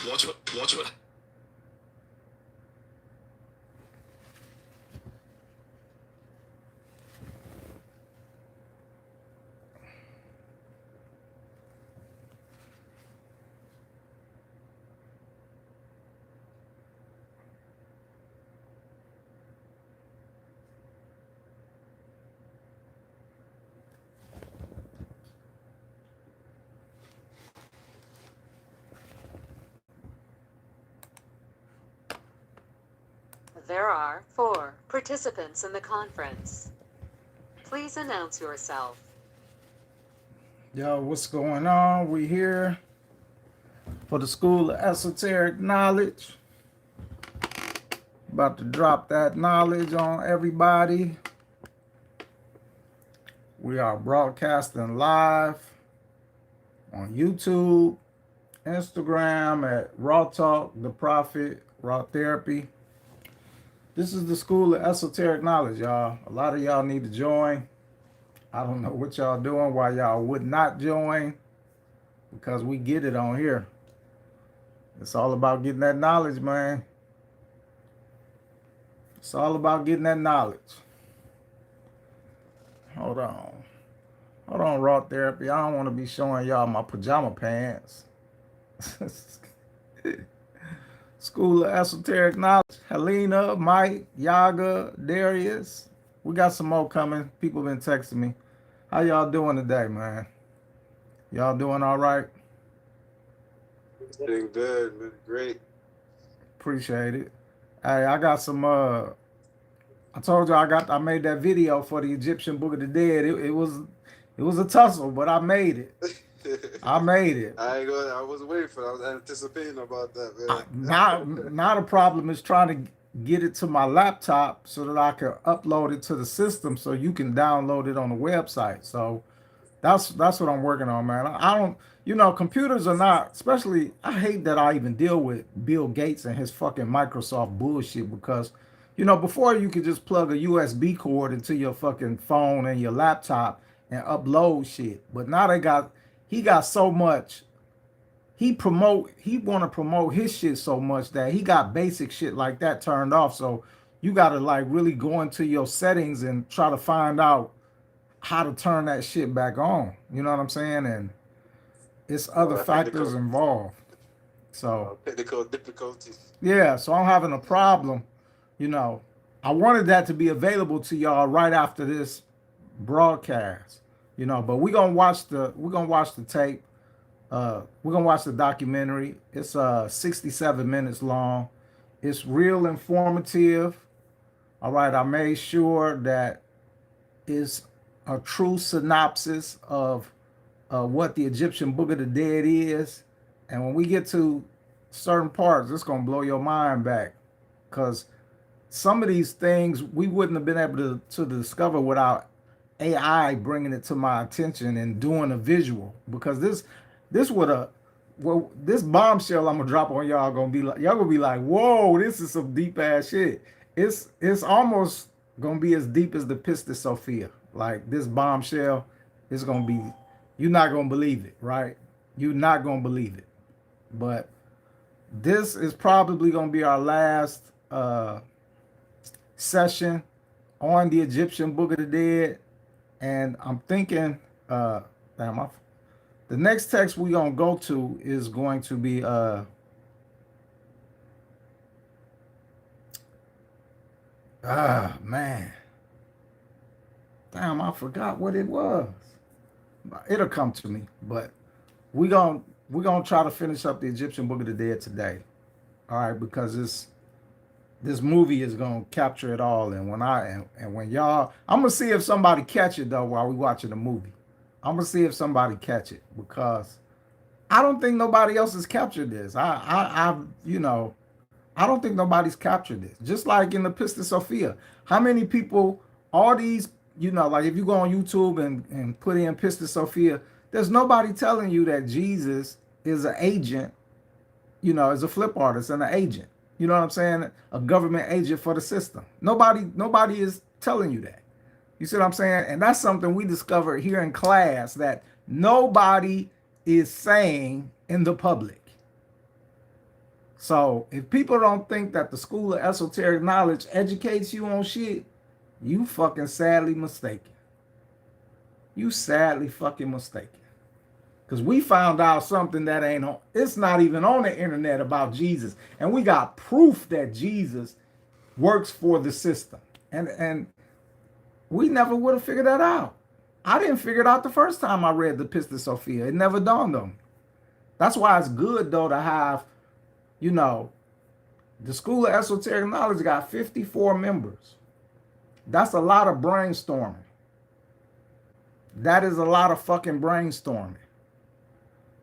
我出来。There are 4 participants in the conference. Please announce yourself. Yo, what's going on? We here for the School of Esoteric Knowledge. About to drop that knowledge on everybody. We are broadcasting live on YouTube, Instagram at Raw Talk, The Prophet, Raw Therapy. This is the School of Esoteric Knowledge, y'all. A lot of y'all need to join. I don't know what y'all doing, why y'all would not join, because we get it on here. It's all about getting that knowledge, man. It's all about getting that knowledge. Hold on. Hold on, Raw Therapy. I don't want to be showing y'all my pajama pants. School of Esoteric Knowledge. Helena, Mike, Yaga, Darius. We got some more coming. People been texting me. How y'all doing today, man? Y'all doing all right? Doing good, man. Great. Appreciate it. Hey, I got some I told you I made that video for the Egyptian Book of the Dead. It was a tussle, but I made it. I made it. I was waiting for that. I was anticipating about that, Not a problem is trying to get it to my laptop so that I can upload it to the system so you can download it on the website. So that's what I'm working on, man. I don't, computers are not, especially, I hate that I even deal with Bill Gates and his fucking Microsoft bullshit because, before you could just plug a USB cord into your fucking phone and your laptop and upload shit. But now he got so much, he want to promote his shit so much that he got basic shit like that turned off. So you got to like really go into your settings and try to find out how to turn that shit back on. You know what I'm saying? And it's other factors involved. So technical difficulties. Yeah, so I'm having a problem. I wanted that to be available to y'all right after this broadcast. But we're gonna watch the tape. We're gonna watch the documentary. It's 67 minutes long. It's real informative. All right, I made sure that it's a true synopsis of what the Egyptian Book of the Dead is. And when we get to certain parts, it's gonna blow your mind back, because some of these things we wouldn't have been able to discover without AI bringing it to my attention and doing a visual. Because this bombshell I'm gonna drop on y'all gonna be like, whoa, this is some deep ass shit. It's almost gonna be as deep as the Pistis Sophia. Like this bombshell is gonna be, you're not gonna believe it, right? You're not gonna believe it. But this is probably gonna be our last session on the Egyptian Book of the Dead, and I'm thinking, the next text we're gonna go to is going to be man, damn, I forgot what it was. It'll come to me, but we're gonna try to finish up the Egyptian Book of the Dead today. All right, because this movie is gonna capture it all. And when y'all, I'm gonna see if somebody catch it though while we watching the movie. I'm gonna see if somebody catch it, because I don't think nobody else has captured this. I don't think nobody's captured this. Just like in the Pistis Sophia, how many people, all these, like if you go on YouTube and put in Pistis Sophia, there's nobody telling you that Jesus is an agent, is a flip artist and an agent. You know what I'm saying? A government agent for the system. Nobody is telling you that. You see what I'm saying? And that's something we discovered here in class that nobody is saying in the public. So if people don't think that the School of Esoteric Knowledge educates you on shit, you fucking sadly mistaken. You sadly fucking mistaken. Because we found out something that ain't on, it's not even on the internet about Jesus. And we got proof that Jesus works for the system. And we never would have figured that out. I didn't figure it out the first time I read the Pista Sophia. It never dawned on me. That's why it's good though to have, you know, the School of Esoteric Knowledge got 54 members. That's a lot of brainstorming. That is a lot of fucking brainstorming.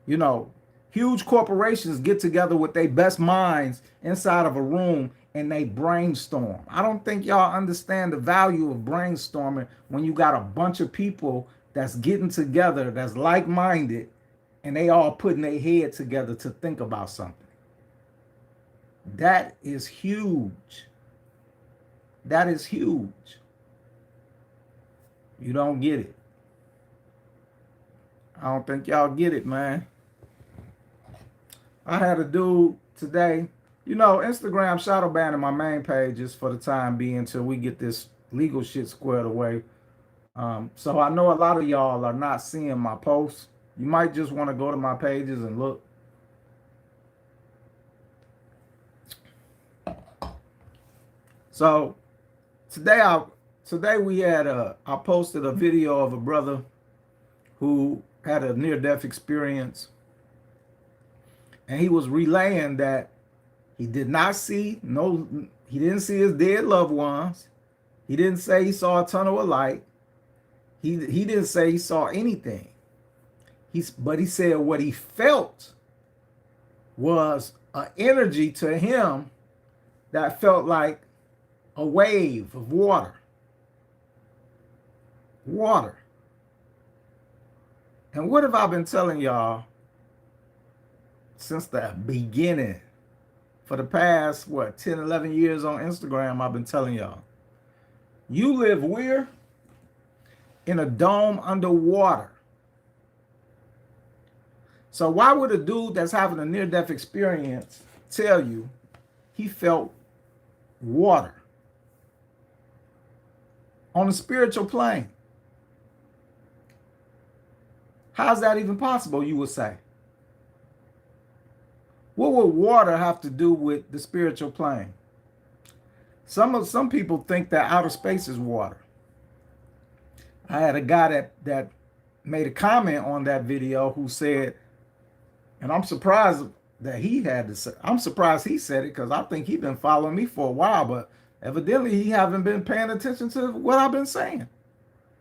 You know, huge corporations get together with their best minds inside of a room and they brainstorm. I don't think y'all understand the value of brainstorming when you got a bunch of people that's getting together, that's like-minded, and they all putting their head together to think about something. That is huge. That is huge. You don't get it. I don't think y'all get it, man. I had a dude today, you know, Instagram shadow banning my main pages for the time being until we get this legal shit squared away. So I know a lot of y'all are not seeing my posts. You might just want to go to my pages and look. So today we had I posted a video of a brother who had a near-death experience, and he was relaying that he did not see he didn't see his dead loved ones. He didn't say he saw a tunnel of light. He didn't say he saw anything. But he said what he felt was an energy to him that felt like a wave of water. Water. And what have I been telling y'all since the beginning? For the past, 10, 11 years on Instagram, I've been telling y'all. You live where? In a dome underwater. So why would a dude that's having a near-death experience tell you he felt water on a spiritual plane? How's that even possible, you would say? What would water have to do with the spiritual plane? Some people think that outer space is water. I had a guy that made a comment on that video who said, and I'm surprised that he had to say, I'm surprised he said it because I think he's been following me for a while, but evidently he haven't been paying attention to what I've been saying.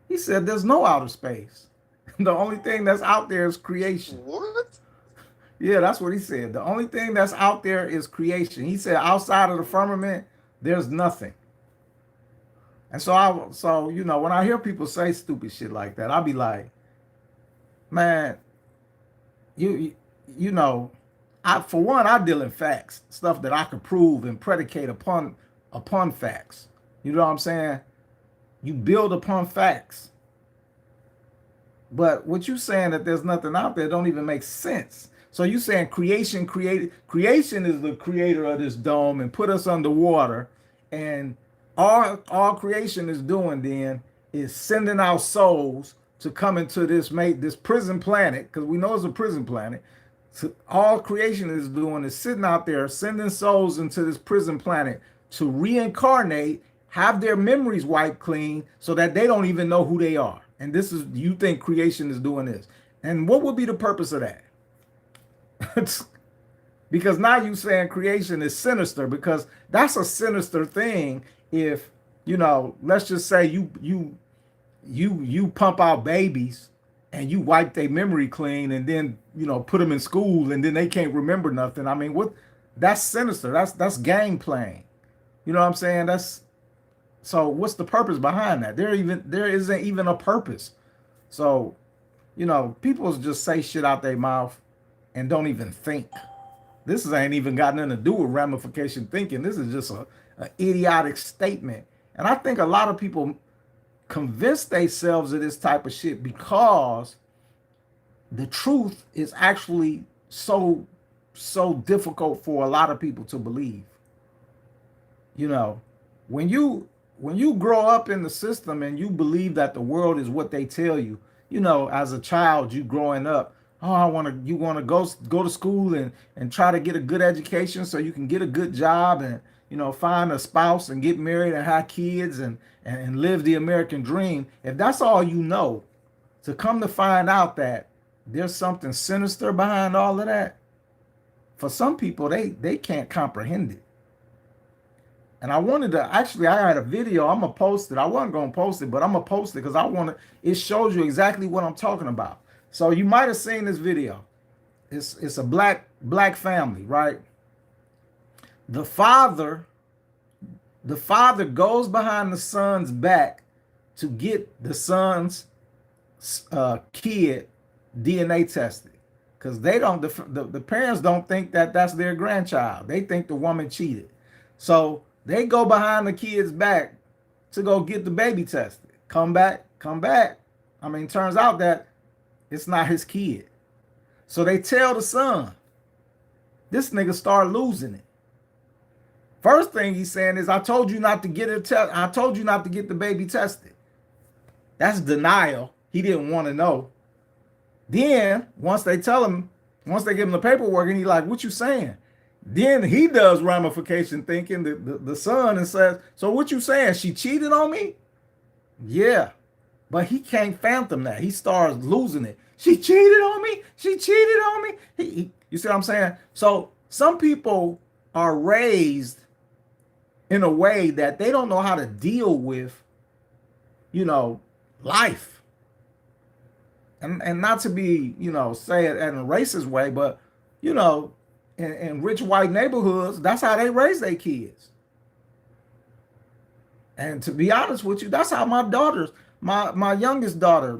He said there's no outer space. The only thing that's out there is creation. What? Yeah, that's what he said. The only thing that's out there is creation. He said outside of the firmament, there's nothing. And so you know, when I hear people say stupid shit like that, I'll be like, man, you know, for one, I deal in facts, stuff that I could prove and predicate upon facts. You know what I'm saying? You build upon facts. But what you saying that there's nothing out there don't even make sense. So you saying creation is the creator of this dome and put us underwater, and all creation is doing then is sending out souls to come into this prison planet, because we know it's a prison planet. So all creation is doing is sitting out there sending souls into this prison planet to reincarnate, have their memories wiped clean so that they don't even know who they are. And this is, you think creation is doing this. And what would be the purpose of that? Because now you saying creation is sinister, because that's a sinister thing. If, you know, let's just say you pump out babies and you wipe their memory clean and then, you know, put them in school and then they can't remember nothing. I mean, that's sinister. That's game playing. You know what I'm saying? So what's the purpose behind that? There isn't even a purpose. So, you know, people just say shit out their mouth and don't even think. This ain't even got nothing to do with ramification thinking. This is just an idiotic statement. And I think a lot of people convince themselves of this type of shit because the truth is actually so so difficult for a lot of people to believe. You know, when you grow up in the system and you believe that the world is what they tell you, you know, as a child, you growing up, oh, you want to go to school and try to get a good education so you can get a good job and, you know, find a spouse and get married and have kids and live the American dream. If that's all you know, to come to find out that there's something sinister behind all of that, for some people, they can't comprehend it. And I wanted to actually, I had a video. I'm gonna post it. I wasn't gonna post it, but I'm gonna post it because I want to. It shows you exactly what I'm talking about. So you might have seen this video. It's a black family, right? The father goes behind the son's back to get the son's kid DNA tested because they don't. The parents don't think that that's their grandchild. They think the woman cheated. So they go behind the kid's back to go get the baby tested. Come back. I mean, turns out that it's not his kid. So they tell the son. This nigga start losing it. First thing he's saying is, I told you not to get it tested. I told you not to get the baby tested. That's denial. He didn't want to know. Then once they give him the paperwork and he's like, what you saying? Then he does ramification thinking, the son, and says, so what you saying? She cheated on me? Yeah. But he can't fathom that. He starts losing it. She cheated on me? She cheated on me? You see what I'm saying? So some people are raised in a way that they don't know how to deal with, you know, life. And not to be, you know, say it in a racist way, but, you know, in rich white neighborhoods, that's how they raise their kids. And to be honest with you, that's how my youngest daughter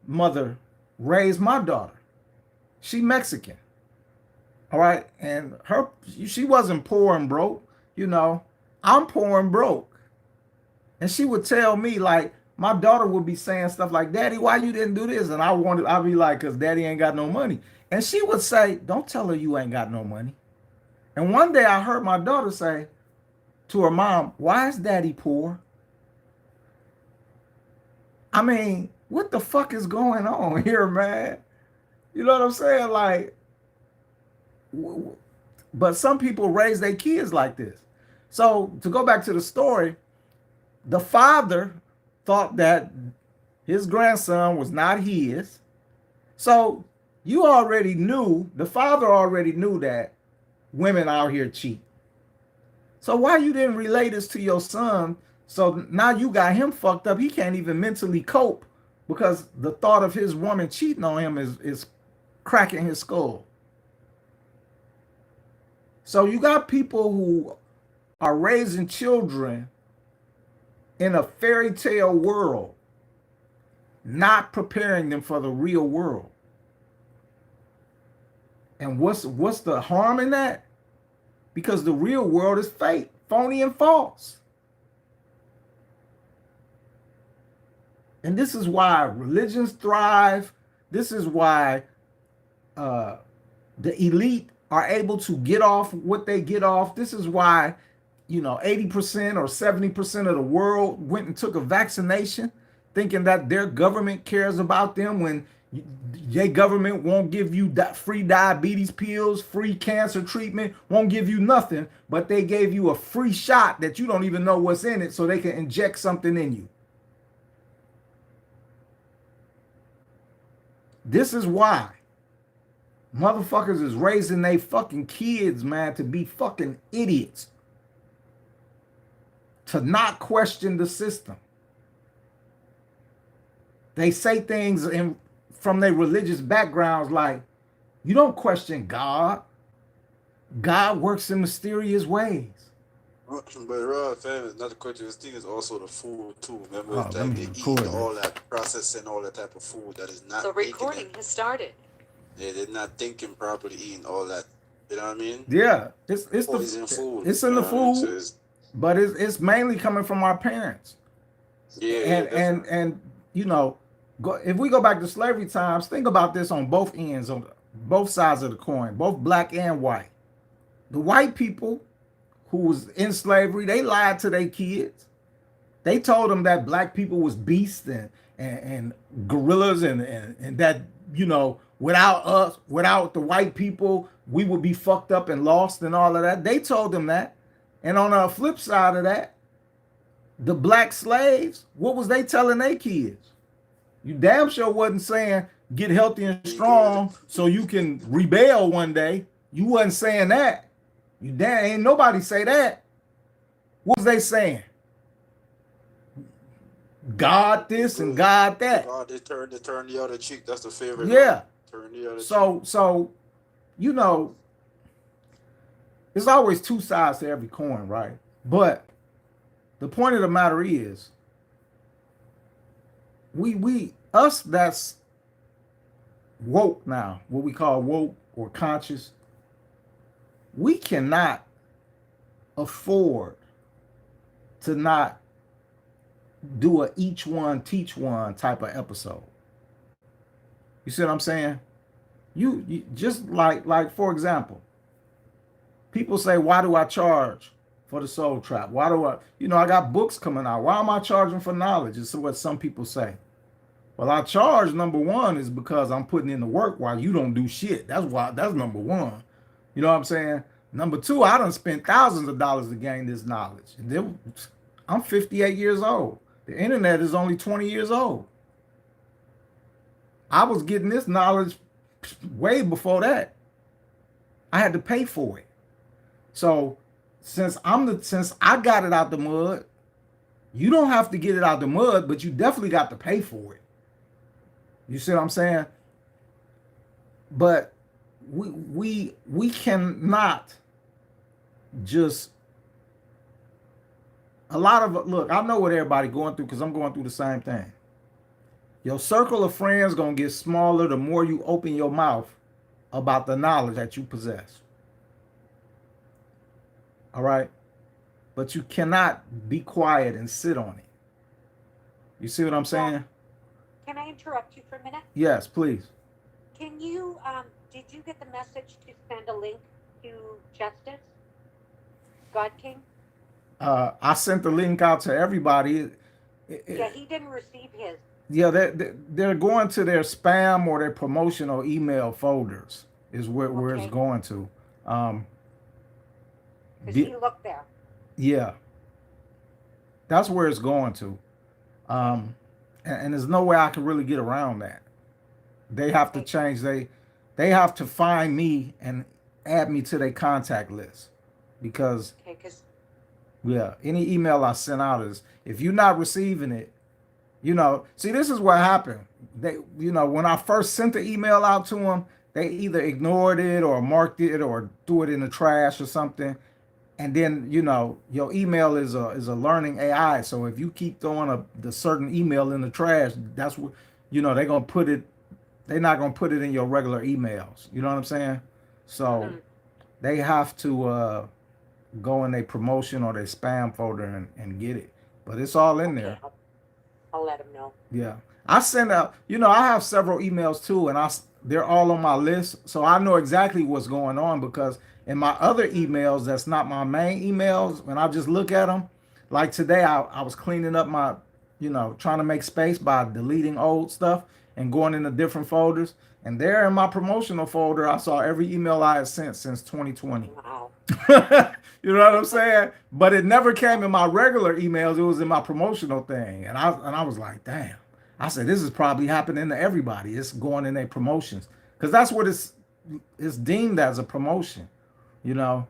mother raised my daughter. She Mexican. All right. And she wasn't poor and broke, you know. I'm poor and broke. And she would tell me, like, my daughter would be saying stuff like, Daddy, why you didn't do this? And I'd be like, because Daddy ain't got no money. And she would say, don't tell her you ain't got no money. And one day I heard my daughter say to her mom, why is Daddy poor? I mean, what the fuck is going on here, man? You know what I'm saying? Like, but some people raise their kids like this. So to go back to the story, the father thought that his grandson was not his. So you already knew, the father already knew that women out here cheat. So why you didn't relay this to your son? So now you got him fucked up. He can't even mentally cope because the thought of his woman cheating on him is cracking his skull. So you got people who are raising children in a fairy tale world, not preparing them for the real world. And what's the harm in that? Because the real world is fake, phony, and false. And this is why religions thrive. This is why the elite are able to get off what they get off. This is why, you know, 80% or 70% of the world went and took a vaccination, thinking that their government cares about them when your government won't give you free diabetes pills, free cancer treatment, won't give you nothing, but they gave you a free shot that you don't even know what's in it so they can inject something in you. This is why motherfuckers is raising they fucking kids, man, to be fucking idiots, to not question the system. They say things from their religious backgrounds like, you don't question God. God works in mysterious ways. But Rraw, another question. This thing is also the food too. Remember, Oh, like let me they record eat this. all that processing, all that type of food that is not. The recording has started. They're not thinking properly, eating all that. You know what I mean? Yeah, it's Poison food. it's in you the know what I mean? food, but it's mainly coming from our parents. Yeah, And you know, if we go back to slavery times, think about this on both ends. both sides of the coin, both black and white. The white people who was in slavery, they lied to their kids. They told them that black people was beasts and gorillas and that, you know, without us, without the white people, we would be fucked up and lost and all of that. They told them that. And on the flip side of that, the black slaves, what was they telling their kids? You damn sure wasn't saying get healthy and strong so you can rebel one day. You wasn't saying that. You damn ain't nobody say that. What was they saying? God this and God that. God, they turn the other cheek. That's the favorite. Yeah. Turn the other cheek. So you know, there's always two sides to every coin, right? But the point of the matter is, we us that's woke now, what we call woke or conscious, we cannot afford to not do a each one teach one type of episode. You see what I'm saying? You just like for example, people say, why do I charge for the soul trap? Why do I, you know, I got books coming out. Why am I charging for knowledge? It's what some people say. Well, I charge, number one, is because I'm putting in the work while you don't do shit. That's number one. You know what I'm saying? Number two, I done spent thousands of dollars to gain this knowledge. And then, I'm 58 years old. The internet is only 20 years old. I was getting this knowledge way before that. I had to pay for it. So since I got it out the mud, you don't have to get it out the mud, but you definitely got to pay for it. You see what I'm saying? But we cannot just a lot of look, I know what everybody going through because I'm going through the same thing. Your circle of friends gonna get smaller the more you open your mouth about the knowledge that you possess. All right? But you cannot be quiet and sit on it. You see what I'm saying? Can I interrupt you for a minute? Yes, please. Can you, did you get the message to send a link to Justice? God King? I sent the link out to everybody. Yeah, he didn't receive his. Yeah, they're going to their spam or their promotional email folders is where it's going to. Because he looked there. Yeah. That's where it's going to. And there's no way I can really get around that. They have to change. They have to find me and add me to their contact list. Because yeah, any email I send out is, if you're not receiving it, you know, see, this is what happened. They, you know, when I first sent the email out to them, they either ignored it or marked it or threw it in the trash or something. And then, you know, your email is a learning AI. So if you keep throwing the certain email in the trash, that's what, you know, they're not going to put it in your regular emails. You know what I'm saying? So they have to go in their promotion or their spam folder and get it. But it's all in there. I'll let them know. Yeah. I send out, you know, I have several emails too, and they're all on my list. So I know exactly what's going on, because in my other emails, that's not my main emails, when I just look at them, like today, I was cleaning up my, you know, trying to make space by deleting old stuff and going into different folders. And there in my promotional folder, I saw every email I had sent since 2020. Wow. You know what I'm saying? But it never came in my regular emails. It was in my promotional thing. And I was like, damn. I said, this is probably happening to everybody. It's going in their promotions. Because that's what it's deemed as, a promotion. You know?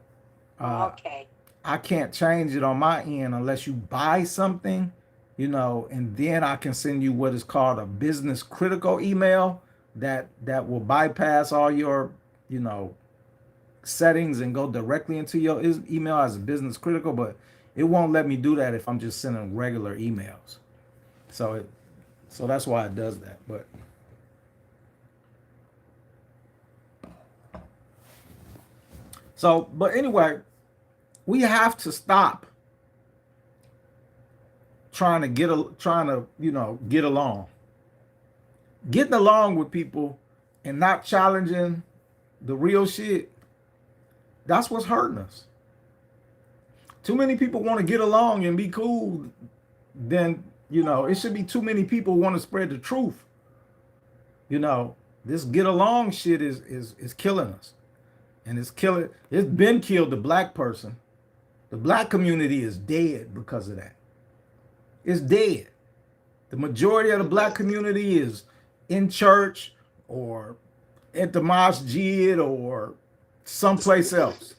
Okay. I can't change it on my end unless you buy something, you know, and then I can send you what is called a business critical email that will bypass all your, you know, settings and go directly into your email as a business critical, but it won't let me do that if I'm just sending regular emails. So that's why it does that. But anyway, we have to stop trying to get along. Getting along with people and not challenging the real shit, that's what's hurting us. Too many people want to get along and be cool. Then, it should be too many people want to spread the truth. This get along shit is killing us. And it's been killed the black person. The black community is dead because of that. It's dead. The majority of the black community is in church or at the masjid or someplace else.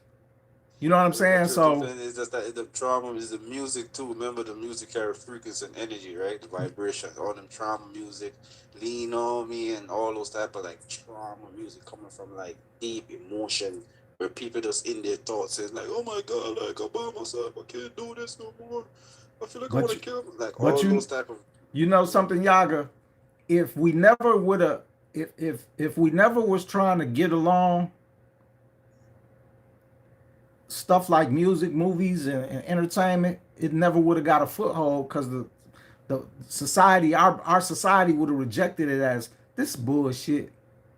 You know what I'm saying? So it's just that the trauma is the music too. Remember, the music carry frequency and energy, right? The vibration, all them trauma music, Lean On Me, and all those type of like trauma music coming from like deep emotion, where people just in their thoughts and like, oh my God, like I'm by myself, I can't do this no more. I feel like I want to kill me. Like all those type of. You know something, Yaga? If we never would have, if we never was trying to get along, stuff like music, movies, and entertainment, it never would have got a foothold because the society, our society would have rejected it as this bullshit.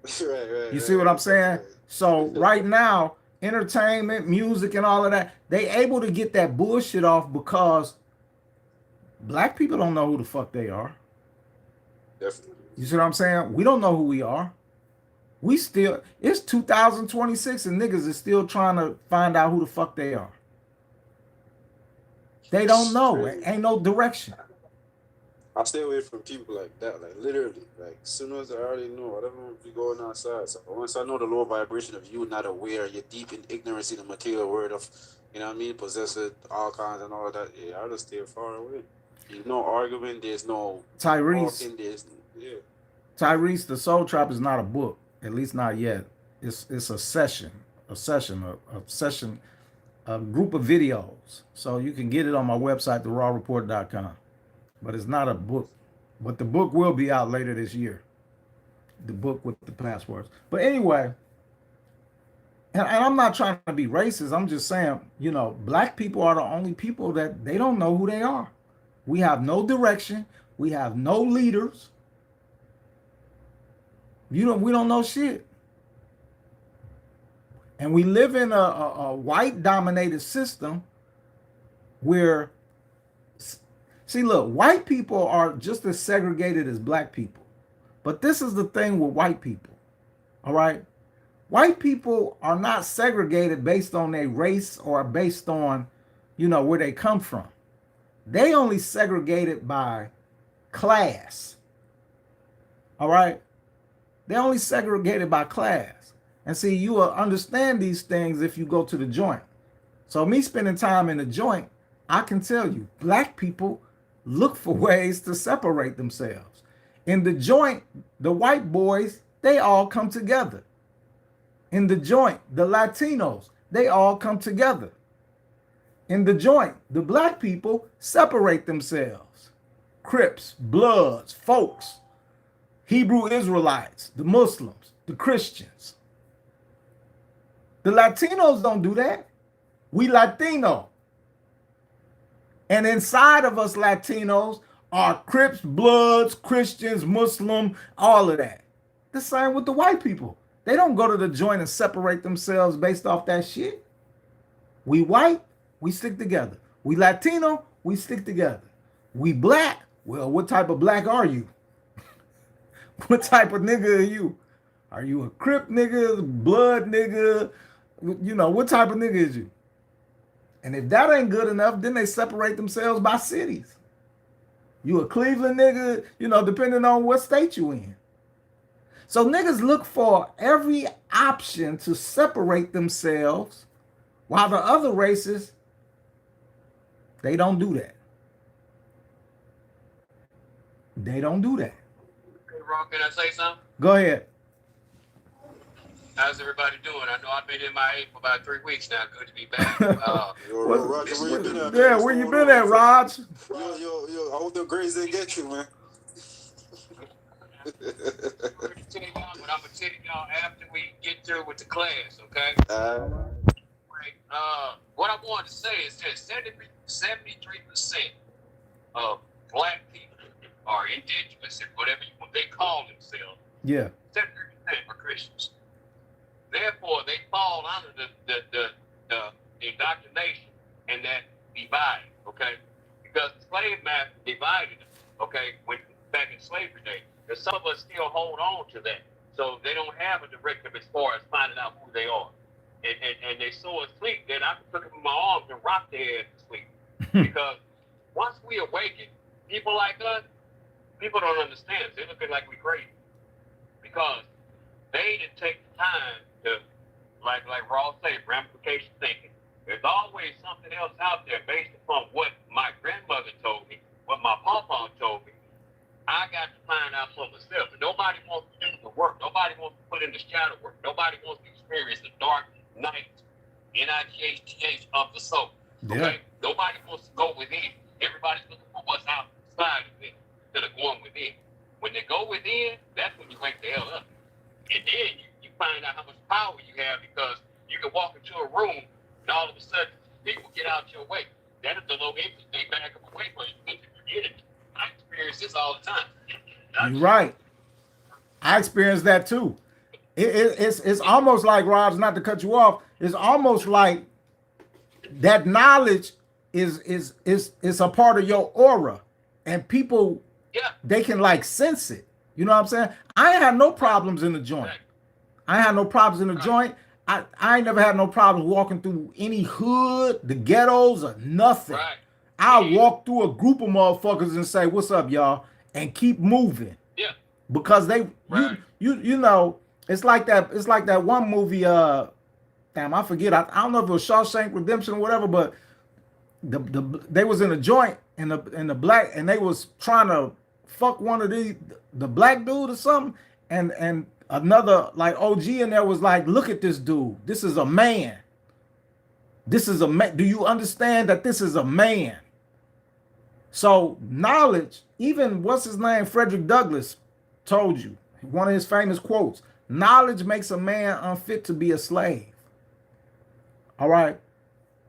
Right. You see what I'm saying? So right now, entertainment, music, and all of that, they able to get that bullshit off because black people don't know who the fuck they are. Definitely. You see what I'm saying? We don't know who we are. It's 2026 and niggas is still trying to find out who the fuck they are. They don't know. Ain't no direction. I stay away from people like that, like literally. Like as soon as I already know, I don't be going outside. So once I know the low vibration of you not aware, you're deep in ignorance in the material world of, you know what I mean, possessive, all kinds and all of that, yeah, I'll just stay far away. There's no arguing, there's no Tyrese, yeah. Tyrese, The Soul Trap is not a book, at least not yet. It's a session, a group of videos. So you can get it on my website, therrawreport.com. But it's not a book. But the book will be out later this year. The book with the passwords. But anyway, and I'm not trying to be racist. I'm just saying, black people are the only people that they don't know who they are. We have no direction. We have no leaders. We don't know shit. And we live in a white dominated system where, see, look, white people are just as segregated as black people. But this is the thing with white people. All right. White people are not segregated based on their race or based on, where they come from. They only segregated by class. All right. They only segregated by class. And see, you will understand these things if you go to the joint. So me spending time in the joint, I can tell you, black people look for ways to separate themselves. In the joint, the white boys, they all come together. In the joint, the Latinos, they all come together. In the joint, the black people separate themselves. Crips, Bloods, folks, Hebrew Israelites, the Muslims, the Christians. The Latinos don't do that. We Latino. And inside of us Latinos are Crips, Bloods, Christians, Muslim, all of that. The same with the white people. They don't go to the joint and separate themselves based off that shit. We white, we stick together. We Latino, we stick together. We black, well, what type of black are you? What type of nigga are you? Are you a Crip nigga, Blood nigga? What type of nigga is you? And if that ain't good enough, then they separate themselves by cities. You a Cleveland nigga, depending on what state you in. So niggas look for every option to separate themselves, while the other races, they don't do that. They don't do that. Hey, Rraw, can I say something? Go ahead. How's everybody doing? I know I've been in MIA for about 3 weeks now. Good to be back. Roger, where you been at? Yeah, where you been at, Raj? Yo, I hope the grades didn't get you, man. I'm going to tell y'all after we get through with the class, okay? What I wanted to say is that 73% of black people are indigenous and whatever they call themselves. Yeah. 73% are Christians. therefore they fall under the indoctrination and that divide, okay? Because the slave master divided them, okay, when back in slavery days. And some of us still hold on to that. So they don't have a directive as far as finding out who they are. And they so asleep that I can put them in my arms and rock their head to sleep. Because once we awaken, people like us, people don't understand. They're looking like we crazy. Because they didn't take the time to, like Rraw said, ramification thinking. There's always something else out there based upon what my grandmother told me, what my papa told me. I got to find out for myself. And nobody wants to do the work. Nobody wants to put in the shadow work. Nobody wants to experience the dark night, NIGHTH of the soul. Okay? Yeah. Nobody wants to go within. Everybody's looking for what's outside of it instead of going within. When they go within, that's when you wake the hell up. And then you find out how much power you have, because you can walk into a room and all of a sudden people get out your way. That is the low entity. They back up away from you because you forget it. I experience this all the time. You're right. I experienced that too. It's almost like, Rob, not to cut you off, it's almost like that knowledge is a part of your aura, and people, they can like sense it. You know what I'm saying? I ain't had no problems in the joint. Right. I ain't had no problems in the joint. I ain't never had no problems walking through any hood, the ghettos, or nothing. Right. I'll walk through a group of motherfuckers and say, "What's up, y'all?" and keep moving. Yeah. Because they, you know, it's like that one movie. Damn, I forget. I don't know if it was Shawshank Redemption or whatever, but they was in a joint and the black, and they was trying to fuck one of the black dude or something, and another like OG in there was like, "Look at this dude. This is a man. This is a man. Do you understand that this is a man?" So knowledge, even what's his name, Frederick Douglass told you, one of his famous quotes, knowledge makes a man unfit to be a slave. All right.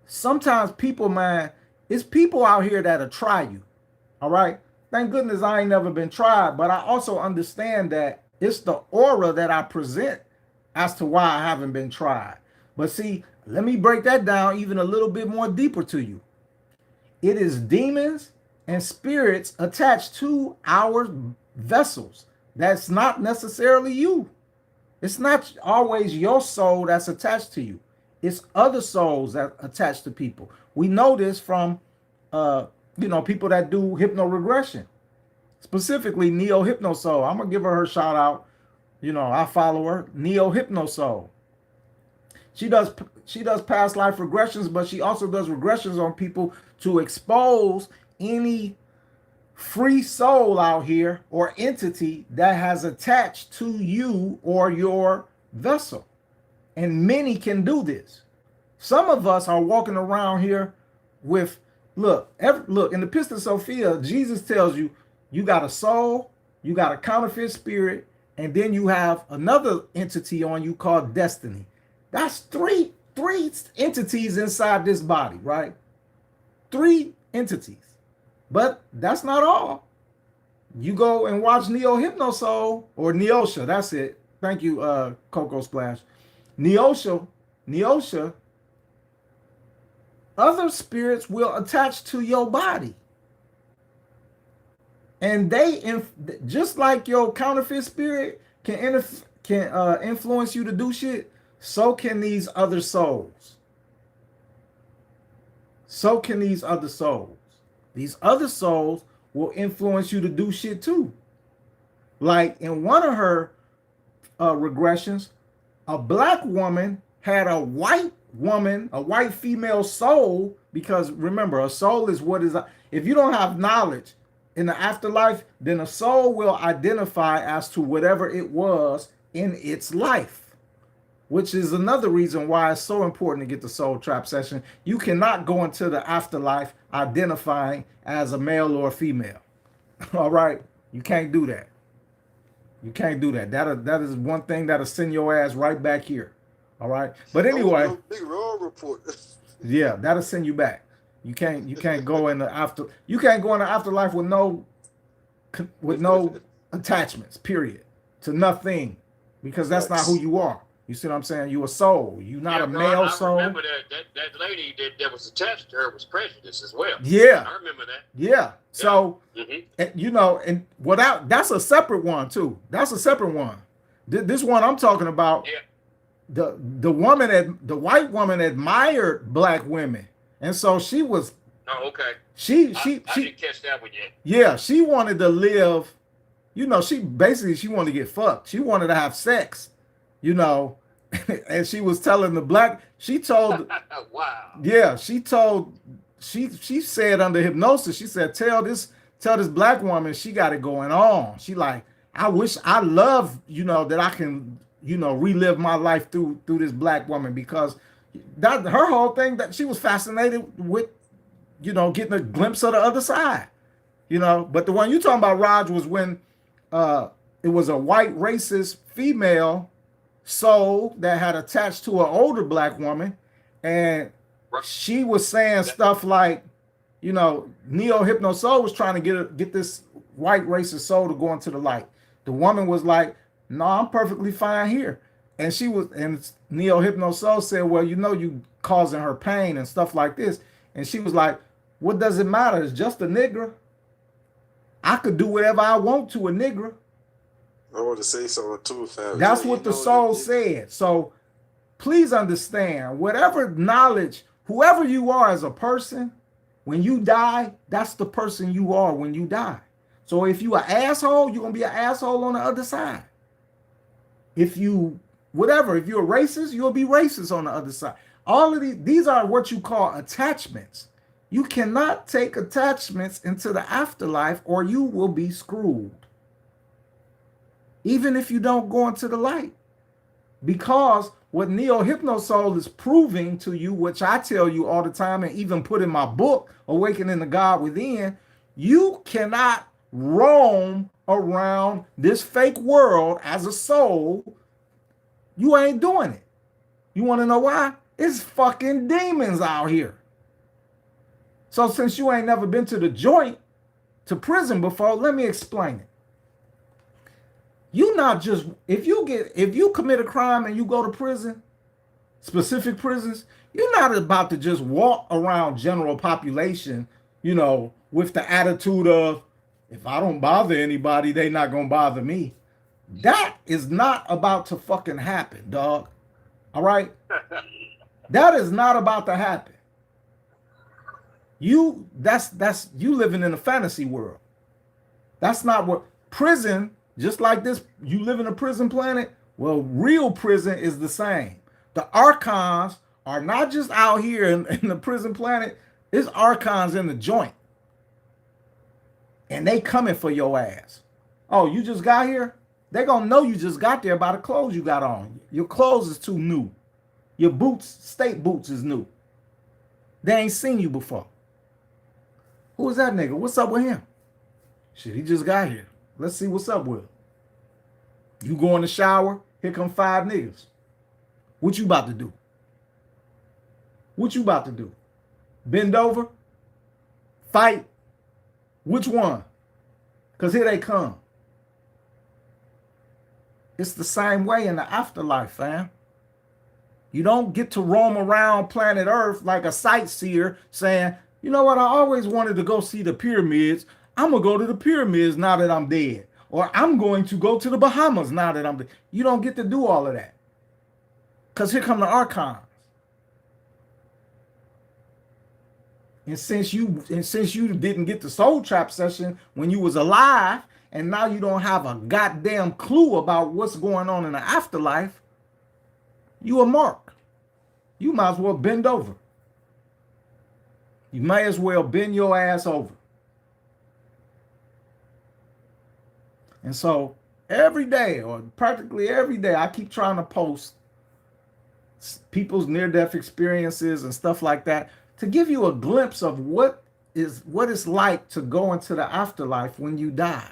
Sometimes people, man, it's people out here that'll try you. All right. Thank goodness I ain't never been tried, but I also understand that it's the aura that I present as to why I haven't been tried. But see, let me break that down even a little bit more deeper to you. It is demons and spirits attached to our vessels. That's not necessarily you. It's not always your soul that's attached to you. It's other souls that attach to people. We know this from, people that do hypno-regression, specifically Neo Hypnosoul. I'm gonna give her shout out. I follow her, Neo Hypnosoul. She does past life regressions, but she also does regressions on people to expose any free soul out here or entity that has attached to you or your vessel. And many can do this. Some of us are walking around here with, look, in the Pistis Sophia, Jesus tells you, you got a soul, you got a counterfeit spirit, and then you have another entity on you called destiny. That's three entities inside this body, right? 3 entities. But that's not all. You go and watch Neo Hypnosoul or Neosha. That's it. Thank you, Coco Splash. Neosha, other spirits will attach to your body. And they, just like your counterfeit spirit can influence you to do shit, so can these other souls. So can these other souls. These other souls will influence you to do shit too. Like in one of her regressions, a black woman had a white female soul, because remember, a soul is what is, if you don't have knowledge in the afterlife, then a soul will identify as to whatever it was in its life. Which is another reason why it's so important to get the soul trap session. You cannot go into the afterlife identifying as a male or a female. All right? You can't do that. You can't do that. That is one thing that'll send your ass right back here. All right? But anyway. Big Rraw Report. Yeah, that'll send you back. You can't go in the afterlife with no attachments, period, to nothing, because that's not who you are. You see what I'm saying? You a soul. You not Yeah, a bro, male I soul. remember that lady that was attached to her was prejudice as well. Yeah. I remember that. Yeah. So, Mm-hmm. you know, and without, that's a separate one too. That's a separate one. This one I'm talking about, Yeah. the woman that the white woman admired black women, and so she was Oh, okay. she I didn't catch that one yet. yeah, she wanted to live, you know, she basically she wanted to get fucked. She wanted to have sex, you know, and she was telling the black, she told Wow. yeah, she said under hypnosis, she said, tell this black woman she got it going on. She like, I wish I love, you know, that I can, you know, relive my life through this black woman, because that her whole thing that she was fascinated with, you know, getting a glimpse of the other side. You know, but the one you talking about, Raj, was when it was a white racist female soul that had attached to an older black woman, and she was saying stuff like, you know, Neo Hypno Soul was trying to get this white racist soul to go into the light. The woman was like, "No, I'm perfectly fine here," and she was, and Neo Hypno Soul said, "Well, you know, you causing her pain and stuff like this," and she was like, "What does it matter? It's just a nigger. I could do whatever I want to a nigger." I want to say something too, fam. That's what the soul said. So please understand, whatever knowledge, whoever you are as a person, when you die, that's the person you are when you die. So if you an asshole, you're gonna be an asshole on the other side. If you whatever, if you're a racist, you'll be racist on the other side. All of these are what you call attachments. You cannot take attachments into the afterlife or you will be screwed. Even if you don't go into the light. Because what Neo Hypno Soul is proving to you, which I tell you all the time and even put in my book, Awakening the God Within, you cannot roam around this fake world as a soul. You ain't doing it. You want to know why? It's fucking demons out here. So since you ain't never been to the joint, to prison before, let me explain it. You not just, if you commit a crime and you go to prison, specific prisons, you're not about to just walk around general population, you know, with the attitude of, if I don't bother anybody, they not gonna bother me. That is not about to fucking happen, dog. All right? That is not about to happen. That's you living in a fantasy world. That's not what prison, just like this, you live in a prison planet. Well, real prison is the same. The archons are not just out here in the prison planet. It's archons in the joint. And they coming for your ass. Oh, you just got here? They gonna know you just got there by the clothes you got on. Your clothes is too new. Your boots, state boots is new. They ain't seen you before. Who is that nigga? What's up with him? Shit, he just got here. Let's see what's up with him. You go in the shower, here come 5 niggas. What you about to do? What you about to do? Bend over? Fight? Which one? Because here they come. It's the same way in the afterlife, fam. You don't get to roam around planet Earth like a sightseer saying, you know what, I always wanted to go see the pyramids. I'm going to go to the pyramids now that I'm dead. Or I'm going to go to the Bahamas now that I'm dead. You don't get to do all of that. Because here come the archons. And since you didn't get the soul trap session when you was alive, and now you don't have a goddamn clue about what's going on in the afterlife, you a mark. You might as well bend over. You may as well bend your ass over. And so every day, or practically every day, I keep trying to post people's near-death experiences and stuff like that to give you a glimpse of what it's like to go into the afterlife when you die.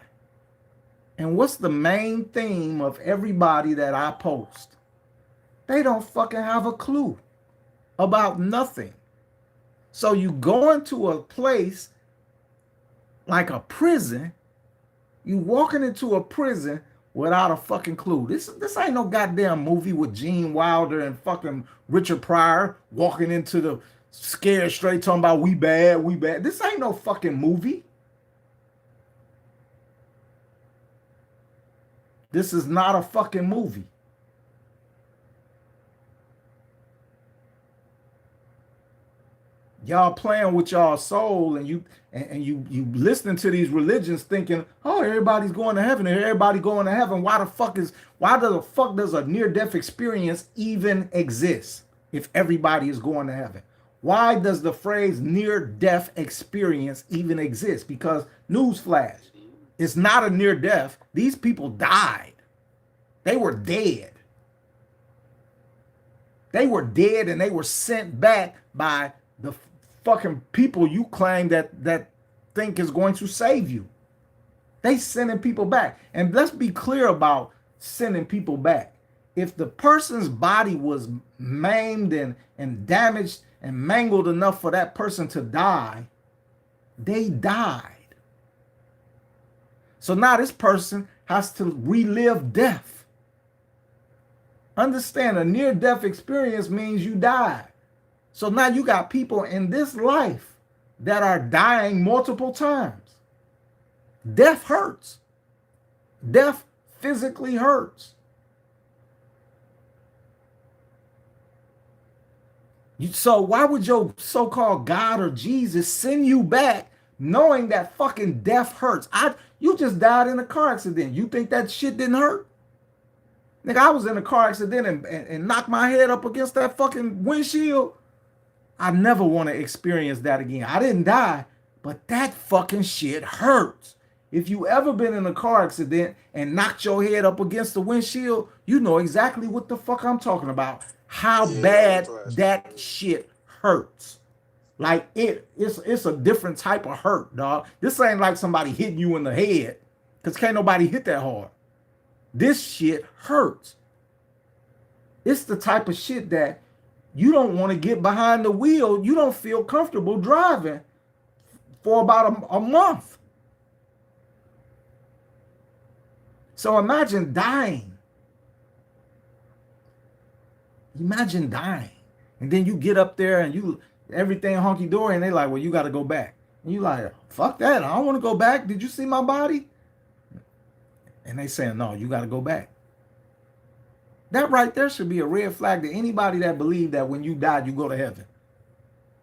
And what's the main theme of everybody that I post? They don't fucking have a clue about nothing. So you go into a place like a prison, you walking into a prison without a fucking clue. This ain't no goddamn movie with Gene Wilder and fucking Richard Pryor walking into the scared straight talking about we bad, we bad. This ain't no fucking movie. This is not a fucking movie. Y'all playing with y'all soul, and you listening to these religions thinking, oh, everybody's going to heaven, everybody going to heaven. Why the fuck does a near-death experience even exist if everybody is going to heaven? Why does the phrase near-death experience even exist? Because newsflash, it's not a near-death. These people died. They were dead. They were dead, and they were sent back by the fucking people you claim that think is going to save you. They sending people back. And let's be clear about sending people back. If the person's body was maimed and damaged and mangled enough for that person to die, they died. So now this person has to relive death. Understand, a near-death experience means you died. So now you got people in this life that are dying multiple times. Death hurts. Death physically hurts. So why would your so-called God or Jesus send you back knowing that fucking death hurts? You just died in a car accident. You think that shit didn't hurt? Nigga, I was in a car accident and knocked my head up against that fucking windshield. I never want to experience that again. I didn't die, but that fucking shit hurts. If you ever been in a car accident and knocked your head up against the windshield, you know exactly what the fuck I'm talking about. How bad that shit hurts. Like it's a different type of hurt, dog. This ain't like somebody hitting you in the head, because can't nobody hit that hard. This shit hurts. It's the type of shit that you don't want to get behind the wheel. You don't feel comfortable driving for about a month. So imagine dying. Imagine dying. And then you get up there and everything honky-dory, and they like, well, you got to go back. And you like, fuck that. I don't want to go back. Did you see my body? And they saying, no, you got to go back. That right there should be a red flag to anybody that believe that when you die, you go to heaven.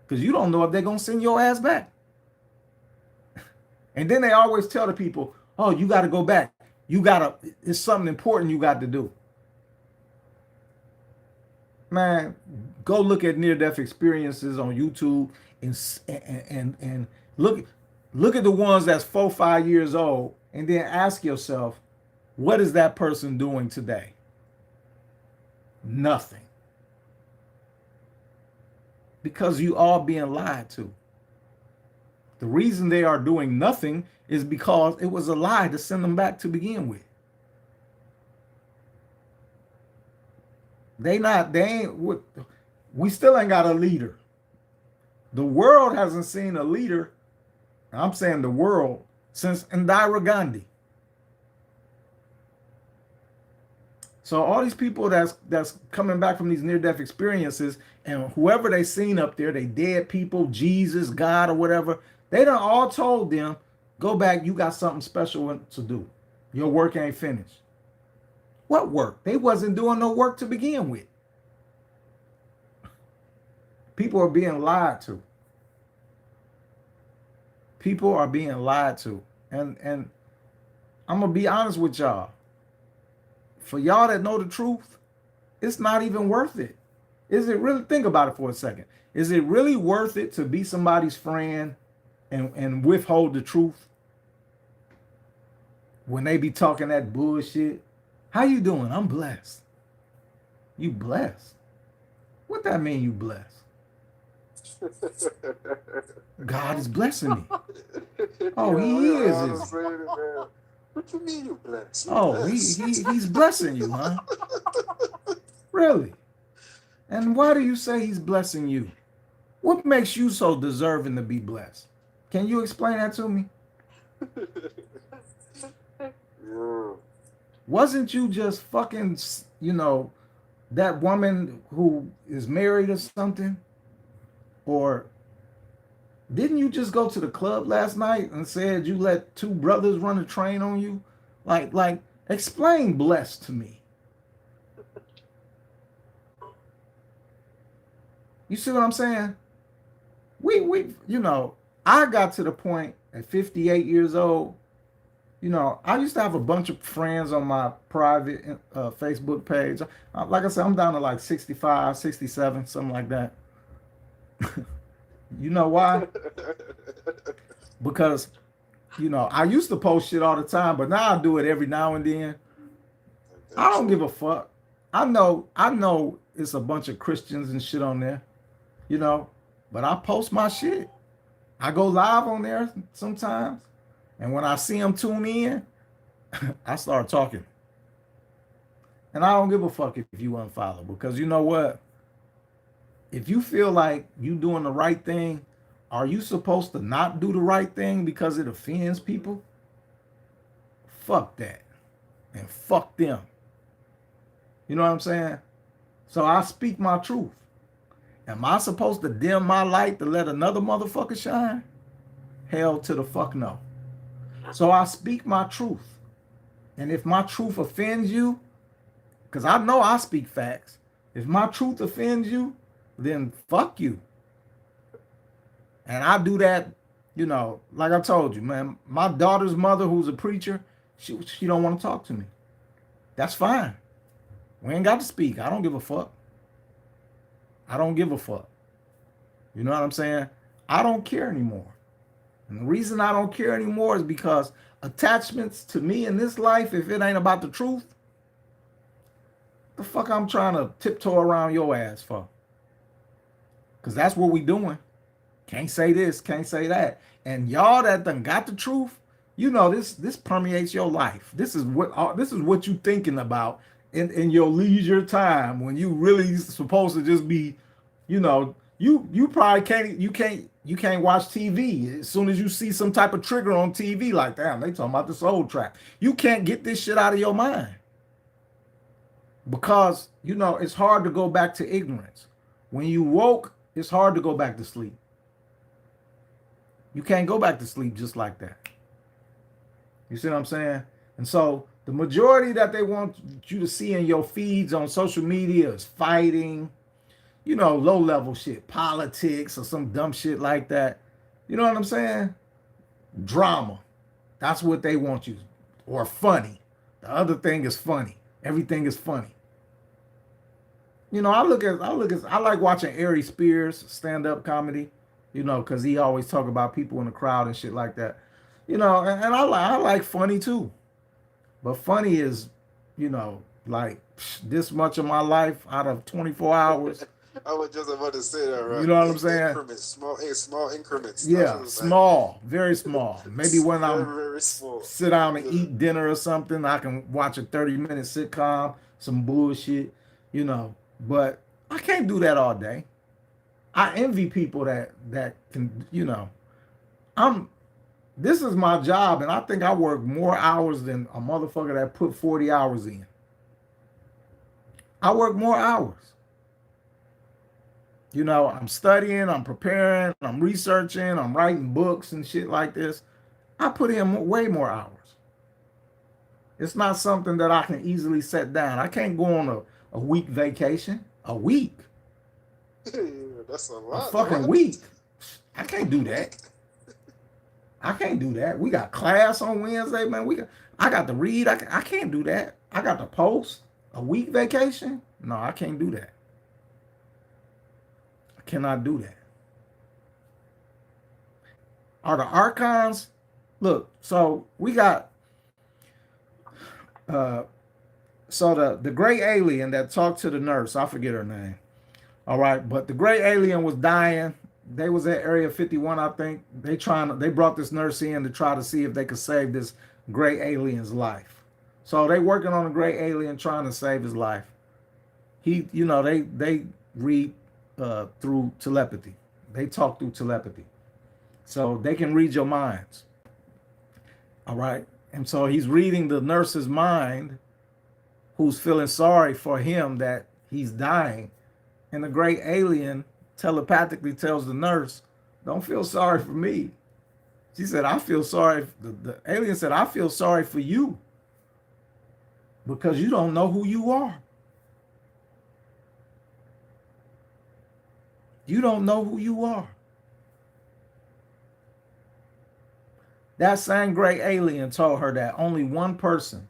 Because you don't know if they're going to send your ass back. And then they always tell the people, oh, you got to go back. It's something important you got to do. Man, go look at near-death experiences on YouTube and look at the ones that's 4-5 years old, and then ask yourself, what is that person doing today? Nothing. Because you are being lied to. The reason they are doing nothing is because it was a lie to send them back to begin with. We still ain't got a leader. The world hasn't seen a leader, I'm saying the world, since Indira Gandhi. So all these people that's coming back from these near-death experiences, and whoever they seen up there, they dead people, Jesus, God, or whatever, they done all told them, go back, you got something special to do. Your work ain't finished. What work? They wasn't doing no work to begin with. People are being lied to. People are being lied to. And I'm going to be honest with y'all. For y'all that know the truth, it's not even worth it. Is it really? Think about it for a second. Is it really worth it to be somebody's friend and withhold the truth when they be talking that bullshit? How you doing? I'm blessed. You blessed? What that mean, you blessed? God is blessing me. Oh, he is. What you mean you blessed? Oh, he's blessing you, huh? Really? And why do you say he's blessing you? What makes you so deserving to be blessed? Can you explain that to me? Yeah. wasn't you just fucking, that woman who is married or something? Or didn't you just go to the club last night and said you let two brothers run a train on you? Like, explain blessed to me. You see what I'm saying? We I got to the point at 58 years old. I used to have a bunch of friends on my private Facebook page. Like I said, I'm down to like 65, 67, something like that. You know why? Because, I used to post shit all the time, but now I do it every now and then. I don't give a fuck. I know it's a bunch of Christians and shit on there, but I post my shit. I go live on there sometimes. And when I see them tune in, I start talking. And I don't give a fuck if you unfollow, because you know what? If you feel like you doing the right thing, are you supposed to not do the right thing because it offends people? Fuck that. And fuck them. You know what I'm saying? So I speak my truth. Am I supposed to dim my light to let another motherfucker shine? Hell to the fuck no. So I speak my truth. And if my truth offends you, because I know I speak facts, if my truth offends you, then fuck you. And I do that, like I told you, man. My daughter's mother, who's a preacher, she don't want to talk to me. That's fine. We ain't got to speak. I don't give a fuck. I don't give a fuck. You know what I'm saying? I don't care anymore. And the reason I don't care anymore is because attachments to me in this life, if it ain't about the truth, the fuck I'm trying to tiptoe around your ass for? Because that's what we doing. Can't say this, can't say that. And y'all that done got the truth, this permeates your life. This is what you thinking about in your leisure time when you really supposed to just be, you probably can't watch TV. As soon as you see some type of trigger on TV, like, damn, they talking about the soul track. You can't get this shit out of your mind. Because, it's hard to go back to ignorance. When you woke, it's hard to go back to sleep. You can't go back to sleep just like that. You see what I'm saying? And so the majority that they want you to see in your feeds on social media is fighting, low-level shit, politics or some dumb shit like that. You know what I'm saying? Drama. That's what they want you. Or funny. The other thing is funny. Everything is funny. I like watching Ari Spears stand-up comedy, because he always talk about people in the crowd and shit like that. And I like funny too. But funny is, like this much of my life out of 24 hours. I was just about to say that, right? You know what I'm saying? Increments, small increments. Yeah, small, very small. Maybe when I'm very small. Sit down and eat dinner or something, I can watch a 30-minute sitcom, some bullshit, But I can't do that all day. I envy people that can, this is my job, and I think I work more hours than a motherfucker that put 40 hours in. I work more hours. I'm studying, I'm preparing, I'm researching, I'm writing books and shit like this. I put in way more hours. It's not something that I can easily set down. I can't go on a week vacation. A week? That's a lot. A fucking week. I can't do that. I can't do that. We got class on Wednesday, man. I got to read. I can't do that. I got to post. A week vacation? No, I can't do that. I cannot do that. Are the archons? Look, so we got so the gray alien that talked to the nurse, I forget her name. All right, but the gray alien was dying. They was at Area 51, I think. They brought this nurse in to try to see if they could save this gray alien's life. So they working on a gray alien trying to save his life. They read through telepathy. They talk through telepathy. So they can read your minds. All right. And so he's reading the nurse's mind who's feeling sorry for him that he's dying. And the great alien telepathically tells the nurse, don't feel sorry for me. She said, I feel sorry. The alien said, I feel sorry for you because you don't know who you are. You don't know who you are. That same great alien told her that only one person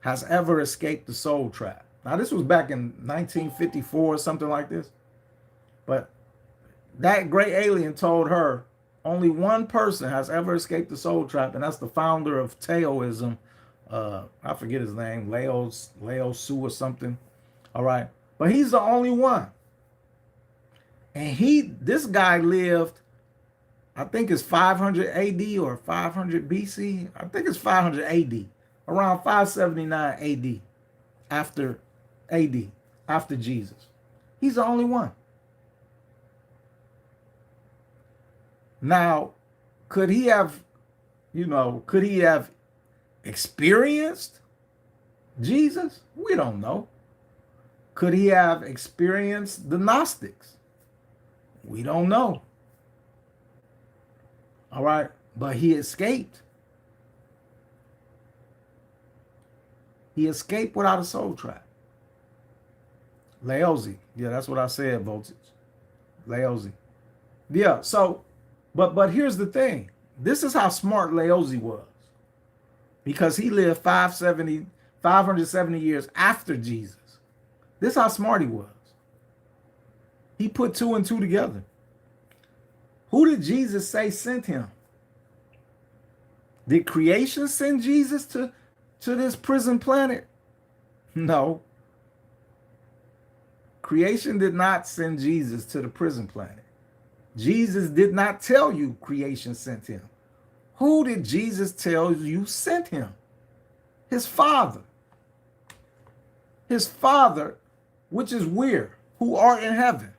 has ever escaped the soul trap. Now, this was back in 1954 or something like this. But that great alien told her only one person has ever escaped the soul trap, and that's the founder of Taoism. I forget his name, Lao Su or something. All right. But he's the only one. And this guy lived, I think it's 500 AD or 500 BC. I think it's 500 AD, around 579 AD, after Jesus. He's the only one. Now, could he have experienced Jesus? We don't know. Could he have experienced the Gnostics? We don't know. All right, but he escaped. He escaped without a soul trap. Laozi. Yeah, that's what I said, Voltage. Laozi. Yeah, so, but here's the thing. This is how smart Laozi was. Because he lived 570 years after Jesus. This is how smart he was. He put two and two together. Who did Jesus say sent him? Did creation send Jesus to this prison planet? No. Creation did not send Jesus to the prison planet. Jesus did not tell you creation sent him. Who did Jesus tell you sent him? His Father. His Father, which is where? Who art in heaven.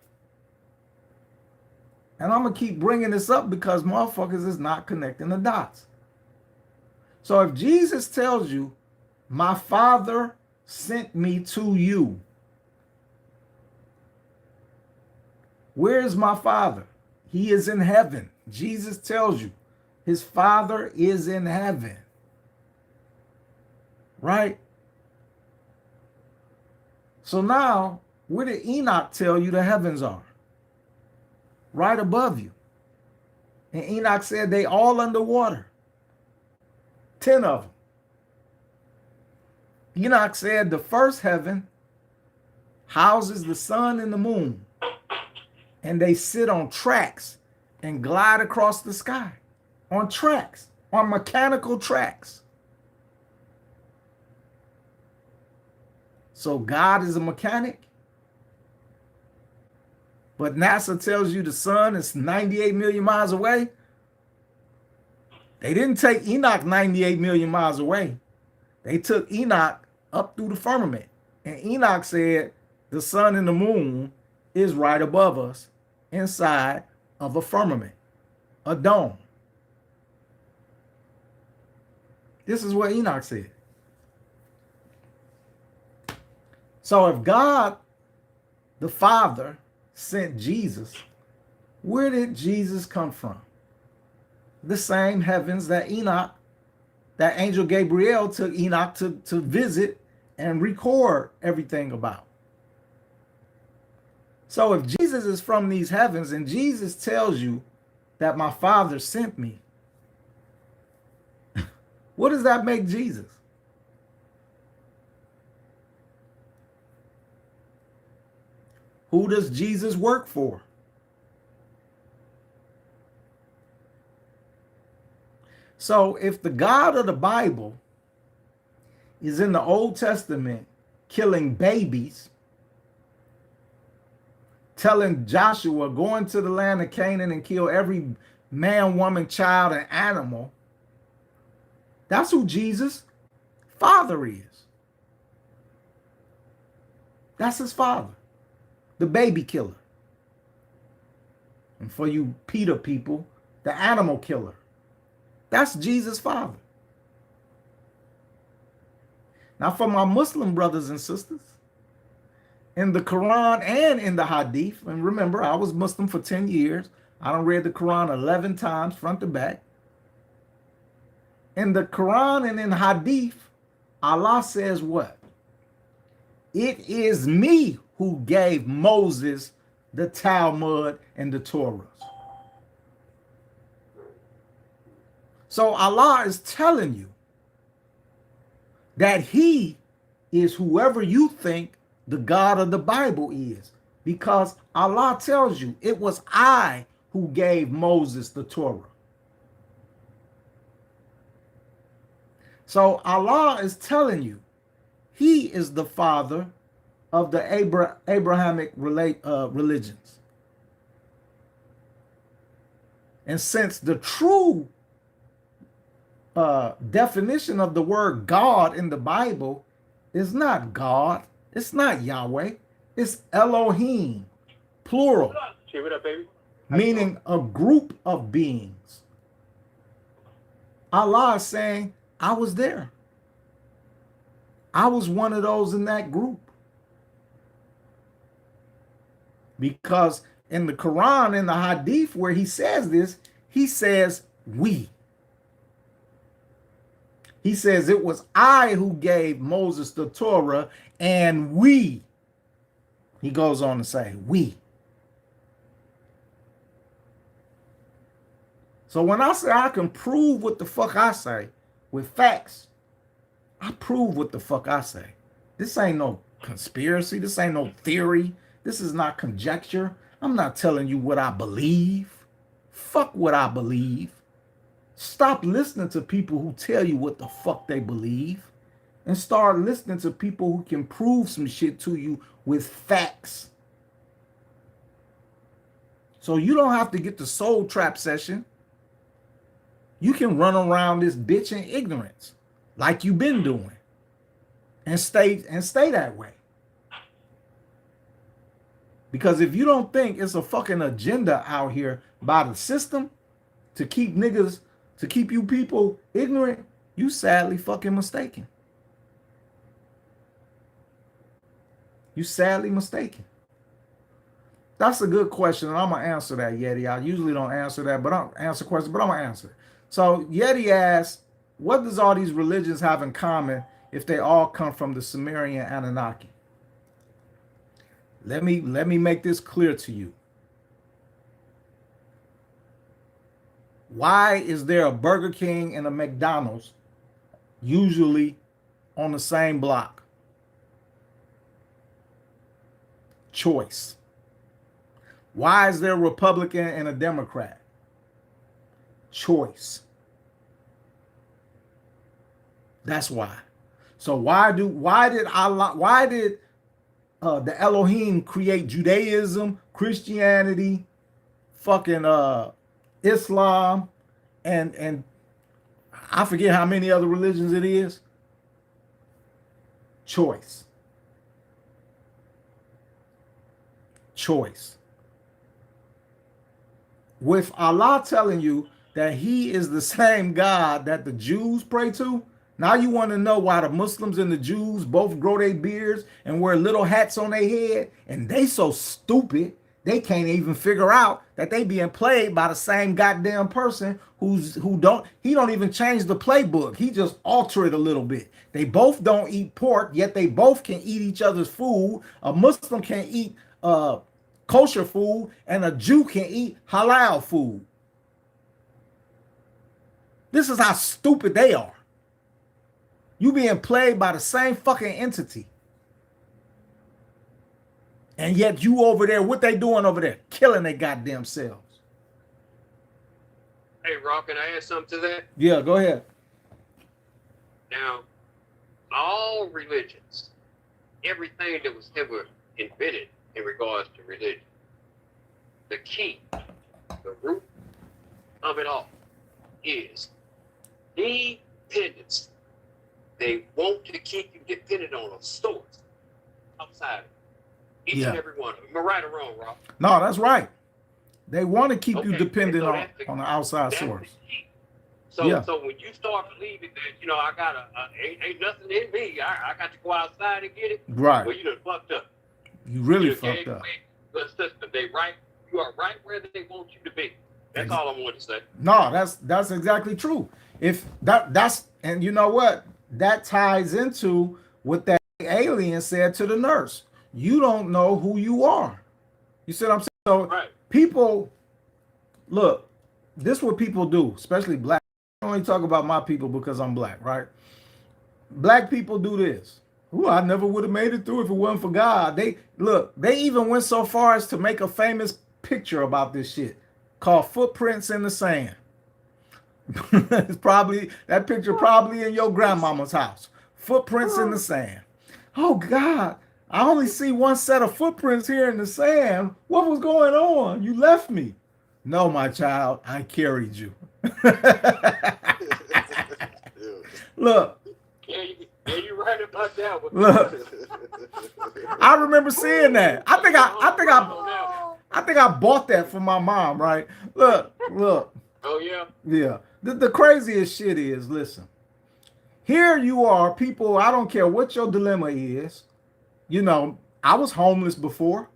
And I'm going to keep bringing this up because motherfuckers is not connecting the dots. So if Jesus tells you, my Father sent me to you, where is my Father? He is in heaven. Jesus tells you his Father is in heaven. Right? So now, where did Enoch tell you the heavens are? Right above you. And Enoch said they all underwater. 10 of them. Enoch said the first heaven houses the sun and the moon. And they sit on tracks and glide across the sky. On tracks. On mechanical tracks. So God is a mechanic. But NASA tells you the sun is 98 million miles away. They didn't take Enoch 98 million miles away. They took Enoch up through the firmament. And Enoch said the sun and the moon is right above us inside of a firmament, a dome. This is what Enoch said. So if God, the Father, sent Jesus, where did Jesus come from? The same heavens that that angel Gabriel took Enoch to visit and record everything about. So if Jesus is from these heavens and Jesus tells you that my Father sent me, what does that make Jesus? Who does Jesus work for? So if the God of the Bible is in the Old Testament killing babies, telling Joshua, go into the land of Canaan and kill every man, woman, child, and animal, that's who Jesus' Father is. That's his Father. The baby killer. And for you Peter people, the animal killer. That's Jesus' Father. Now, for my Muslim brothers and sisters, in the Quran and in the Hadith, and remember, I was Muslim for 10 years. I done read the Quran 11 times, front to back. In the Quran and in Hadith, Allah says what? It is me who gave Moses the Talmud and the Torah. So Allah is telling you that he is whoever you think the God of the Bible is, because Allah tells you it was I who gave Moses the Torah. So Allah is telling you he is the father of the Abrahamic religions. And since the true definition of the word God in the Bible is not God, it's not Yahweh, it's Elohim, plural, Hey, what up, baby? meaning a group of beings. Allah is saying, I was there. I was one of those in that group. Because in the Quran, in the Hadith, where he says this, he says, we. He says, it was I who gave Moses the Torah, and we. He goes on to say, we. So when I say I can prove what the fuck I say with facts, I prove what the fuck I say. This ain't no conspiracy. This ain't no theory. This is not conjecture. I'm not telling you what I believe. Fuck what I believe. Stop listening to people who tell you what the fuck they believe and start listening to people who can prove some shit to you with facts. So you don't have to get the soul trap session. You can run around this bitch in ignorance like you've been doing and stay that way. Because if you don't think it's a fucking agenda out here by the system to keep niggas, to keep you people ignorant, you sadly fucking mistaken. You sadly mistaken. That's a good question, and I'm gonna answer that, Yeti. I usually don't answer that, but I'm answer questions, but I'm gonna answer it. So Yeti asks, what does all these religions have in common if they all come from the Sumerian Anunnaki? Let me make this clear to you. Why is there a Burger King and a McDonald's usually on the same block? Choice. Why is there a Republican and a Democrat? Choice. That's why. So why did the Elohim create Judaism, Christianity, fucking Islam, and I forget how many other religions it is? Choice. Choice. With Allah telling you that he is the same God that the Jews pray to, now you want to know why the Muslims and the Jews both grow their beards and wear little hats on their head, and they so stupid they can't even figure out that they being played by the same goddamn person he don't even change the playbook. He just alter it a little bit. They both don't eat pork, yet they both can eat each other's food. A Muslim can eat kosher food, and a Jew can eat halal food. This is how stupid they are. You being played by the same fucking entity. And yet you over there, what they doing over there? Killing their goddamn selves. Hey, Rraw, can I add something to that? Yeah, go ahead. Now, all religions, everything that was ever invented in regards to religion, the key, the root of it all is dependence. They want to keep you dependent on a source outside of each and every one of them. Am I right or wrong, Rraw? No, that's right. They want to keep you Okay, dependent so on the outside that's source. the key. So Yeah. so when you start believing that, you know, I got ain't nothing in me, I got to go outside and get it. Right. Well, you done fucked up. You really You fucked gave up. away the system. You are right where they want you to be. That's all I want to say. No, that's exactly true. If that's and you know what? That ties into what that alien said to the nurse. You don't know who you are. You see what I'm saying? So Right. people look, this is what people do, especially black. I only talk about my people because I'm black, right? Black people do this. Ooh, I never would have made it through if it wasn't for God. They even went so far as to make a famous picture about this shit called Footprints in the Sand. It's probably that picture probably in your grandmama's house. Footprints in the sand. Oh God, I only see one set of footprints here in the sand. What was going on? You left me. No, my child, I carried you. Look, Yeah, you're right about that one. look. I remember seeing that. I think I bought that for my mom, right? Look. Oh yeah. Yeah. The craziest shit is, listen, here you are, people, I don't care what your dilemma is. You know, I was homeless before.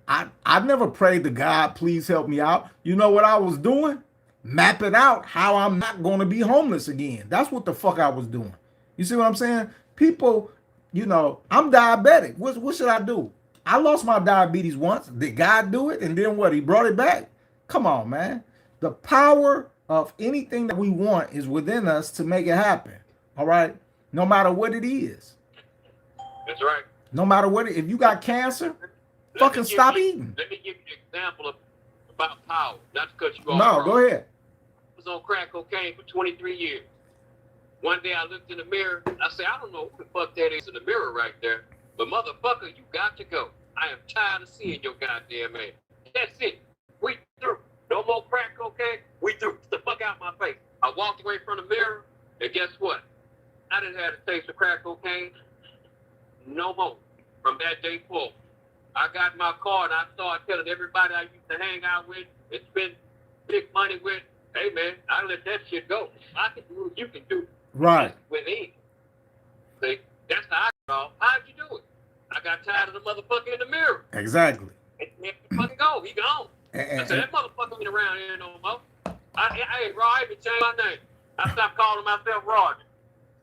I never prayed to God, please help me out. You know what I was doing? Mapping out how I'm not going to be homeless again. That's what the fuck I was doing. You see what I'm saying? People, you know, I'm diabetic. What should I do? I lost my diabetes once. Did God do it? And then what? He brought it back? Come on, man. The power of anything that we want is within us to make it happen. All right? No matter what it is. That's right. No matter what if you got cancer, fucking stop eating. Let me give you an example about power. Not to cut you off. No, go ahead. I was on crack cocaine for 23 years. One day I looked in the mirror. I said, I don't know who the fuck that is in the mirror right there. But motherfucker, you got to go. I am tired of seeing your goddamn ass. That's it. We through. No more crack cocaine. We through. Get the fuck out my face. I walked away from the mirror, and guess what? I didn't have a taste of crack cocaine no more from that day forward. I got in my car and I started telling everybody I used to hang out with and spend big money with, hey man, I let that shit go. I can do what you can do. Right. Within. See, that's how I got off. How'd you do it? I got tired of the motherfucker in the mirror. Exactly. And he fucking go. He gone. I said, that motherfucker ain't around here no more. Hey, Raw, I even changed my name. I stopped calling myself Roger.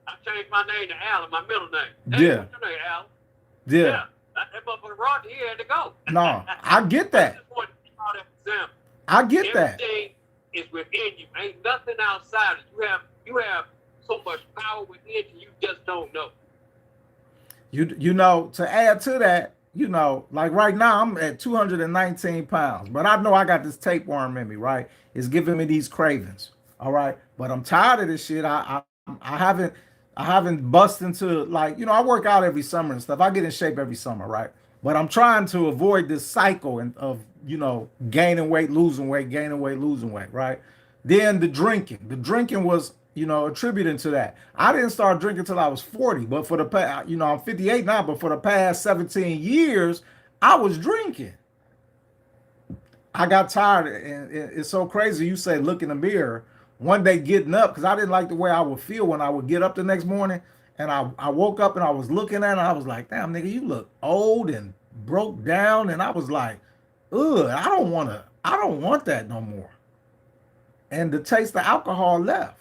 I changed my name to Alan, my middle name. Hey, Yeah. what's your name, Alan? Yeah. That motherfucker Roger, he had to go. No, I get that. I just wanted to call that example. I get that. Everything is within you. Ain't nothing outside it. You have so much power within you just don't know. You know, to add to that, you know, like right now I'm at 219 pounds, but I know I got this tapeworm in me, right? It's giving me these cravings. All right. But I'm tired of this shit. I haven't bust into, like, you know, I work out every summer and stuff. I get in shape every summer, right? But I'm trying to avoid this cycle of, you know, gaining weight, losing weight, gaining weight, losing weight, right? Then the drinking was, you know, attributing to that. I didn't start drinking until I was 40, but for the past, you know, I'm 58 now, but for the past 17 years, I was drinking. I got tired, and it's so crazy. You say, look in the mirror. One day getting up, because I didn't like the way I would feel when I would get up the next morning, and I woke up and I was looking at it, and I was like, damn, nigga, you look old and broke down, and I was like, ugh, I don't want that no more. And the taste of alcohol left.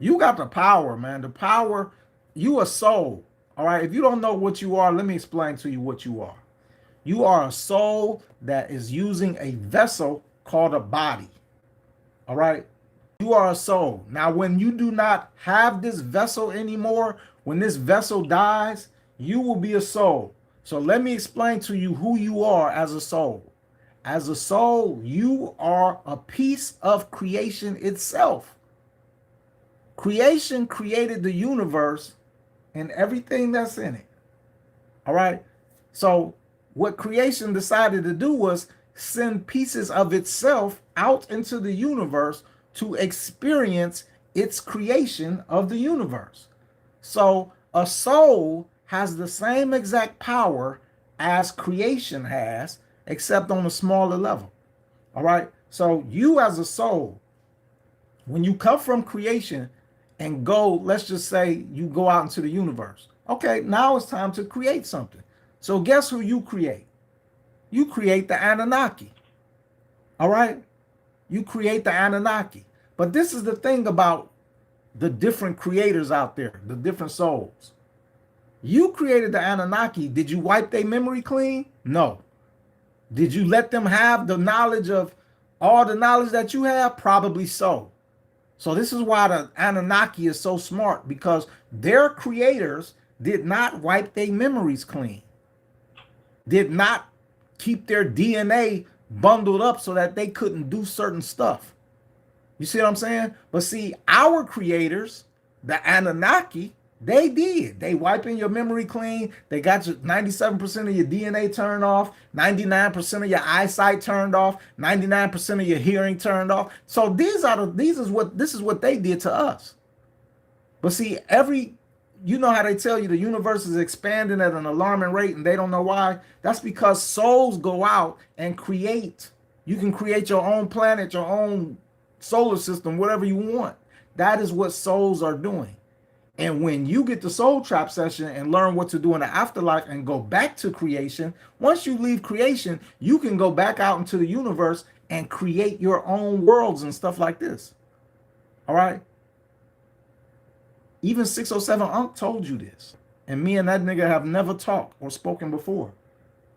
You got the power, man. The power, you a soul. All right. If you don't know what you are, let me explain to you what you are. You are a soul that is using a vessel called a body. All right. You are a soul. Now, when you do not have this vessel anymore, when this vessel dies, you will be a soul. So let me explain to you who you are as a soul. As a soul, you are a piece of creation itself. Creation created the universe and everything that's in it. All right. So what creation decided to do was send pieces of itself out into the universe to experience its creation of the universe. So a soul has the same exact power as creation has, except on a smaller level. All right. So you as a soul, when you come from creation and go, let's just say you go out into the universe. Okay, now it's time to create something. So guess who you create? You create the Anunnaki. All right? You create the Anunnaki. But this is the thing about the different creators out there, the different souls. You created the Anunnaki. Did you wipe their memory clean? No. Did you let them have the knowledge of all the knowledge that you have? Probably so. So this is why the Anunnaki is so smart, because their creators did not wipe their memories clean, did not keep their DNA bundled up so that they couldn't do certain stuff. You see what I'm saying? But see, our creators, the Anunnaki, they did. They wiping your memory clean. They got your 97% of your DNA turned off, 99% of your eyesight turned off, 99% of your hearing turned off. So this is what they did to us. But see, you know how they tell you the universe is expanding at an alarming rate and they don't know why? That's because souls go out and create. You can create your own planet, your own solar system, whatever you want. That is what souls are doing. And when you get the soul trap session and learn what to do in the afterlife and go back to creation, once you leave creation, you can go back out into the universe and create your own worlds and stuff like this. All right? Even 607 Unc told you this. And me and that nigga have never talked or spoken before.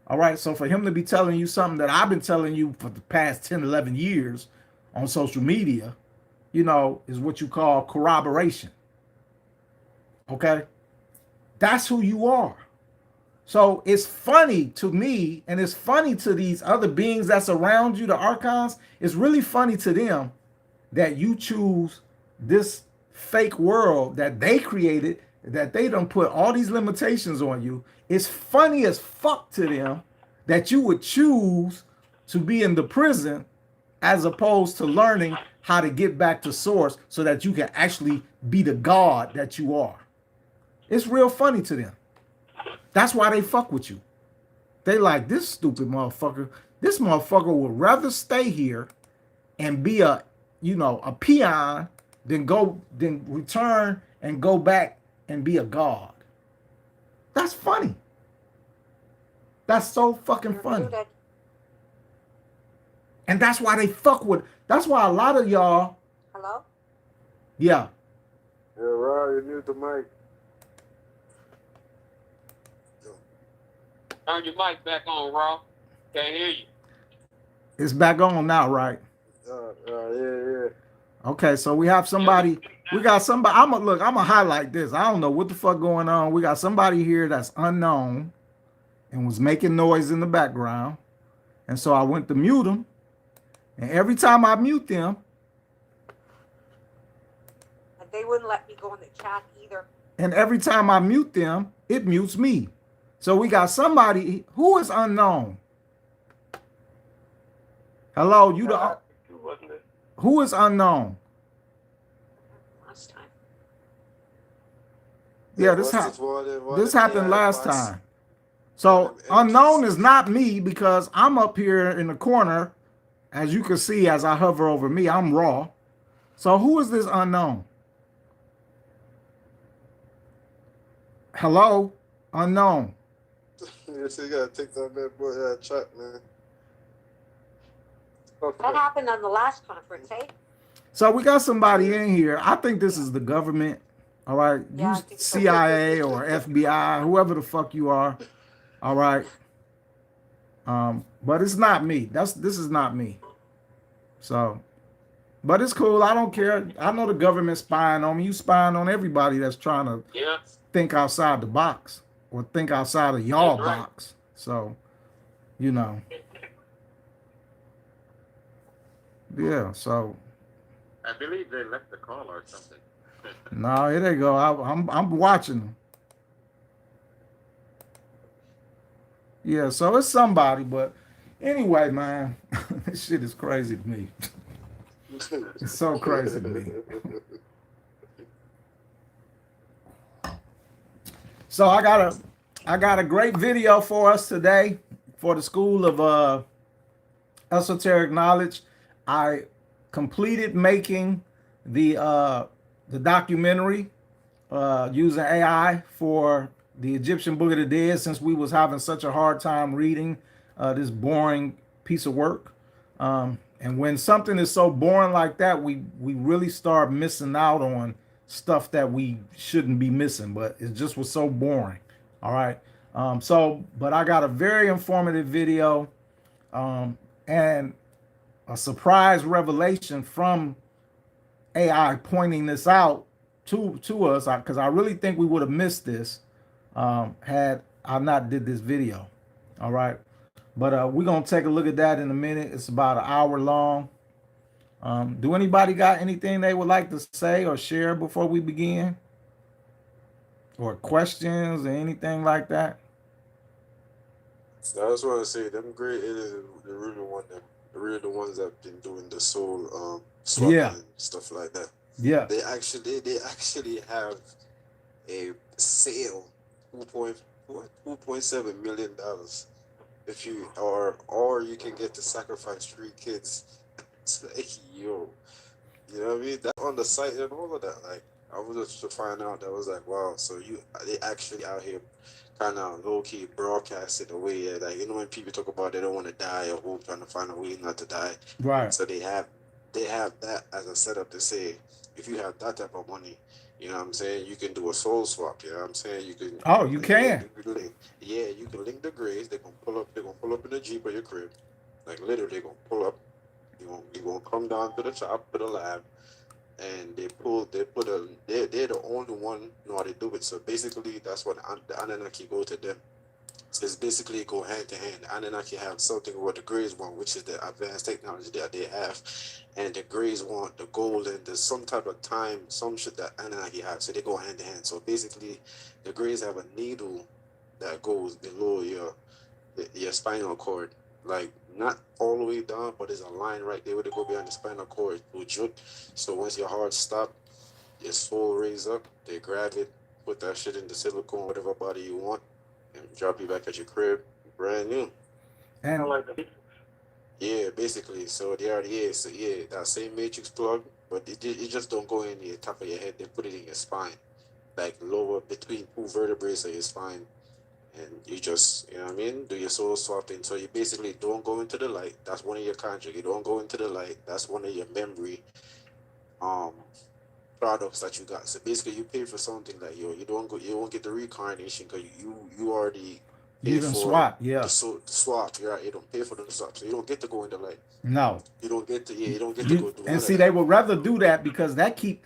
All right? So for him to be telling you something that I've been telling you for the past 10, 11 years on social media, you know, is what you call corroboration. Okay? That's who you are. So it's funny to me, and it's funny to these other beings that's around you, the archons. It's really funny to them that you choose this fake world that they created, that they done put all these limitations on you. It's funny as fuck to them that you would choose to be in the prison as opposed to learning how to get back to source so that you can actually be the God that you are. It's real funny to them. That's why they fuck with you. They like, this stupid motherfucker. This motherfucker would rather stay here and be a peon than return and go back and be a god. That's funny. That's so fucking funny. And that's why they fuck with. That's why a lot of y'all. Hello? Yeah. Yeah, Rraw, you mute the mic. Turn your mic back on, Rraw. Can't hear you. It's back on now, right? Yeah. Okay, so we have somebody. We got somebody. I'm gonna highlight this. I don't know what the fuck going on. We got somebody here that's unknown and was making noise in the background. And so I went to mute them. And every time I mute them, And they wouldn't let me go in the chat either. and every time I mute them, it mutes me. So we got somebody who is unknown. Hello, who is unknown? Last time. Yeah, this happened last time. So unknown is not me because I'm up here in the corner. As you can see, as I hover over me, I'm Raw. So who is this unknown? Hello, unknown. You see, you gotta take that bad boy chat, man. That happened on the last conference, eh? So we got somebody in here. I think this is the government. All right. Yeah, I You think so. CIA or FBI, whoever the fuck you are. All right. But it's not me. This is not me. So, but it's cool. I don't care. I know the government spying on me. You spying on everybody that's trying to think outside the box or think outside of y'all box. So, you know. Yeah, so I believe they left the call or something. no, here they go. I'm watching them. Yeah, so it's somebody, but anyway, man, this shit is crazy to me. It's so crazy to me. So I got a great video for us today for the School of Esoteric Knowledge. I completed making the documentary using AI for the Egyptian Book of the Dead, since we was having such a hard time reading this boring piece of work. And when something is so boring like that, we really start missing out on stuff that we shouldn't be missing. But it just was so boring. All right. But I got a very informative video and a surprise revelation from AI pointing this out to us, because I really think we would have missed this had I not did this video. All right. But we're going to take a look at that in a minute. It's about an hour long. Do anybody got anything they would like to say or share before we begin? Or questions or anything like that? So I just want to say, them great aliens, the really the ones that been doing the soul swapping and stuff like that. Yeah. They actually have a sale, $2.7 million. If you or you can get to sacrifice 3 kids. It's like, yo, you know what I mean? That on the site and all of that. Like, I was just to find out, that was like, wow. So they actually out here kind of low key broadcasting a way, like, you know, when people talk about they don't want to die or hope, trying to find a way not to die. Right. So they have that as a setup to say, if you have that type of money, you know what I'm saying, you can do a soul swap. You know what I'm saying? You can. Oh, you can. Yeah, you can link the graves. They're gonna pull up in the Jeep or your crib. Like, literally, they're gonna pull up. You gonna come down to the shop, to the lab, and they're the only one know how to do it. So basically, that's what the Anunnaki go to them. So it's basically go hand to hand. The Anunnaki have something what the Greys want, which is the advanced technology that they have, and the Greys want the gold and there's some type of time, some shit that Anunnaki have. So they go hand to hand. So basically, the Greys have a needle that goes below your spinal cord, like not all the way down, but there's a line right there where they go behind the spinal cord to jut. So once your heart stops, your soul raise up, they grab it, put that shit in the silicone, whatever body you want, and drop you back at your crib, brand new. And yeah, basically. So they already is. So yeah, that same matrix plug, but it just don't go in the top of your head. They put it in your spine, like lower between 2 vertebrae of your spine. And you just, you know what I mean, do your soul swapping. So you basically don't go into the light. That's one of your contracts. You don't go into the light. That's one of your memory products that you got. So basically, you pay for something like, yo, you won't get the reincarnation because you already paid for swap. Yeah. the swap. You don't pay for the swap, so you don't get to go in the light. No. You don't get to go do. And see, they would rather do that because that keep.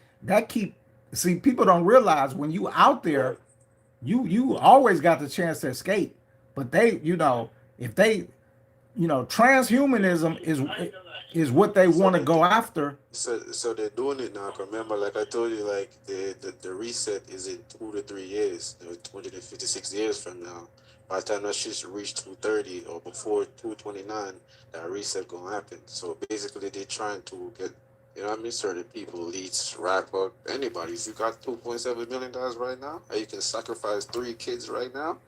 See, people don't realize when you out there. Right. You always got the chance to escape, but they, if they, transhumanism is what they want to go after. So they're doing it now. Remember, like I told you, like the reset is in 2 to 3 years, 256 years from now. By the time that shit's reached 230 or before 229, that reset gonna happen. So basically, they're trying to get, certain people, elites, rapper, anybody. If you got $2.7 million right now, or you can sacrifice 3 kids right now,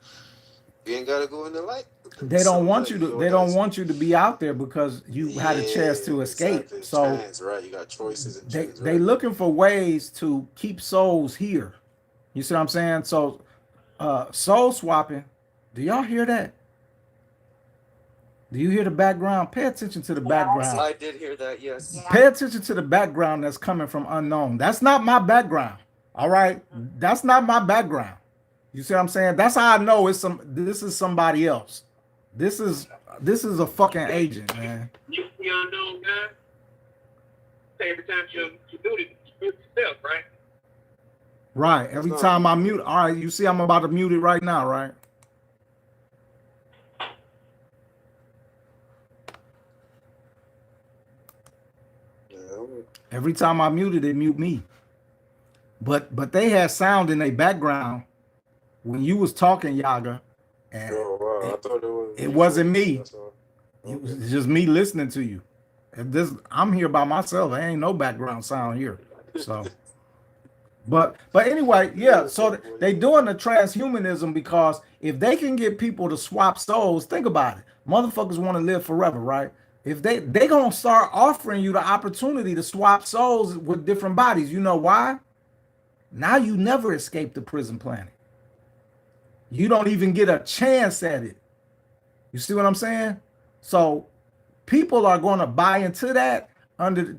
you ain't gotta go in the light. They don't want you to. They don't want you to be out there because you had a chance to escape. Exactly. So chance, right, you got choices and they looking for ways to keep souls here. You see what I'm saying? So soul swapping. Do y'all hear that? Do you hear the background? Pay attention to the background. I did hear that, yes. Yeah. Pay attention to the background that's coming from unknown. That's not my background. All right? That's not my background. You see what I'm saying? That's how I know this is somebody else. This is a fucking agent, man. You see unknown guy? Every time you do it, you mute yourself, right? Right. Every time I mute. All right, you see I'm about to mute it right now, right? Every time I mute it, they mute me. But they had sound in their background when you was talking, Yaga. And I thought it wasn't me. It was just me listening to you. I'm here by myself. There ain't no background sound here. So but anyway, yeah, so they doing the transhumanism because if they can get people to swap souls, think about it. Motherfuckers want to live forever, right? if they gonna start offering you the opportunity to swap souls with different bodies. You know why? Now you never escape the prison planet. You don't even get a chance at it. You see what I'm saying? So people are going to buy into that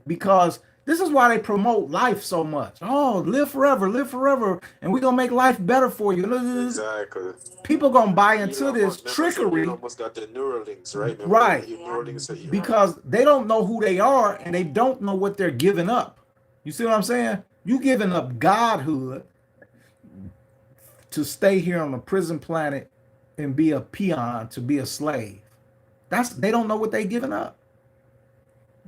because this is why they promote life so much. Oh, live forever, and we're gonna make life better for you. Exactly. People gonna buy into Elon this Musk, remember, trickery, Elon Musk got the Neuralinks, right? Remember right? the Neuralinks that Elon Because they don't know who they are and they don't know what they're giving up. You see what I'm saying? You giving up godhood to stay here on the prison planet and be a peon, to be a slave. They don't know what they giving up.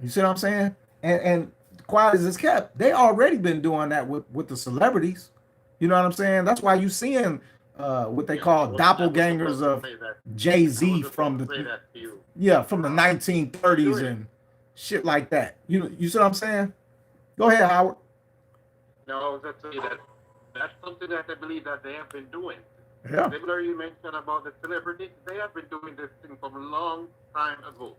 You see what I'm saying? And quiet as it's kept, they already been doing that with the celebrities. You know what I'm saying? That's why you seeing what they call doppelgangers of Jay-Z from the from the 1930s and shit like that. You see what I'm saying? Go ahead, Howard. No, I was just saying that that's something that I believe that they have been doing. Yeah. Similar, you mentioned about the celebrities, they have been doing this thing from a long time ago.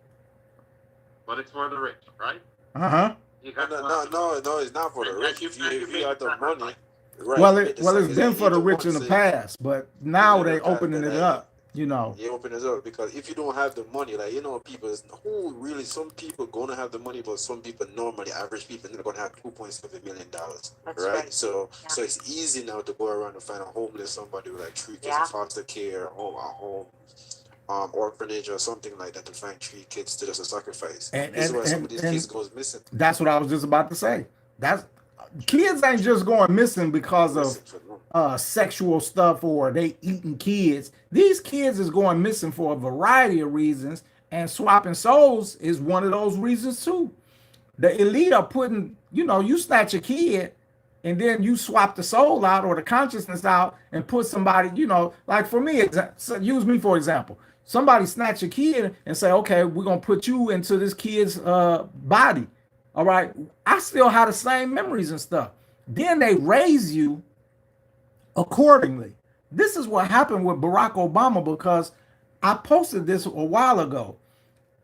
But it's for the rich, right? Uh-huh. No, it's not for the rich. If you have the money, right? Well, it's been for the rich in the past, but now they opening it up. You know, you open it up because if you don't have the money, like people who really, some people gonna have the money, but some people, normally average people, they're gonna have $2.7 million, right? So it's easy now to go around and find a homeless somebody with like 3 kids in foster care or a home, orphanage or something like that, to find 3 kids to just a sacrifice. This is why some of these kids goes missing. That's what I was just about to say. Kids ain't just going missing because of sexual stuff or they eating kids. These kids is going missing for a variety of reasons, and swapping souls is one of those reasons too. The elite are putting, you snatch a kid and then you swap the soul out or the consciousness out and put somebody, like for me, use me for example. Somebody snatch a kid and say, okay, we're going to put you into this kid's body. All right. I still have the same memories and stuff. Then they raise you accordingly. This is what happened with Barack Obama, because I posted this a while ago.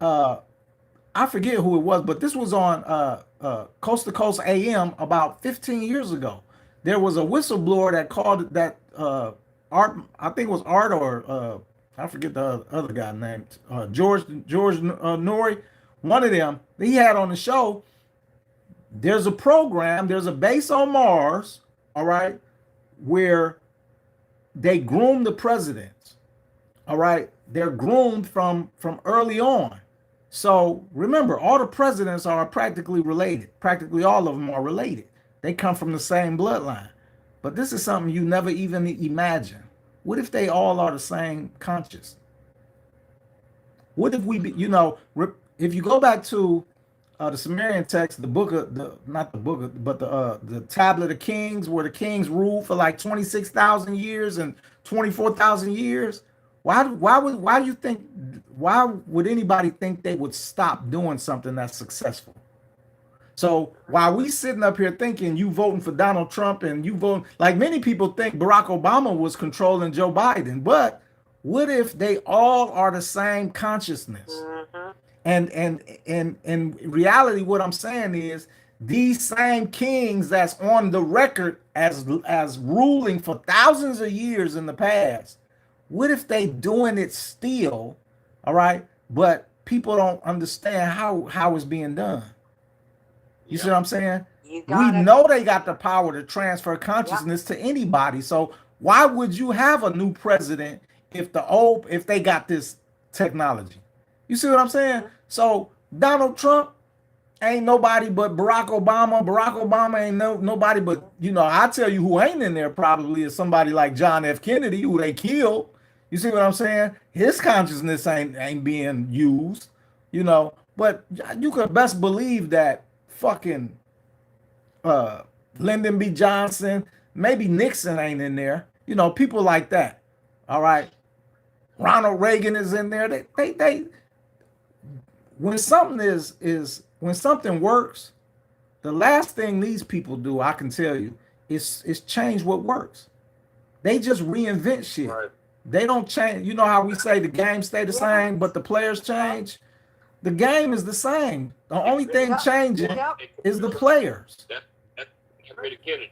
I forget who it was, but this was on Coast to Coast AM about 15 years ago. There was a whistleblower that called that Art, I think it was Art or I forget the other guy named George Nori, one of them. He had on the show. There's a program, there's a base on Mars, all right, where they groom the presidents. All right, they're groomed from early on. So remember, all the presidents are practically related. Practically all of them are related. They come from the same bloodline. But this is something you never even imagine. What if they all are the same conscious? What if if you go back to the Sumerian text, the book of the Tablet of Kings, where the kings ruled for like 26,000 years and 24,000 years. Why would anybody think they would stop doing something that's successful? So while we sitting up here thinking you voting for Donald Trump and you voting, like many people think Barack Obama was controlling Joe Biden, but what if they all are the same consciousness? Mm-hmm. And in reality, what I'm saying is these same kings that's on the record as ruling for thousands of years in the past, what if they doing it still, all right? But people don't understand how it's being done. You see what I'm saying? We know they got the power to transfer consciousness to anybody. So why would you have a new president if they got this technology? You see what I'm saying? So Donald Trump ain't nobody but Barack Obama. Barack Obama ain't nobody but, I tell you who ain't in there probably is somebody like John F. Kennedy, who they killed. You see what I'm saying? His consciousness ain't being used, but you could best believe that fucking Lyndon B. Johnson, maybe Nixon ain't in there, people like that. All right. Ronald Reagan is in there. They when something when something works, the last thing these people do, I can tell you, is change what works. They just reinvent shit. Right. They don't change. You know how we say the game stay the same, but the players change? The game is the same. The only thing Yep. changing Yep. is the players. That's Freddie Kennedy.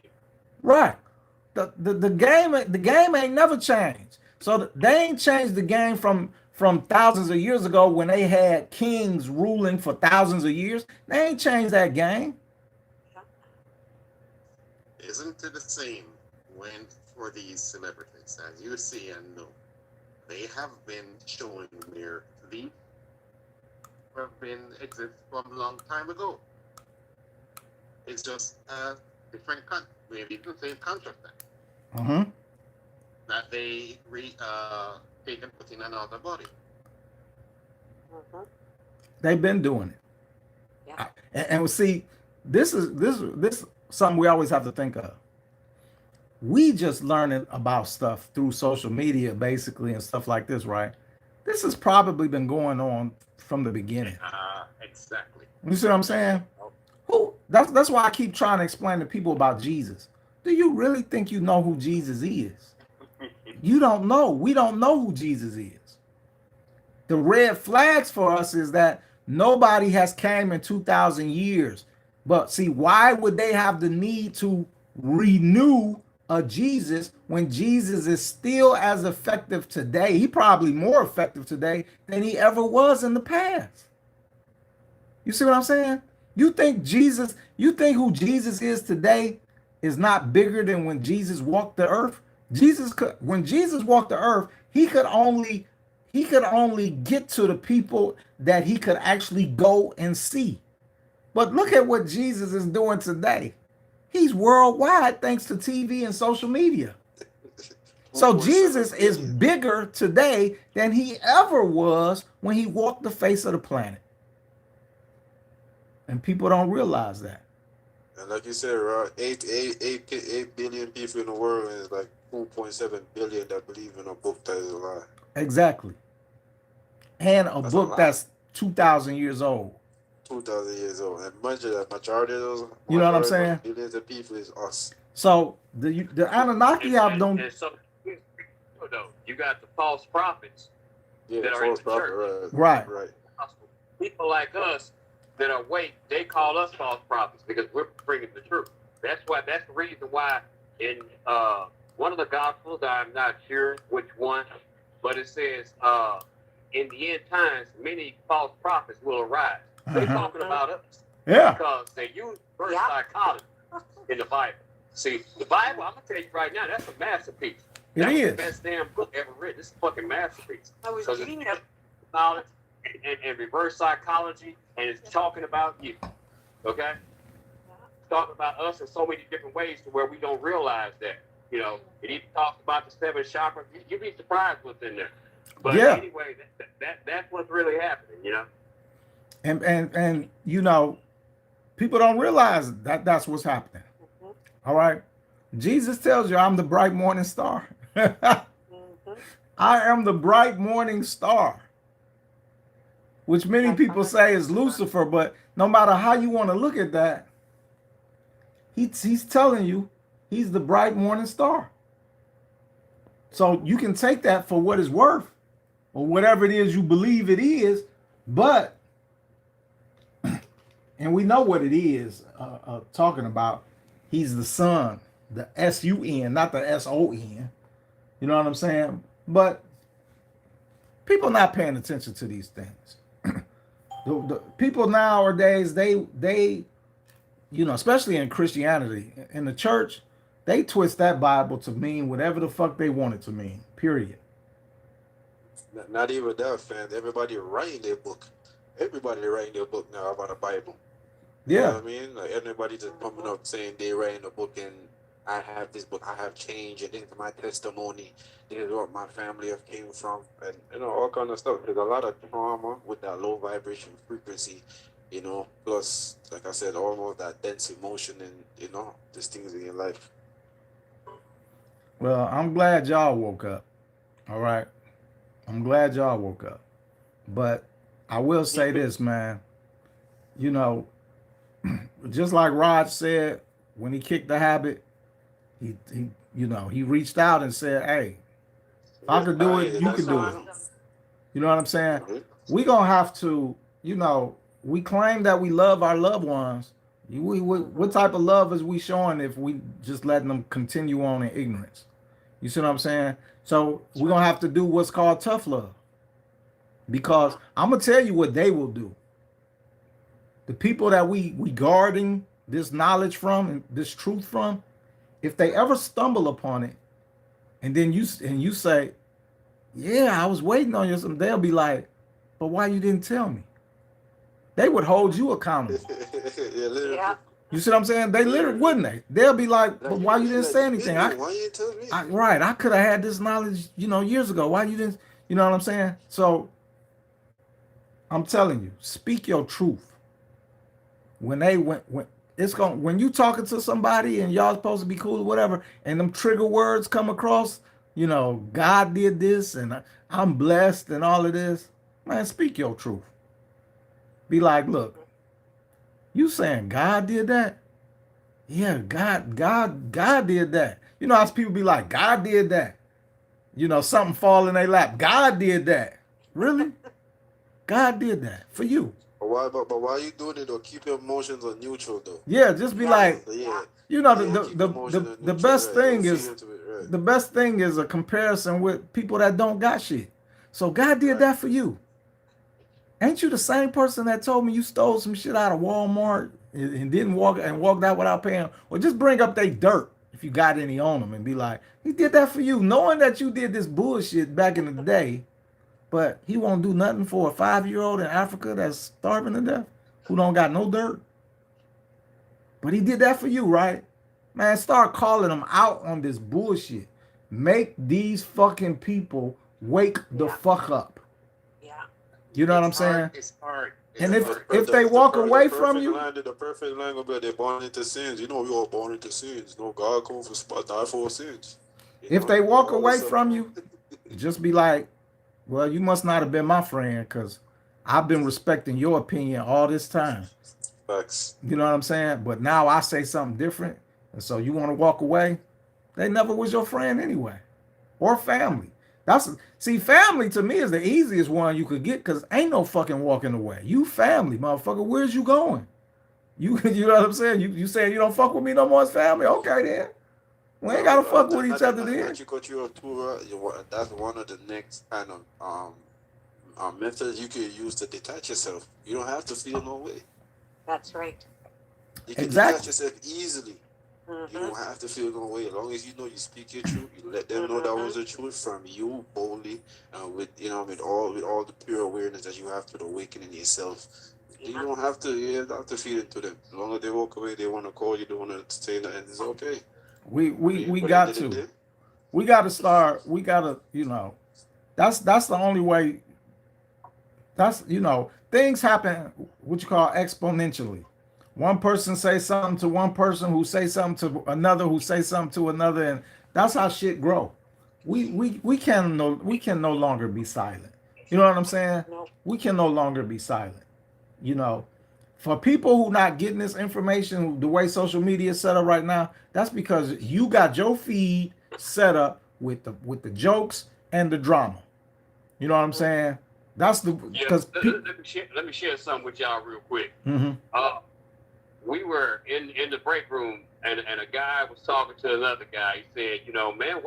Right. The game ain't never changed. So they ain't changed the game from thousands of years ago when they had kings ruling for thousands of years. They ain't changed that game. Isn't it the same when for these celebrities, as you see and know, they have been showing their lead have been exist from a long time ago. It's just a different maybe even same contract Mm-hmm. that they take and put in another body. Mhm. They've been doing it. Yeah. And see, this is something we always have to think of. We just learning about stuff through social media, basically, and stuff like this, right? This has probably been going on from the beginning. Exactly. You see what I'm saying? That's why I keep trying to explain to people about Jesus. Do you really think you know who Jesus is? You don't know. We don't know who Jesus is. The red flags for us is that nobody has came in 2,000 years. But see, why would they have the need to renew a Jesus when Jesus is still as effective today? He probably more effective today than he ever was in the past. You see what I'm saying? You think who Jesus is today is not bigger than when Jesus walked the earth? When Jesus walked the earth, he could only get to the people that he could actually go and see. But look at what Jesus is doing today. He's worldwide thanks to TV and social media. So Jesus is bigger today than he ever was when he walked the face of the planet. And people don't realize that. And like you said, Rod, 8 billion people in the world, and it's like 2.7 billion that believe in a book that is a lie. Exactly. And a That's book a lot. that's 2,000 years old. 2,000 years old, and majority of those, You know what I'm majority of saying? billions of people is us. So the Anunnaki have don't. And so, though, you got the false prophets Yeah, that are in false the prophet, church. Right. right. People like us that are awake, they call us false prophets because we're bringing the truth. That's the reason why in one of the gospels, I'm not sure which one, but it says in the end times many false prophets will arise. They're talking about us. Yeah. Because they use verse Yeah. psychology in the Bible. See, the Bible, I'm gonna tell you right now, that's a masterpiece. It That's is. the best damn book ever written. It's a fucking masterpiece. I was Because reading it's knowledge and reverse psychology, and it's talking about you. Okay? It's talking about us in so many different ways to where we don't realize that. You know, it even talks about the 7 chakras. You'd be surprised what's in there. But Yeah. anyway, that's what's really happening, you know? And you know, people don't realize that that's what's happening. All right. Jesus tells you, I'm the bright morning star. I am the bright morning star, which many people say is Lucifer, but no matter how you want to look at that, he's telling you he's the bright morning star. So you can take that for what it's worth or whatever it is you believe it is, but and we know what it is talking about. He's the son, the S-U-N, not the S-O-N. You know what I'm saying? But people not paying attention to these things. the people nowadays, they, you know, especially in Christianity, in the church, they twist that Bible to mean whatever the fuck they want it to mean, period. Not even that, fam. Everybody writing their book. Everybody writing their book now about the Bible. You know what I mean? Like everybody just pumping up saying they writing a book and I have this book, I have changed, and this is my testimony, this is what my family have came from, and you know, all kind of stuff. There's a lot of trauma with that low vibration frequency, you know, plus like I said, almost that dense emotion and you know, these things in your life. Well, I'm glad y'all woke up. All right. I'm glad y'all woke up. But I will say this, man. You know, just like Rod said, when he kicked the habit, he you know, he reached out and said, hey, if I could do it, you could do it. You know what I'm saying? We're gonna have to you know, we claim that we love our loved ones. What type of love is we showing if we just letting them continue on in ignorance? You see what I'm saying? So we're gonna have to do what's called tough love, because I'm gonna tell you what they will do. The people that we guarding this knowledge from and this truth from, if they ever stumble upon it, and then you say, "Yeah, I was waiting on you," they'll be like, "But why you didn't tell me?" They would hold you accountable. Yeah, literally. Yeah. You see what I'm saying? They literally wouldn't they? They'll be like, "But why you didn't like, say you anything?" been there, why you didn't tell me? Right, I could have had this knowledge, years ago. Why you didn't? You know what I'm saying? So I'm telling you, speak your truth. When when you talking to somebody and y'all supposed to be cool or whatever, and them trigger words come across, God did this and I'm blessed and all of this, man, speak your truth. Be like, look, you saying God did that? Yeah, God did that. You know how people be like, God did that. Something fall in their lap. God did that. Really? God did that for you. But why are you doing it though? Keep your emotions on neutral though. Yeah, just be like, Yeah. Keep the emotion on the neutral, best right. thing Don't is feed into it, right. the best thing is a comparison with people that don't got shit. So God did Right. that for you. Ain't you the same person that told me you stole some shit out of Walmart and didn't walked out without paying? Or just bring up they dirt if you got any on them and be like, he did that for you, knowing that you did this bullshit back in the day, but he won't do nothing for a 5-year-old in Africa that's starving to death who don't got no dirt. But he did that for you, right? Man, start calling them out on this bullshit. Make these fucking people wake the fuck up. Yeah. You know what I'm saying? It's hard. And It's if hard. they walk away from you, the perfect line will be they're born into sins. We all born into sins. No, God come for spot die for sins. if they walk all away this stuff. from you, just be like, well, you must not have been my friend because I've been respecting your opinion all this time. Facts. You know what I'm saying? But now I say something different. And so you want to walk away? They never was your friend anyway. Or family. Family to me is the easiest one you could get because ain't no fucking walking away. You family, motherfucker. Where's you going? You know what I'm saying? You saying you don't fuck with me no more as family? Okay then. We ain't gotta fuck with each other then. You cut you off too, that's one of the next kind of methods you can use to detach yourself. You don't have to feel no way. That's right. You can Exactly. detach yourself easily. You don't have to feel no way. As long as you know you speak your truth, you let them know that was the truth from you boldly, with all the pure awareness that you have to the awakening yourself. You don't have to feed into them. As long as they walk away, they want to call you, they want to say that, and it's okay. We But got at the end of the to. day, We gotta start. We gotta, that's the only way. That's things happen what you call exponentially. One person say something to one person who say something to another who say something to another, and that's how shit grow. We can no longer be silent. You know what I'm saying? No. We can no longer be silent. For people who not getting this information the way social media is set up right now, that's because you got your feed set up with the jokes and the drama. You know what I'm saying? That's because let me share something with y'all real quick. mm-hmm. We were in the break room, and a guy was talking to another guy. He said, man,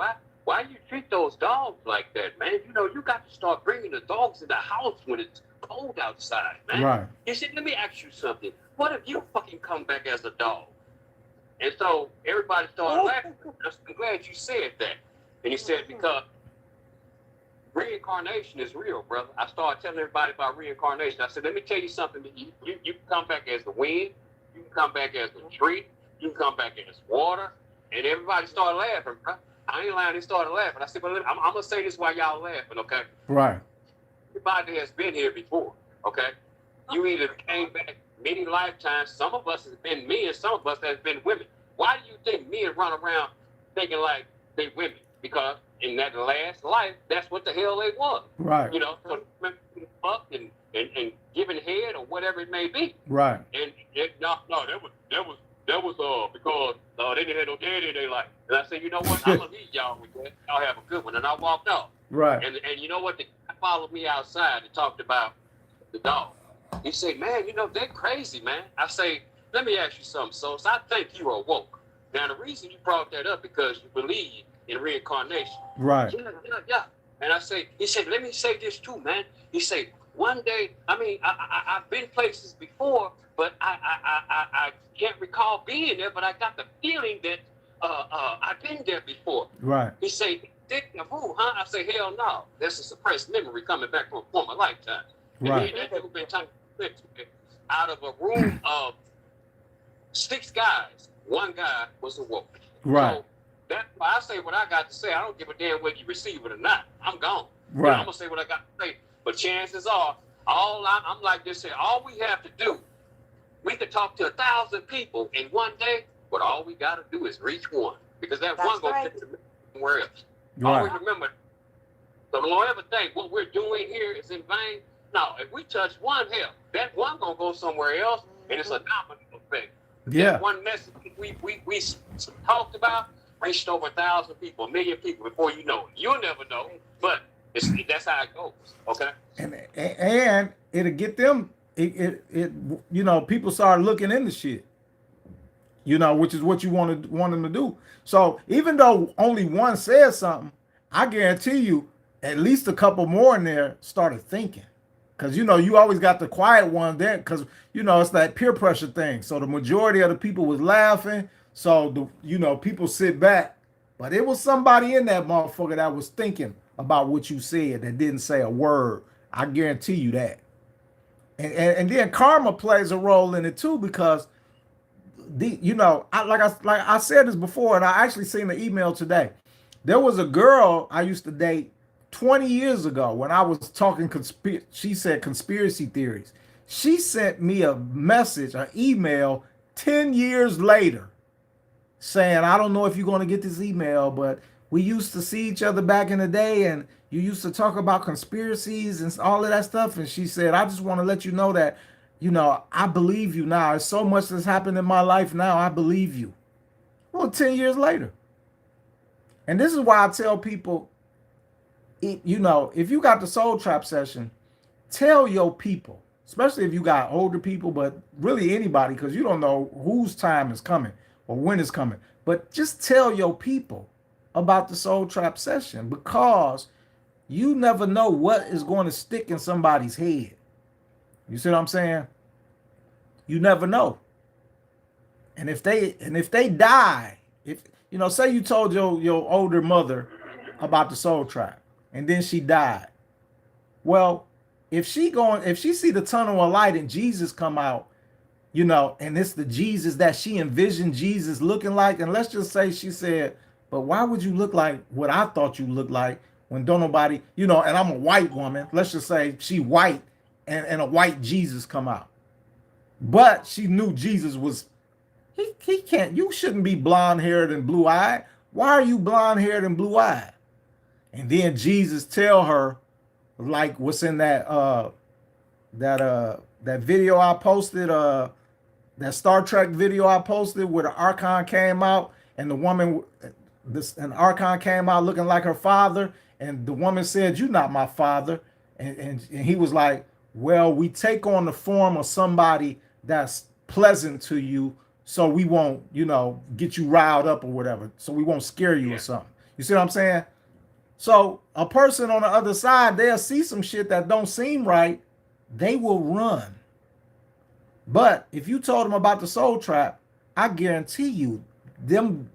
why you treat those dogs like that, man? You got to start bringing the dogs in the house when it's cold outside, man. Right. He said, let me ask you something. What if you fucking come back as a dog? And so everybody started laughing. I'm glad you said that. And he said, because reincarnation is real, brother. I started telling everybody about reincarnation. I said, let me tell you something. You can come back as the wind. You can come back as a tree. You can come back as water. And everybody started laughing, bro. I ain't lying. They started laughing. I said, well, I'm going to say this while y'all laughing, okay? Right. Everybody has been here before, okay? You either came back many lifetimes. Some of us has been men. Some of us has been women. Why do you think men run around thinking like they women? Because in that last life, that's what the hell they was. Right. So fuck and giving head or whatever it may be. Right. And that was because they didn't have no daddy in their life. And I said, you know what? I'm gonna leave y'all with that. Y'all have a good one. And I walked off. Right. And you know what? The guy followed me outside and talked about the dog. He said, man, you know, they're crazy, man. I say, let me ask you something, so I think you are woke. Now, the reason you brought that up because you believe in reincarnation. Right. Yeah. And I say, he said, let me say this too, man. He said, one day, I mean, I've been places before, but I can't recall being there, but I got the feeling that I've been there before. Right. He said, who, huh? I say, hell no. That's a suppressed memory coming back from a former lifetime. Right. And that dude been talking out of a room of 6 guys. One guy was awoke. Right. So that's why I say what I got to say. I don't give a damn whether you receive it or not. I'm gone. Right. You know, I'm gonna say what I got to say. But chances are, I'm like this here. All we have to do, we could talk to 1,000 people in one day, but all we got to do is reach one, because that That's one gonna right. take it somewhere else. Right. Always remember. So don't ever think what we're doing here is in vain. No, if we touch one, hell, that one gonna go somewhere else, and it's a domino effect. Yeah. That one message we talked about reached over 1,000 people, 1,000,000 people before you know it. You'll never know, but that's how it goes. Okay. And it'll get them. It you know, people start looking into shit. You know, which is what you want them to do. So even though only one says something, I guarantee you at least a couple more in there started thinking. Because, you know, you always got the quiet one there because, you know, it's that peer pressure thing. So the majority of the people was laughing. So, you know, people sit back. But it was somebody in that motherfucker that was thinking about what you said that didn't say a word. I guarantee you that. And then karma plays a role in it too, because you know, I said this before, and I actually seen the email today. There was a girl I used to date 20 years ago when I was talking she said conspiracy theories. She sent me a message, an email 10 years later saying, I don't know if you're going to get this email, but we used to see each other back in the day and you used to talk about conspiracies and all of that stuff. And she said, I just want to let you know that, you know, I believe you now. There's so much that's happened in my life now. I believe you. Well, 10 years later. And this is why I tell people, you know, if you got the Soul Trap session, tell your people, especially if you got older people, but really anybody, because you don't know whose time is coming or when it's coming. But just tell your people about the Soul Trap session, because you never know what is going to stick in somebody's head. You see what I'm saying? You never know. And if they die, if you know, say you told your older mother about the Soul Trap and then she died. Well, if she see the tunnel of light and Jesus come out, you know, and it's the Jesus that she envisioned Jesus looking like, and let's just say she said, but why would you look like what I thought you looked like when don't nobody, you know, and I'm a white woman, let's just say she white and a white Jesus come out. But she knew Jesus was, he can't, you shouldn't be blonde haired and blue eyed. Why are you blonde haired and blue eyed? And then Jesus tell her, like what's in that video I posted, that Star Trek video I posted where the Archon came out and the woman, an Archon came out looking like her father, and the woman said, "You're not my father," and he was like, "Well, we take on the form of somebody that's pleasant to you, so we won't, you know, get you riled up or whatever, so we won't scare you or something." You see what I'm saying? So a person on the other side, they'll see some shit that don't seem right, they will run. But if you told them about the Soul Trap, I guarantee you, that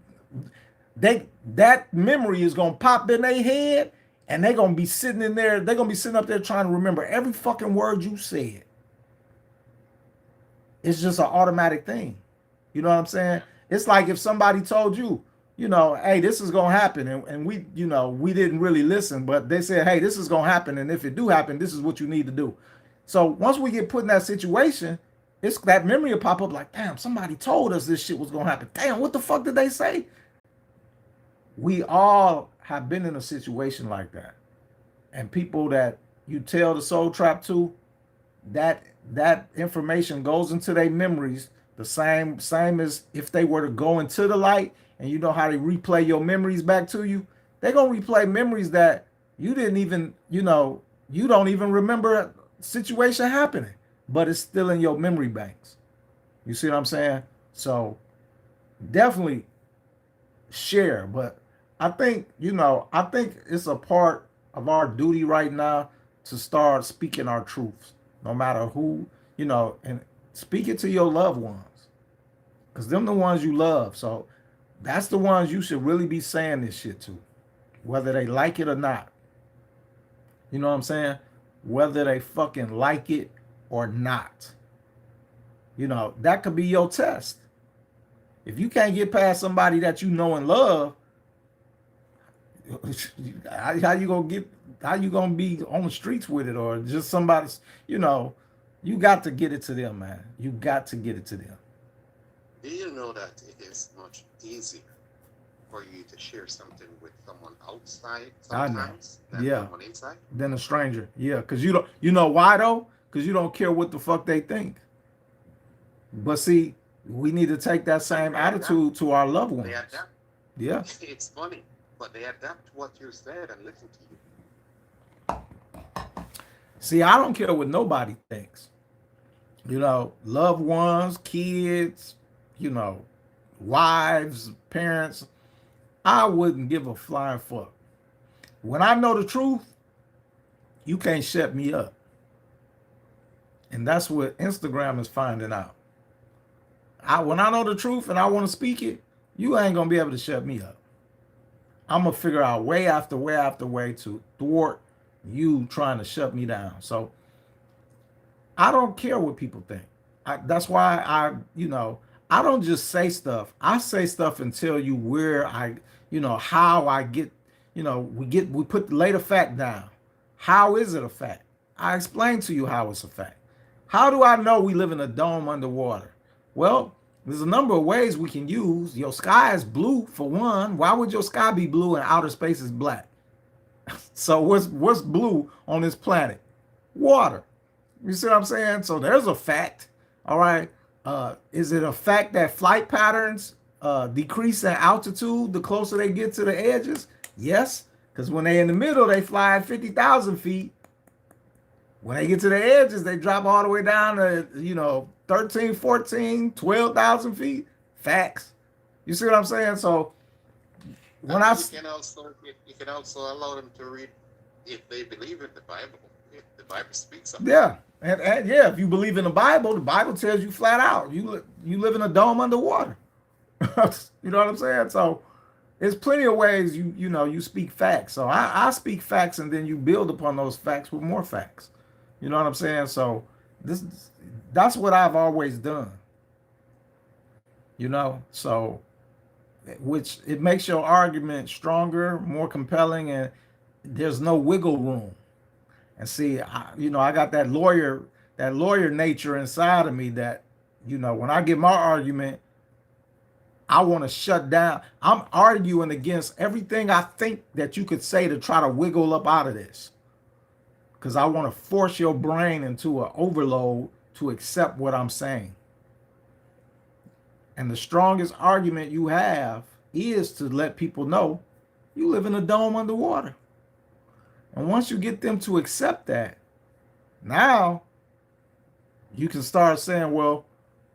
memory is gonna pop in their head, and they're gonna be sitting in there. They're gonna be sitting up there trying to remember every fucking word you said. It's just an automatic thing. You know what I'm saying? It's like if somebody told you, you know, hey, this is gonna happen, and we, you know, we didn't really listen, but they said, hey, this is gonna happen, and if it do happen, this is what you need to do. So once we get put in that situation, it's that memory will pop up like, damn, somebody told us this shit was gonna happen. Damn, what the fuck did they say? We all have been in a situation like that. And people that you tell the Soul Trap to, that information goes into their memories the same as if they were to go into the light, and you know how they replay your memories back to you. They're gonna replay memories that you didn't even, you know, you don't even remember a situation happening. but it's still in your memory banks. You see what I'm saying? So definitely share. But I think, I think it's a part of our duty right now to start speaking our truths, no matter who, and speak it to your loved ones. Because them the ones you love. So that's the ones you should really be saying this shit to, whether they like it or not. You know what I'm saying? Whether they fucking like it or not. That could be your test. If you can't get past somebody that you know and love, how you gonna be on the streets with it, or just somebody's, you got to get it to them, man. You got to get it to them. Do you know that it is much easier for you to share something with someone outside sometimes than someone inside? Than a stranger. Yeah, because you know why though? Because you don't care what the fuck they think. But see, we need to take that same attitude to our loved ones. They adapt. Yeah. It's funny, but they adapt what you said and listen to you. See, I don't care what nobody thinks. Loved ones, kids, wives, parents. I wouldn't give a flying fuck. When I know the truth, you can't shut me up. And that's what Instagram is finding out. When I know the truth and I want to speak it, you ain't going to be able to shut me up. I'm going to figure out way after way after way to thwart you trying to shut me down. So I don't care what people think. That's why I don't just say stuff. I say stuff and tell you where how I get, we lay the fact down. How is it a fact? I explain to you how it's a fact. How do I know we live in a dome underwater? Well, there's a number of ways we can use. Your sky is blue for one. Why would your sky be blue and outer space is black? So what's blue on this planet? Water. You see what I'm saying? So there's a fact. All right. Is it a fact that flight patterns decrease in altitude the closer they get to the edges? Yes. Because when they're in the middle, they fly at 50,000 feet. When they get to the edges, they drop all the way down to, 13, 14, 12,000 feet. Facts. You see what I'm saying? So when you can also allow them to read if they believe in the Bible. If the Bible speaks of it. Yeah. And yeah, if you believe in the Bible tells you flat out, you live in a dome underwater. You know what I'm saying? So there's plenty of ways you speak facts. So I speak facts and then you build upon those facts with more facts. You know what I'm saying? So that's what I've always done. So which it makes your argument stronger, more compelling, and there's no wiggle room. And see, I got that lawyer nature inside of me that, when I get my argument, I want to shut down. I'm arguing against everything I think that you could say to try to wiggle up out of this. Because I want to force your brain into an overload to accept what I'm saying. And the strongest argument you have is to let people know you live in a dome underwater. And once you get them to accept that, now you can start saying, well,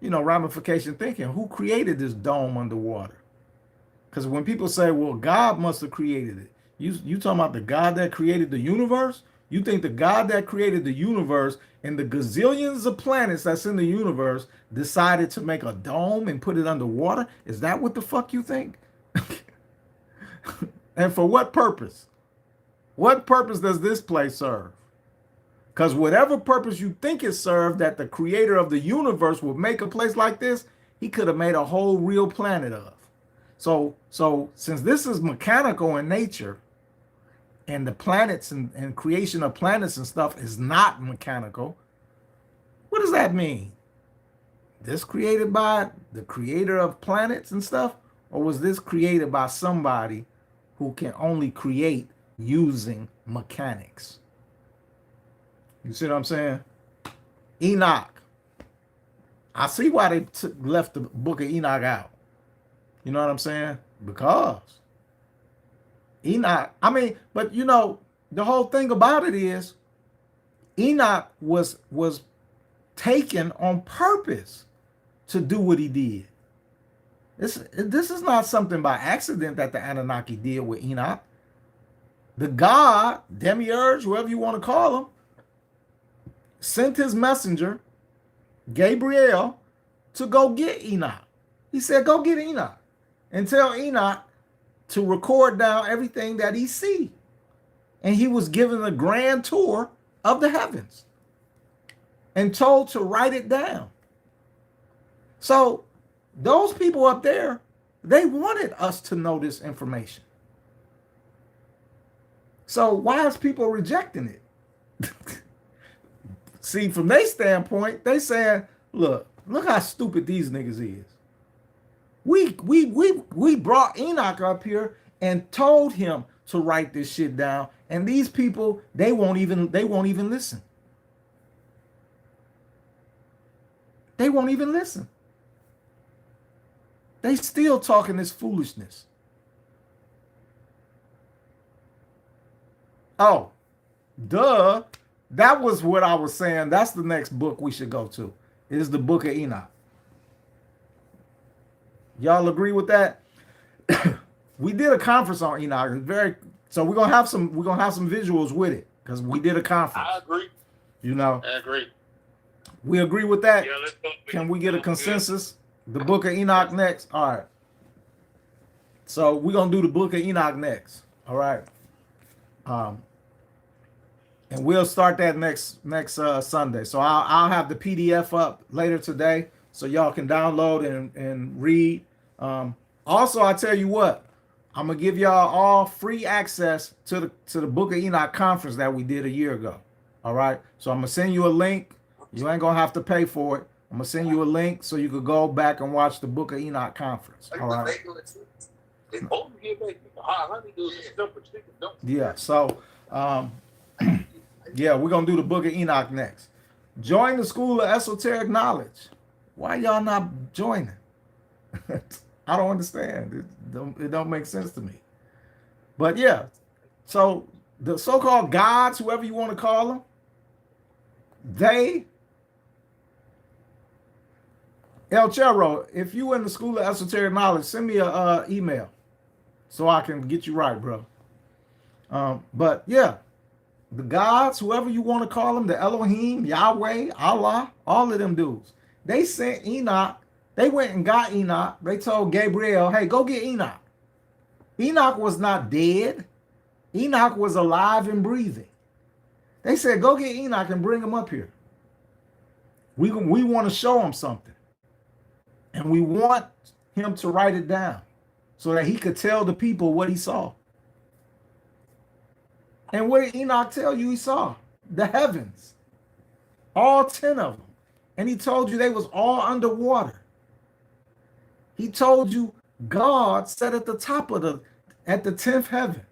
ramification thinking, who created this dome underwater? Because when people say, well, God must have created it, you talking about the God that created the universe? You think the God that created the universe and the gazillions of planets that's in the universe decided to make a dome and put it underwater? Is that what the fuck you think? And for what purpose? What purpose does this place serve? Because whatever purpose you think it served that the creator of the universe would make a place like this, he could have made a whole real planet of. So since this is mechanical in nature, and the planets and creation of planets and stuff is not mechanical, what does that mean? This created by the creator of planets and stuff? Or was this created by somebody who can only create using mechanics? You see what I'm saying? Enoch. I see why they left the book of Enoch out. You know what I'm saying? Because Enoch, but the whole thing about it is Enoch was taken on purpose to do what he did. This is not something by accident that the Anunnaki did with Enoch. The God, demiurge, whoever you want to call him, sent his messenger, Gabriel, to go get Enoch. He said, go get Enoch and tell Enoch to record down everything that he see. And he was given a grand tour of the heavens and told to write it down. So those people up there, they wanted us to know this information. So why is people rejecting it? See, from their standpoint, they saying, look how stupid these niggas is. We brought Enoch up here and told him to write this shit down, and these people, they won't even listen. They won't even listen. They still talking this foolishness. Oh, duh. That was what I was saying. That's the next book we should go to. Is the Book of Enoch. Y'all agree with that? We did a conference on Enoch. So we're gonna have some visuals with it because we did a conference. I agree. You know, I agree. we agree with that. Yeah, let's go. Can we get a consensus? The Book of Enoch next. All right. So we're gonna do the Book of Enoch next. All right. And we'll start that next Sunday. So I'll have the PDF up later today so y'all can download and read. Also, I tell you what, I'm gonna give y'all all free access to the Book of Enoch conference that we did a year ago. All right. So I'm gonna send you a link. You ain't gonna have to pay for it. I'm gonna send you a link so you could go back and watch the Book of Enoch conference. All right. Yeah. So yeah, we're gonna do the Book of Enoch next. Join the School of Esoteric Knowledge. Why y'all not joining? I don't understand. It don't make sense to me. But yeah, so the so-called gods, whoever you want to call them, El Chero, if you in the School of Esoteric Knowledge, send me a email so I can get you right, bro. But yeah, the gods, whoever you want to call them, the Elohim, Yahweh, Allah, all of them dudes, they sent Enoch. They went and got Enoch. They told Gabriel, hey, go get Enoch. Enoch was not dead. Enoch was alive and breathing. They said, go get Enoch and bring him up here. We want to show him something. And we want him to write it down so that he could tell the people what he saw. And what did Enoch tell you he saw? The heavens. All 10 of them. And he told you they was all underwater. He told you God sat at the top of at the 10th heaven.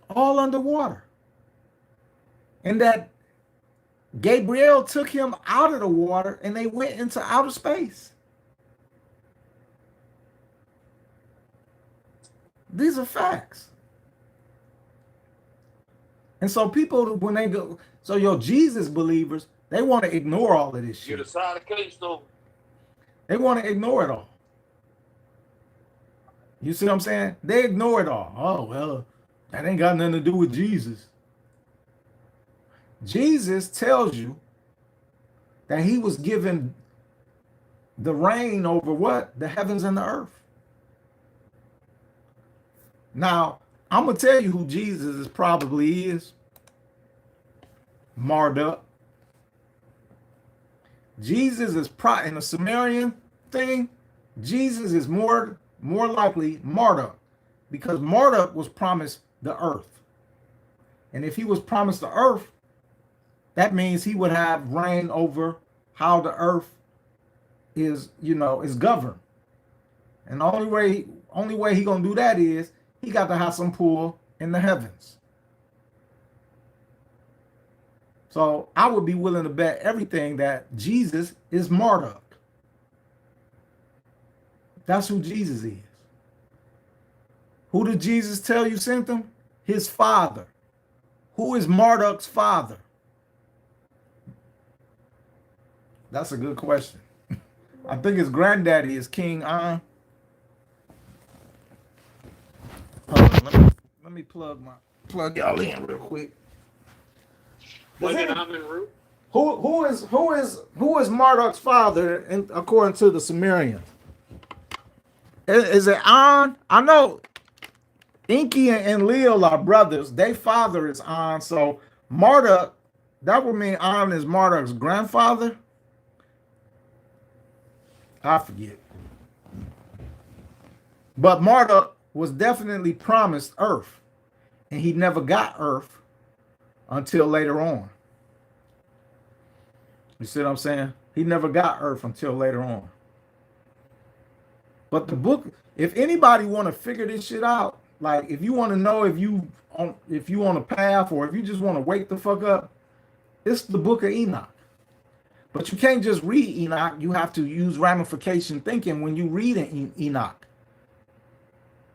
All underwater. And that Gabriel took him out of the water and they went into outer space. These are facts. And so people, when they go, so your Jesus believers, they want to ignore all of this shit. You're the side of the case, though. They want to ignore it all. You see what I'm saying? They ignore it all. Oh, well, that ain't got nothing to do with Jesus. Jesus tells you that he was given the reign over what? The heavens and the earth. Now, I'm going to tell you who Jesus probably is. Marduk. Jesus is in the Sumerian thing. Jesus is more likely Marduk, because Marduk was promised the earth. And if he was promised the earth, that means he would have reign over how the earth is governed. And the only way he gonna do that is he got to have some pull in the heavens. So I would be willing to bet everything that Jesus is Marduk. That's who Jesus is. Who did Jesus tell you sent him? His father. Who is Marduk's father? That's a good question. I think his granddaddy is King On. Hold on, let me plug y'all in real quick. Does Was it any, Amun Root? who is Marduk's father according to the Sumerians? Is it On? I know Enki and Leal are brothers. Their father is On, so Marduk, that would mean On is Marduk's grandfather. I forget. But Marduk was definitely promised Earth, and he never got Earth until later on. You see what I'm saying? He never got Earth until later on. But the book, if anybody want to figure this shit out, like if you want to know if you on a path or if you just want to wake the fuck up, it's the book of Enoch. But you can't just read Enoch. You have to use ramification thinking when you read Enoch.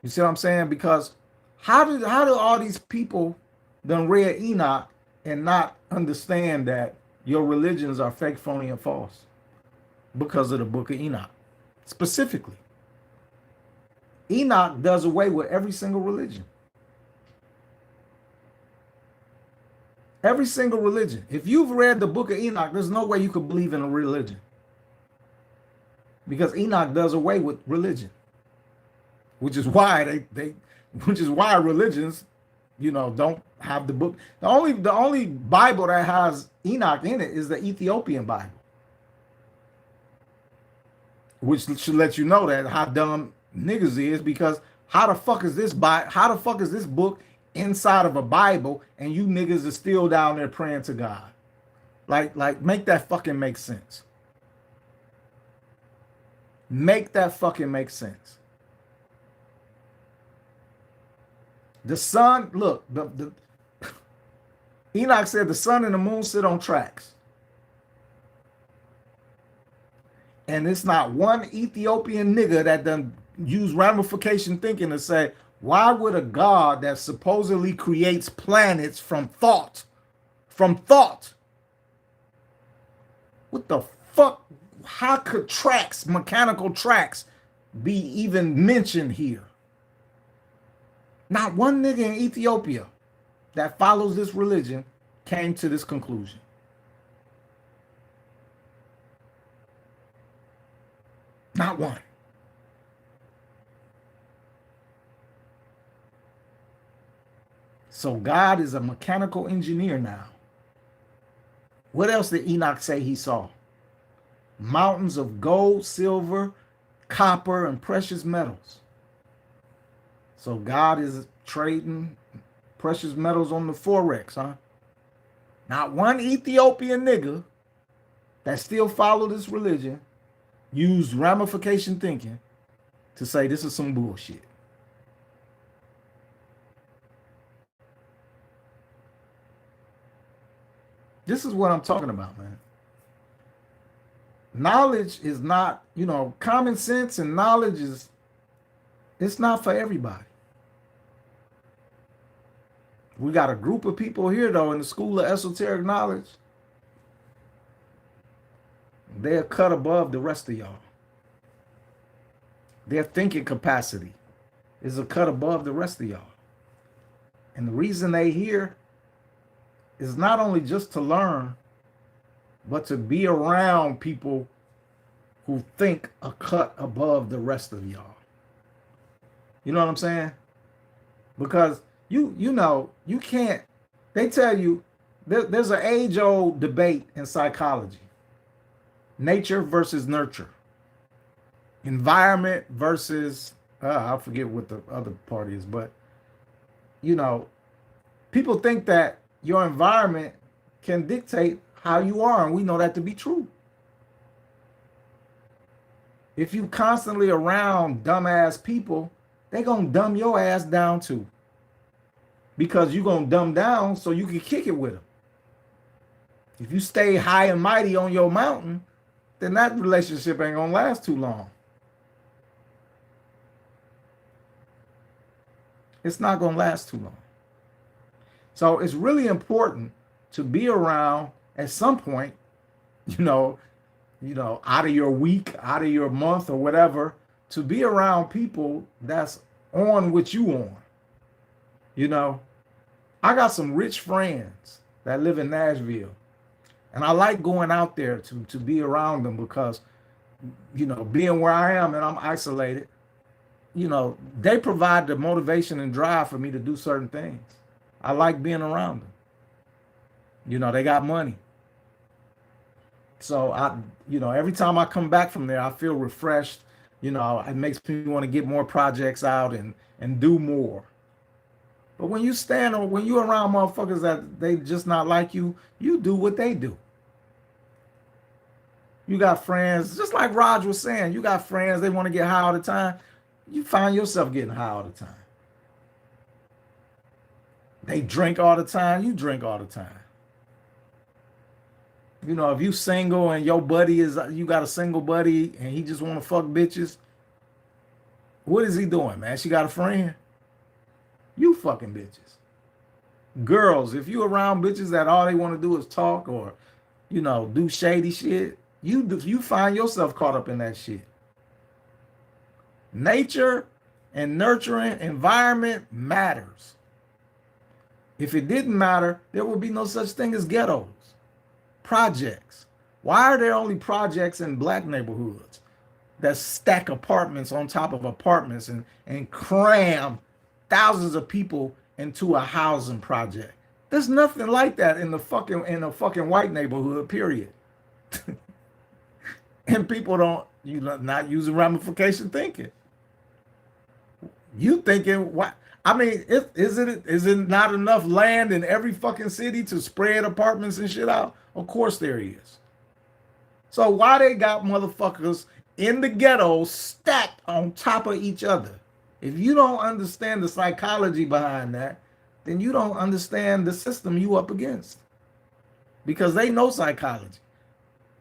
You see what I'm saying? Because how do all these people done read Enoch and not understand that your religions are fake, phony, and false because of the book of Enoch? Specifically, Enoch does away with every single religion. Every single religion. If you've read the book of Enoch, there's no way you could believe in a religion. Because Enoch does away with religion. Which is why which is why religions, don't have the book. The only Bible that has Enoch in it is the Ethiopian Bible. Which should let you know that how dumb niggas is, because how the fuck is this book inside of a Bible and you niggas are still down there praying to God? Like make that fucking make sense. Make that fucking make sense. The sun, look, the Enoch said the sun and the moon sit on tracks. And it's not one Ethiopian nigga that done use ramification thinking to say, why would a God that supposedly creates planets from thought, what the fuck? How could mechanical tracks, be even mentioned here? Not one nigga in Ethiopia that follows this religion came to this conclusion. Not one. So God is a mechanical engineer now. What else did Enoch say he saw? Mountains of gold, silver, copper, and precious metals. So God is trading precious metals on the Forex, huh? Not one Ethiopian nigga that still follow this religion used ramification thinking to say this is some bullshit. This is what I'm talking about, man. Knowledge is not, common sense and knowledge it's not for everybody. We got a group of people here, though, in the School of Esoteric Knowledge. They're cut above the rest of y'all. Their thinking capacity is a cut above the rest of y'all. And the reason they here is not only just to learn, but to be around people who think a cut above the rest of y'all. You know what I'm saying? Because you can't, they tell you there's an age-old debate in psychology. Nature versus nurture. Environment versus, I forget what the other part is, but people think that your environment can dictate how you are, and we know that to be true. If you constantly around dumbass people, they gonna dumb your ass down too. Because you gonna dumb down so you can kick it with them. If you stay high and mighty on your mountain, then that relationship ain't gonna last too long. It's not gonna last too long. So it's really important to be around at some point, you know, out of your week, out of your month or whatever, to be around people that's on what you on. You know, I got some rich friends that live in Nashville, and I like going out there to be around them because, you know, being where I am and I'm isolated, you know, they provide the motivation and drive for me to do certain things. I like being around them. You know, they got money. So I, you know, every time I come back from there, I feel refreshed. You know, it makes me want to get more projects out and do more. But when you stand or when you're around motherfuckers that they just not like you, you do what they do. You got friends, just like Raj was saying, you got friends, they want to get high all the time. You find yourself getting high all the time. They drink all the time, you drink all the time. You know, if you single and your buddy is, you got a single buddy and he just want to fuck bitches, what is he doing, man? She got a friend? You fucking bitches. Girls, if you around bitches that all they want to do is talk or, you know, do shady shit, you find yourself caught up in that shit. Nature and nurturing environment matters. If it didn't matter, there would be no such thing as ghettos. Projects. Why are there only projects in black neighborhoods that stack apartments on top of apartments and cram thousands of people into a housing project? There's nothing like that in a fucking white neighborhood, period. And people don't, you know, not using ramification thinking. You thinking what? I mean, is it not enough land in every fucking city to spread apartments and shit out? Of course there is. So why they got motherfuckers in the ghetto stacked on top of each other? If you don't understand the psychology behind that, then you don't understand the system you up against. Because they know psychology.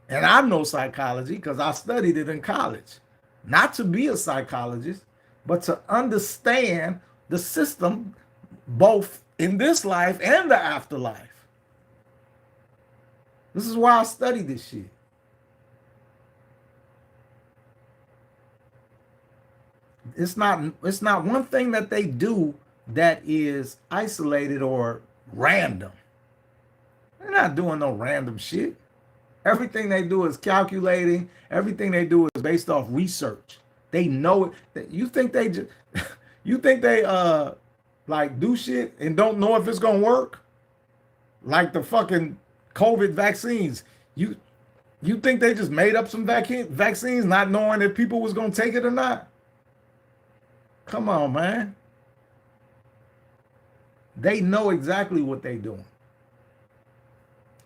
And I know psychology because I studied it in college. Not to be a psychologist, but to understand the system both in this life and the afterlife. This is why I study this shit. It's not one thing that they do that is isolated or random. They're not doing no random shit. Everything they do is calculating. Everything they do is based off research. They know it. You think they just, you think they like do shit and don't know if it's gonna work? Like the fucking COVID vaccines. You think they just made up some vaccines not knowing if people was gonna take it or not? Come on, man. They know exactly what they're doing.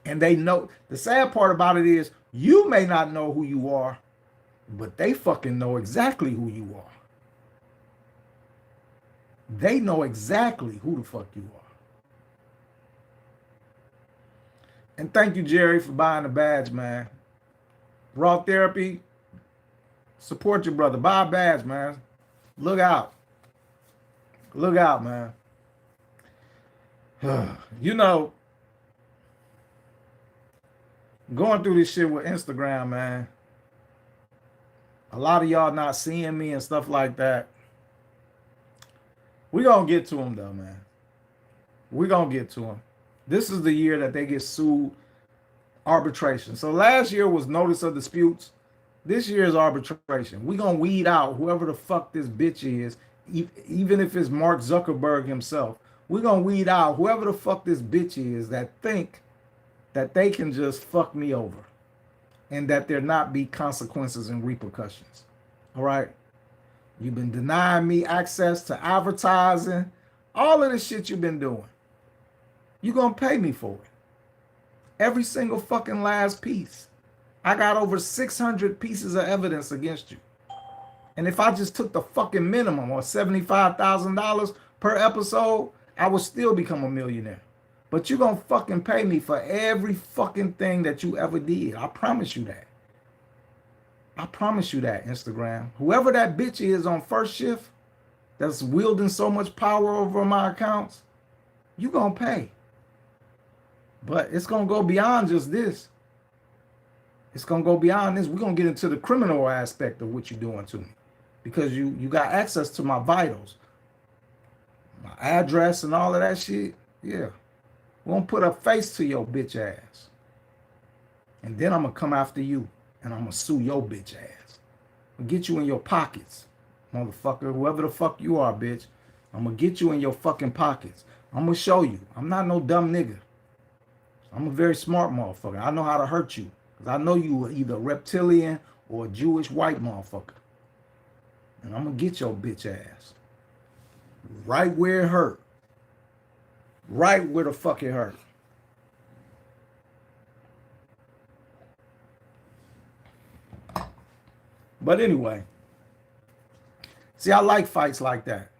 And they know, the sad part about it is you may not know who you are, but they fucking know exactly who you are. They know exactly who the fuck you are. And thank you, Jerry, for buying the badge, man. Raw Therapy, support your brother. Buy a badge, man. Look out. Look out, man. You know, going through this shit with Instagram, man. A lot of y'all not seeing me and stuff like that. We gonna get to them though, man. We gonna get to them. This is the year that they get sued. Arbitration. So last year was notice of disputes. This year is arbitration. We gonna weed out whoever the fuck this bitch is, even if it's Mark Zuckerberg himself. We gonna weed out whoever the fuck this bitch is that think that they can just fuck me over and that there not be consequences and repercussions. All right? You've been denying me access to advertising, all of this shit you've been doing. You're going to pay me for it. Every single fucking last piece. I got over 600 pieces of evidence against you. And if I just took the fucking minimum or $75,000 per episode, I would still become a millionaire. But you're going to fucking pay me for every fucking thing that you ever did. I promise you that. I promise you that, Instagram. Whoever that bitch is on first shift that's wielding so much power over my accounts, you going to pay. But it's going to go beyond just this. It's gonna go beyond this. We're gonna get into the criminal aspect of what you're doing to me, because you got access to my vitals, my address, and all of that shit. Yeah, we're gonna put a face to your bitch ass, and then I'm gonna come after you, and I'm gonna sue your bitch ass. I'm gonna get you in your pockets, motherfucker. Whoever the fuck you are, bitch. I'm gonna get you in your fucking pockets. I'm gonna show you. I'm not no dumb nigga. I'm a very smart motherfucker. I know how to hurt you. Because I know you are either reptilian or a Jewish white motherfucker. And I'm going to get your bitch ass. Right where it hurt. Right where the fuck it hurt. But anyway. See, I like fights like that.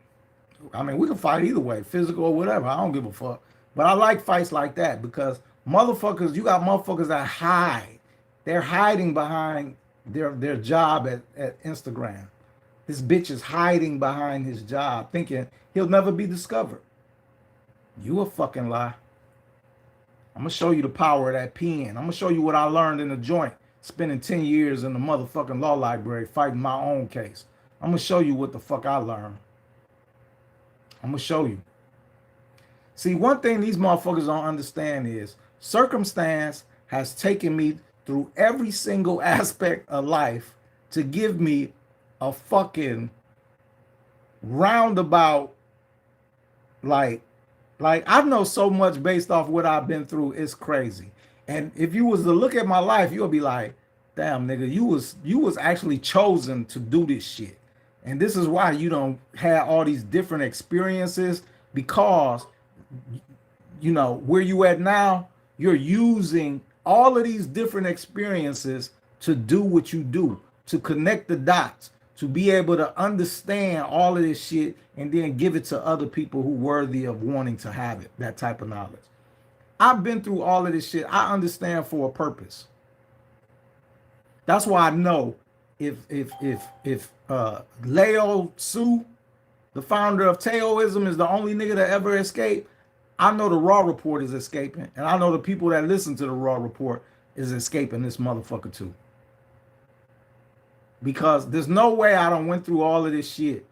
I mean, we can fight either way, physical or whatever. I don't give a fuck. But I like fights like that because motherfuckers, you got motherfuckers that hide. They're hiding behind their job at Instagram. This bitch is hiding behind his job, thinking he'll never be discovered. You a fucking lie. I'm gonna show you the power of that pen. I'm gonna show you what I learned in the joint, spending 10 years in the motherfucking law library fighting my own case. I'm gonna show you what the fuck I learned. I'm gonna show you. See, one thing these motherfuckers don't understand is circumstance has taken me through every single aspect of life to give me a fucking roundabout, like I know so much based off what I've been through. It's crazy. And if you was to look at my life, you'll be like, damn, nigga, you was actually chosen to do this shit. And this is why you don't have all these different experiences, because you know where you at now, you're using all of these different experiences to do what you do, to connect the dots, to be able to understand all of this shit and then give it to other people who worthy of wanting to have it, that type of knowledge. I've been through all of this shit. I understand for a purpose. That's why I know if Lao Tzu, the founder of Taoism, is the only nigga that ever escaped, I know the Rraw Report is escaping, and I know the people that listen to the Rraw Report is escaping this motherfucker too. Because there's no way I done went through all of this shit,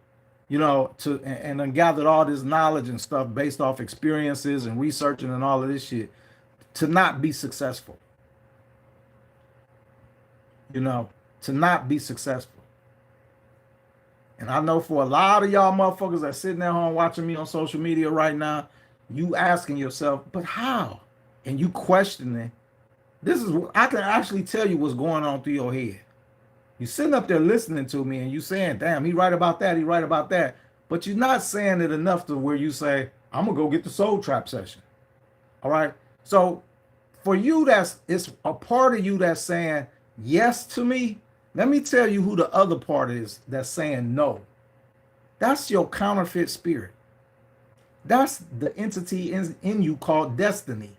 you know, and then gathered all this knowledge and stuff based off experiences and researching and all of this shit to not be successful. You know, to not be successful. And I know for a lot of y'all motherfuckers that sitting at home watching me on social media right now, you asking yourself, but how? And you questioning. This is what I can actually tell you what's going on through your head. You sitting up there listening to me and you saying, damn, he right about that, he right about that. But you're not saying it enough to where you say, I'm gonna go get the soul trap session. All right. So for you, it's a part of you that's saying yes to me. Let me tell you who the other part is that's saying no. That's your counterfeit spirit. That's the entity in you called destiny.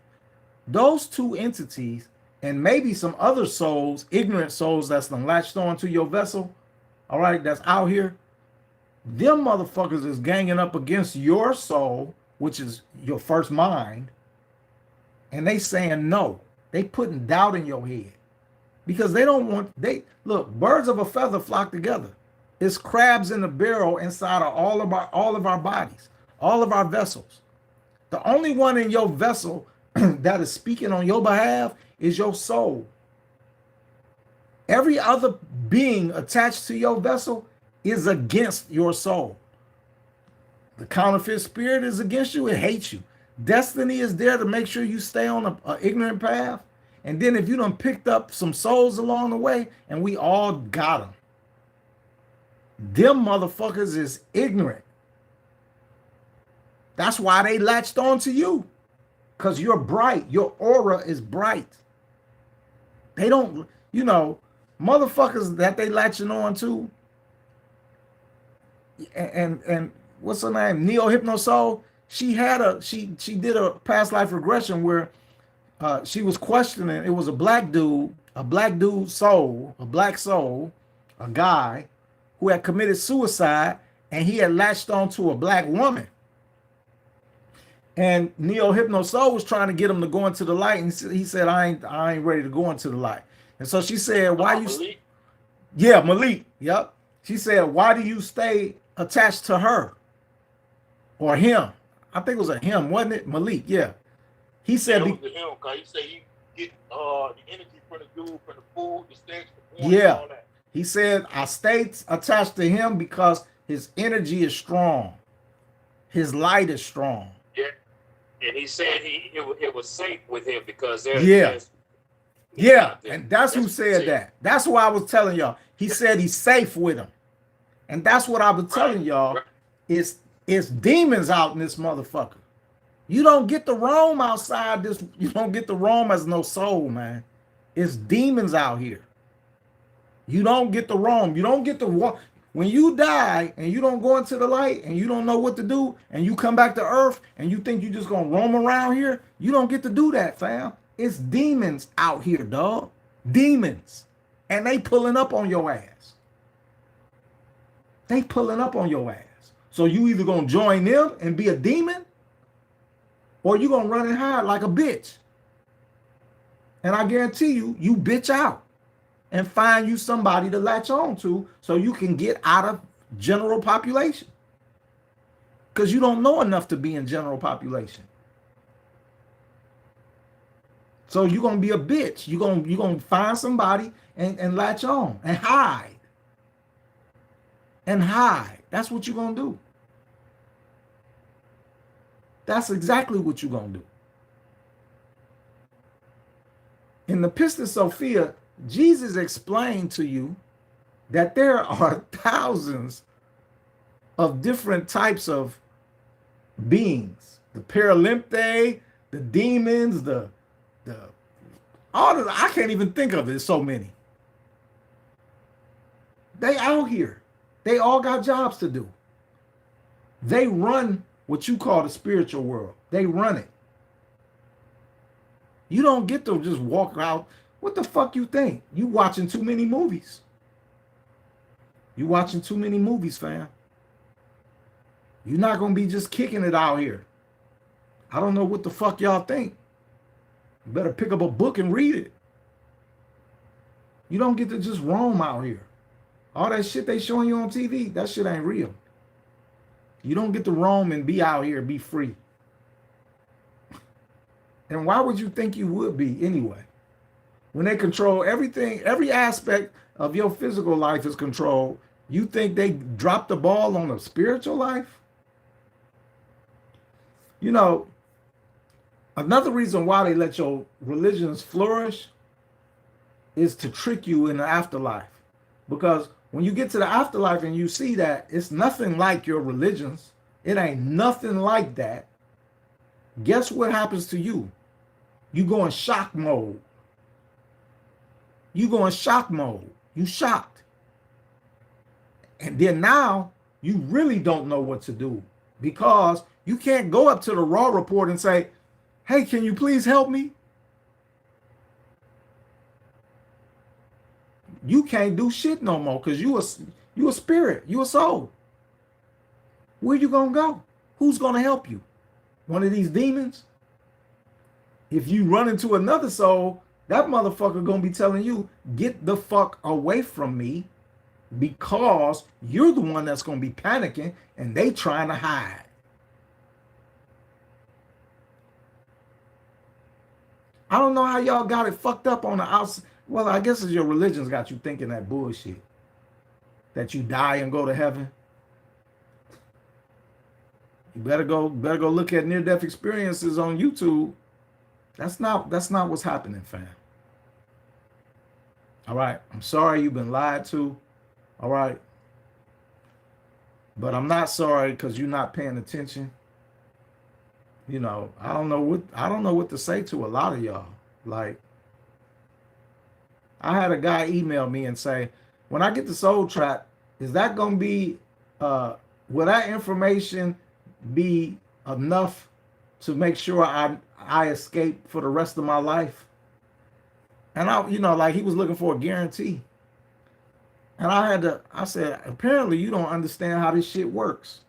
Those two entities, and maybe some other souls, ignorant souls that's done latched on to your vessel, all right, that's out here, them motherfuckers is ganging up against your soul, which is your first mind, and they saying no. They putting doubt in your head because they don't want, look, birds of a feather flock together. It's crabs in the barrel inside of all of our bodies, all of our vessels. The only one in your vessel that is speaking on your behalf is your soul. Every other being attached to your vessel is against your soul. The counterfeit spirit is against you. It hates you. Destiny is there to make sure you stay on an ignorant path. And then if you done picked up some souls along the way, and we all got them. Them motherfuckers is ignorant. That's why they latched on to you. Because you're bright. Your aura is bright. They don't, you know, motherfuckers that they latching on to. And what's her name? Neo Hypno Soul. She did a past life regression where she was questioning. It was a black soul, a guy who had committed suicide, and he had latched on to a black woman. And Neo Hypno Soul was trying to get him to go into the light, and he said, I ain't ready to go into the light. And so she said, why you Malik? yeah, Malik. Yep. She said, why do you stay attached to her or him? I think it was a him, wasn't it? Malik, yeah. He Yeah, said, it was the him, because he said he get the energy from the dude, from the food, the snacks, the porn, yeah. and all that. He said, I stayed attached to him because his energy is strong. His light is strong. Yeah. And he said it was safe with him because Yeah. there's Yeah. out there. And that's who what he said that. That's what I was telling y'all. He said he's safe with him. And that's what I was telling y'all. Right. It's demons out in this motherfucker. You don't get to roam outside this. You don't get to roam as no soul, man. It's demons out here. You don't get to roam. You don't get to walk. When you die and you don't go into the light and you don't know what to do and you come back to earth and you think you're just going to roam around here, you don't get to do that, fam. It's demons out here, dog. Demons. And they pulling up on your ass. They pulling up on your ass. So you either going to join them and be a demon or you going to run and hide like a bitch. And I guarantee you, you bitch out and find you somebody to latch on to so you can get out of general population. Because you don't know enough to be in general population. So you're going to be a bitch. You're going to find somebody and latch on and hide. And hide. That's what you're going to do. That's exactly what you're going to do. In the Pistis Sophia, Jesus explained to you that there are thousands of different types of beings. The Paralympte, the demons, the all of I can't even think of it. So many. They out here. They all got jobs to do. They run what you call the spiritual world. They run it. You don't get to just walk out. What the fuck you think? You watching too many movies. You watching too many movies, fam. You're not going to be just kicking it out here. I don't know what the fuck y'all think. You better pick up a book and read it. You don't get to just roam out here. All that shit they showing you on TV, that shit ain't real. You don't get to roam and be out here, be free. And why would you think you would be anyway? When they control everything, every aspect of your physical life is controlled, you think they dropped the ball on the spiritual life? You know, another reason why they let your religions flourish is to trick you in the afterlife. Because when you get to the afterlife and you see that it's nothing like your religions, it ain't nothing like that. Guess what happens to you? You go in shock mode. You go in shock mode. You shocked. And then now you really don't know what to do because you can't go up to the Rraw Report and say, hey, can you please help me? You can't do shit no more because you a spirit. You a soul. Where you gonna go? Who's gonna help you? One of these demons? If you run into another soul, that motherfucker gonna be telling you, get the fuck away from me because you're the one that's gonna be panicking and they trying to hide. I don't know how y'all got it fucked up on the outside. Well, I guess it's your religion's got you thinking that bullshit. That you die and go to heaven. You better go look at near-death experiences on YouTube. That's not what's happening, fam. All right. I'm sorry you've been lied to. All right. But I'm not sorry because you're not paying attention. You know, I don't know what to say to a lot of y'all. Like, I had a guy email me and say, when I get the Soul Trap, is that gonna be will that information be enough to make sure I escape for the rest of my life? And like he was looking for a guarantee. And I said, apparently you don't understand how this shit works.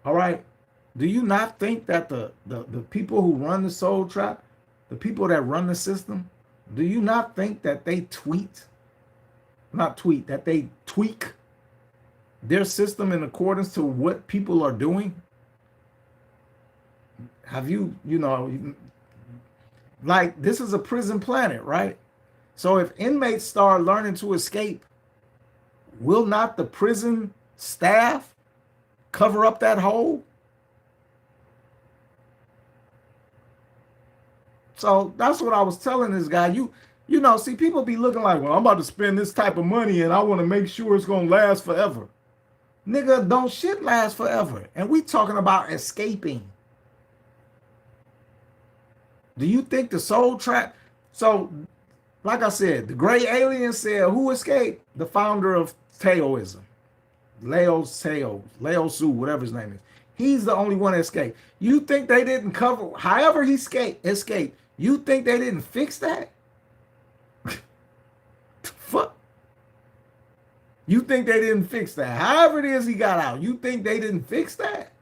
All right. Do you not think that the people who run the Soul Trap, the people that run the system, Do you not think that they that they tweak their system in accordance to what people are doing? Have you, like, this is a prison planet, right? So if inmates start learning to escape, will not the prison staff cover up that hole? So that's what I was telling this guy. See, people be looking like, well, I'm about to spend this type of money and I want to make sure it's going to last forever. Nigga, don't shit last forever. And we talking about escaping. Do you think the soul trap? So, like I said, the gray alien said, who escaped? The founder of Taoism. Leo Su, whatever his name is. He's the only one that escaped. You think they didn't cover, however he escaped, you think they didn't fix that? Fuck. You think they didn't fix that? However it is he got out, you think they didn't fix that?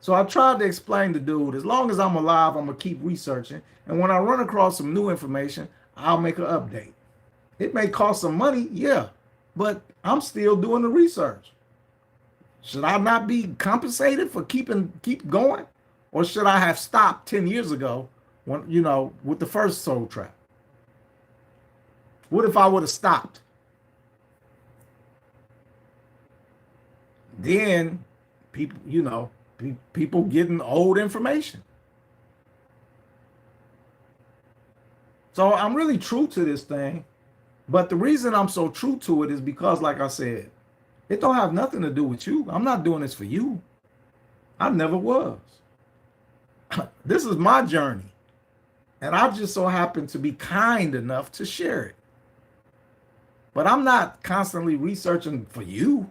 So I tried to explain to dude, as long as I'm alive, I'm going to keep researching. And when I run across some new information, I'll make an update. It may cost some money, yeah, but I'm still doing the research. Should I not be compensated for keep going? Or should I have stopped 10 years ago when, with the first soul trap? What if I would have stopped? Then people, people getting old information. So I'm really true to this thing. But the reason I'm so true to it is because, like I said, it don't have nothing to do with you. I'm not doing this for you. I never was. This is my journey. And I just so happen to be kind enough to share it. But I'm not constantly researching for you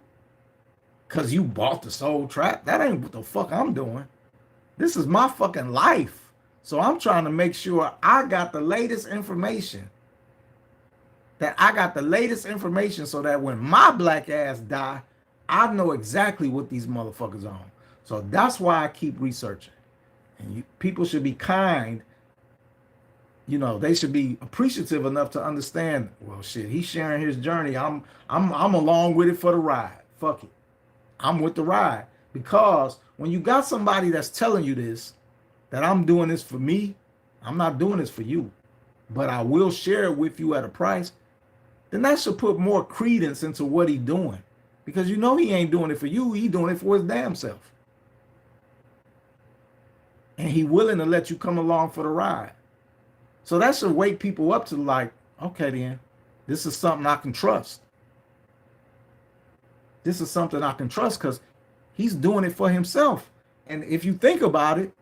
because you bought the soul trap. That ain't what the fuck I'm doing. This is my fucking life. So I'm trying to make sure I got the latest information. So that when my black ass die, I know exactly what these motherfuckers on. So that's why I keep researching. And people should be kind. They should be appreciative enough to understand, well, shit, he's sharing his journey. I'm along with it for the ride. Fuck it. I'm with the ride. Because when you got somebody that's telling you this, that I'm doing this for me, I'm not doing this for you, but I will share it with you at a price, then that should put more credence into what he's doing. Because he ain't doing it for you, he doing it for his damn self. And he willing to let you come along for the ride. So that should wake people up to like, okay, then, this is something I can trust. This is something I can trust because he's doing it for himself. And if you think about it,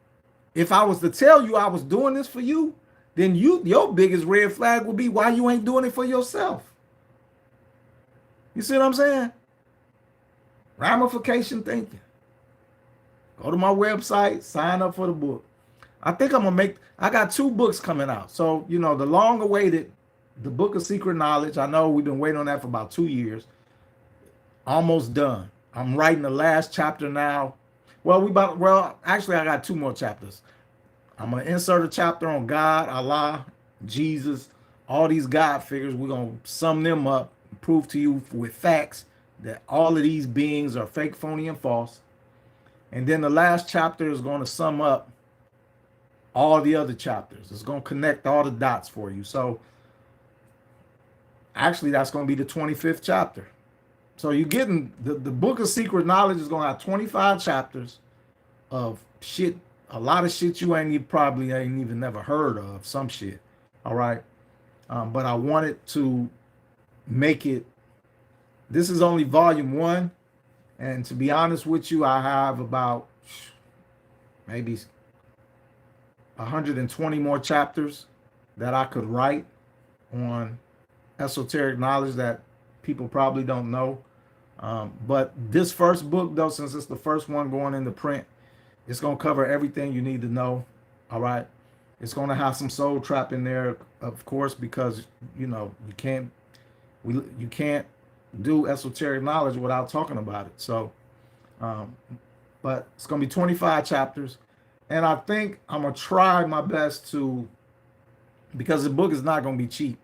if I was to tell you I was doing this for you, then your biggest red flag would be why you ain't doing it for yourself. You see what I'm saying? Ramification thinking. Go to my website, sign up for the book. I think I got 2 books coming out. So, the long awaited, the Book of Secret Knowledge. I know we've been waiting on that for about 2 years. Almost done. I'm writing the last chapter now. Actually, I got 2 more chapters. I'm going to insert a chapter on God, Allah, Jesus, all these God figures. We're going to sum them up, prove to you with facts that all of these beings are fake, phony, and false. And then the last chapter is going to sum up all the other chapters. It's going to connect all the dots for you. So actually, that's going to be the 25th chapter. So you're getting the Book of Secret Knowledge is going to have 25 chapters of shit, a lot of shit you probably ain't even never heard of, some shit. All right. But I wanted to make it, this is only volume 1. And to be honest with you, I have about maybe 120 more chapters that I could write on esoteric knowledge that people probably don't know. But this first book, though, since it's the first one going into print, it's going to cover everything you need to know. All right. It's going to have some soul trap in there, of course, because, you can't do esoteric knowledge without talking about it. So, but it's going to be 25 chapters. And I think I'm gonna try my best to, because the book is not gonna be cheap.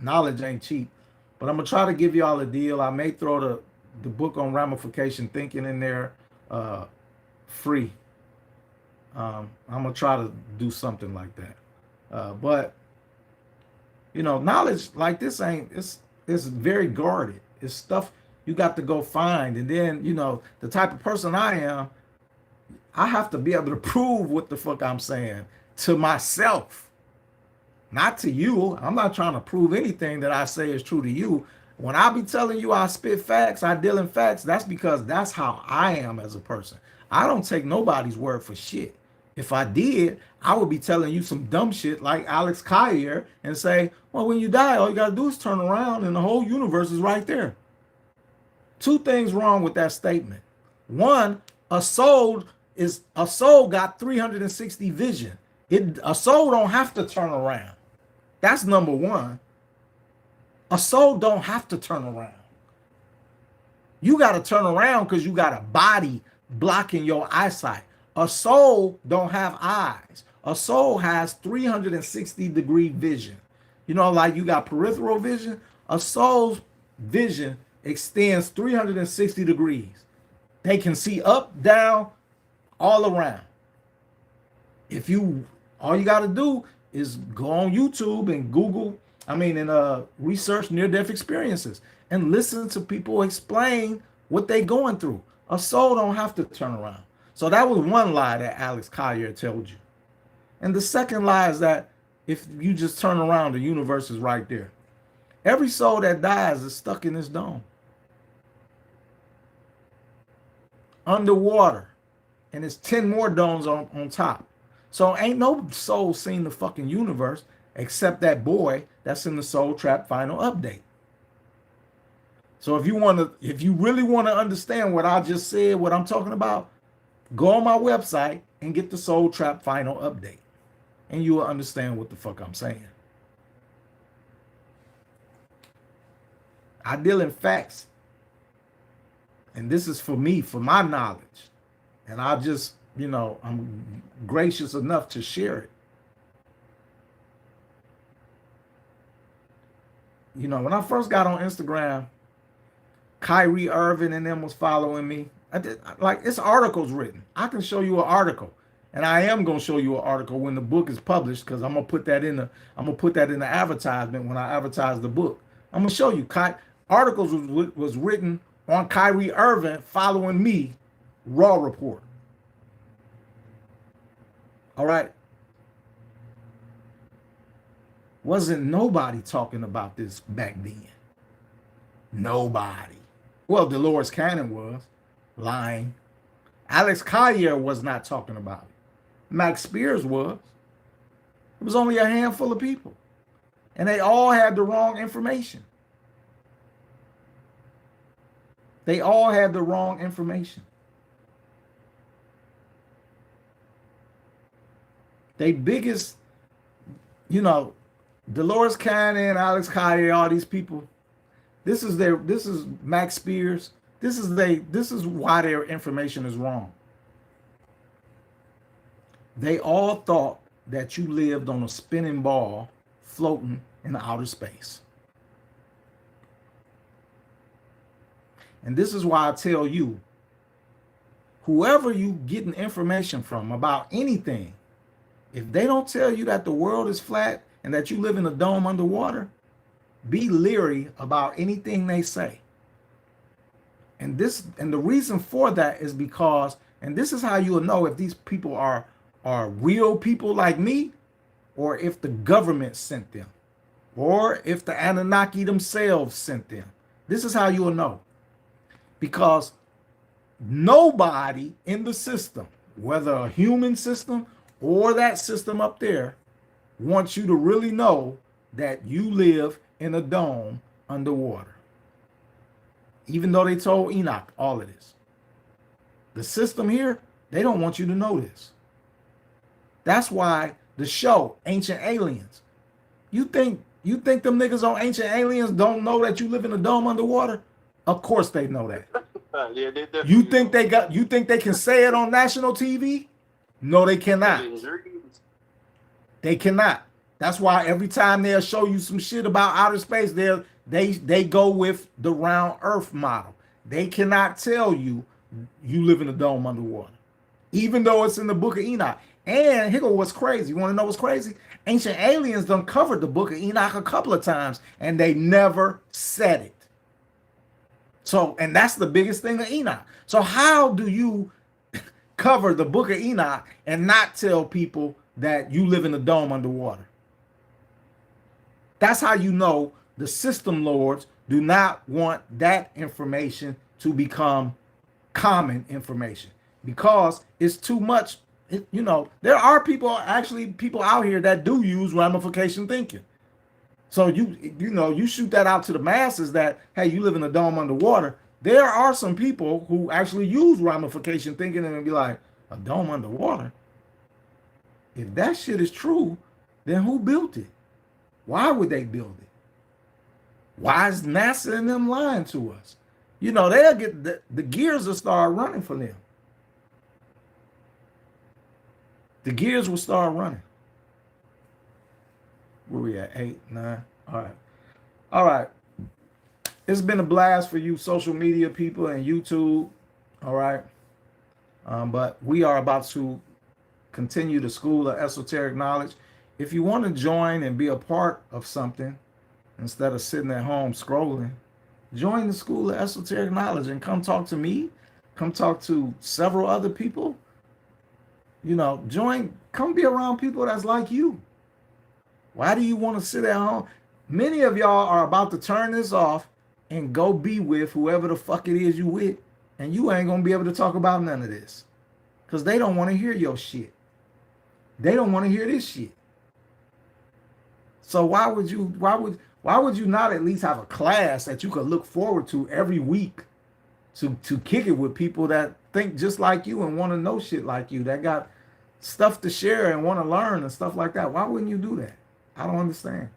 Knowledge ain't cheap, but I'm gonna try to give y'all a deal. I may throw the book on ramification thinking in there, free. I'm gonna try to do something like that. But you know, knowledge like this ain't, it's very guarded. It's stuff you got to go find, and then you know the type of person I am, I have to be able to prove what the fuck I'm saying to myself, not to you. I'm not trying to prove anything that I say is true to you. When I be telling you I spit facts, I deal in facts, that's because that's how I am as a person. I don't take nobody's word for shit. If I did, I would be telling you some dumb shit like Alex Collier and say, well, when you die, all you got to do is turn around and the whole universe is right there. Two things wrong with that statement. One, a soul got 360 vision. A soul don't have to turn around. That's number one. A soul don't have to turn around. You got to turn around because you got a body blocking your eyesight. A soul don't have eyes. A soul has 360-degree vision. You know, like you got peripheral vision. A soul's vision extends 360 degrees. They can see up, down, all around. All you got to do is go on YouTube and Google, and research near-death experiences and listen to people explain what they going through. A soul don't have to turn around. So that was one lie that Alex Collier told you. And the second lie is that if you just turn around, the universe is right there. Every soul that dies is stuck in this dome. Underwater. And it's 10 more domes on top. So ain't no soul seen the fucking universe except that boy that's in the Soul Trap final update. So if you really want to understand what I just said, what I'm talking about, go on my website and get the Soul Trap final update. And you will understand what the fuck I'm saying. I deal in facts. And this is for me, for my knowledge. And I just, I'm gracious enough to share it. When I first got on Instagram, Kyrie Irving and them was following me. It's articles written. I can show you an article. And I am gonna show you an article when the book is published, because I'm gonna put that in the advertisement when I advertise the book. I'm gonna show you articles was written on Kyrie Irving following me, Rraw Report. All right. Wasn't nobody talking about this back then. Nobody. Well, Dolores Cannon was lying. Alex Collier was not talking about it. Max Spears was. It was only a handful of people. And they all had the wrong information. They all had the wrong information. They biggest, Dolores Cannon, Alex Collier, all these people. This is Max Spears. This is why their information is wrong. They all thought that you lived on a spinning ball floating in outer space. And this is why I tell you, whoever you getting information from about anything, if they don't tell you that the world is flat and that you live in a dome underwater, be leery about anything they say. And the reason for that is because, and this is how you will know if these people are real people like me, or if the government sent them, or if the Anunnaki themselves sent them. This is how you will know. Because nobody in the system, whether a human system or that system up there, wants you to really know that you live in a dome underwater. Even though they told Enoch all of this. The system here, they don't want you to know this. That's why the show, Ancient Aliens. You think them niggas on Ancient Aliens don't know that you live in a dome underwater? Of course they know that. Yeah, they You think they can say it on national TV? No, they cannot. In dreams. They cannot. That's why every time they'll show you some shit about outer space, they go with the round Earth model. They cannot tell you you live in a dome underwater, even though it's in the Book of Enoch. And here go what's crazy. You want to know what's crazy? Ancient aliens done covered the Book of Enoch a couple of times, and they never said it. So, and that's the biggest thing of Enoch. So how do you cover the Book of Enoch and not tell people that you live in a dome underwater? That's how you know the system lords do not want that information to become common information, because it's too much. You know, there are people out here that do use ramification thinking. So you shoot that out to the masses that, hey, you live in a dome underwater. There are some people who actually use ramification thinking and be like, a dome underwater? If that shit is true, then who built it? Why would they build it? Why is NASA and them lying to us? You know, they'll get the gears will start running for them. The gears will start running. Where we at? 8, 9. All right. It's been a blast for you social media people and YouTube. All right. But we are about to continue the School of Esoteric Knowledge. If you want to join and be a part of something, instead of sitting at home scrolling, join the School of Esoteric Knowledge and come talk to me. Come talk to several other people. You know, come be around people that's like you. Why do you want to sit at home? Many of y'all are about to turn this off and go be with whoever the fuck it is you with, and you ain't gonna be able to talk about none of this, because they don't want to hear your shit. They don't want to hear this shit. So why would you not at least have a class that you could look forward to every week to kick it with people that think just like you and want to know shit like you, that got stuff to share and want to learn and stuff like that? Why wouldn't you do that? I don't understand.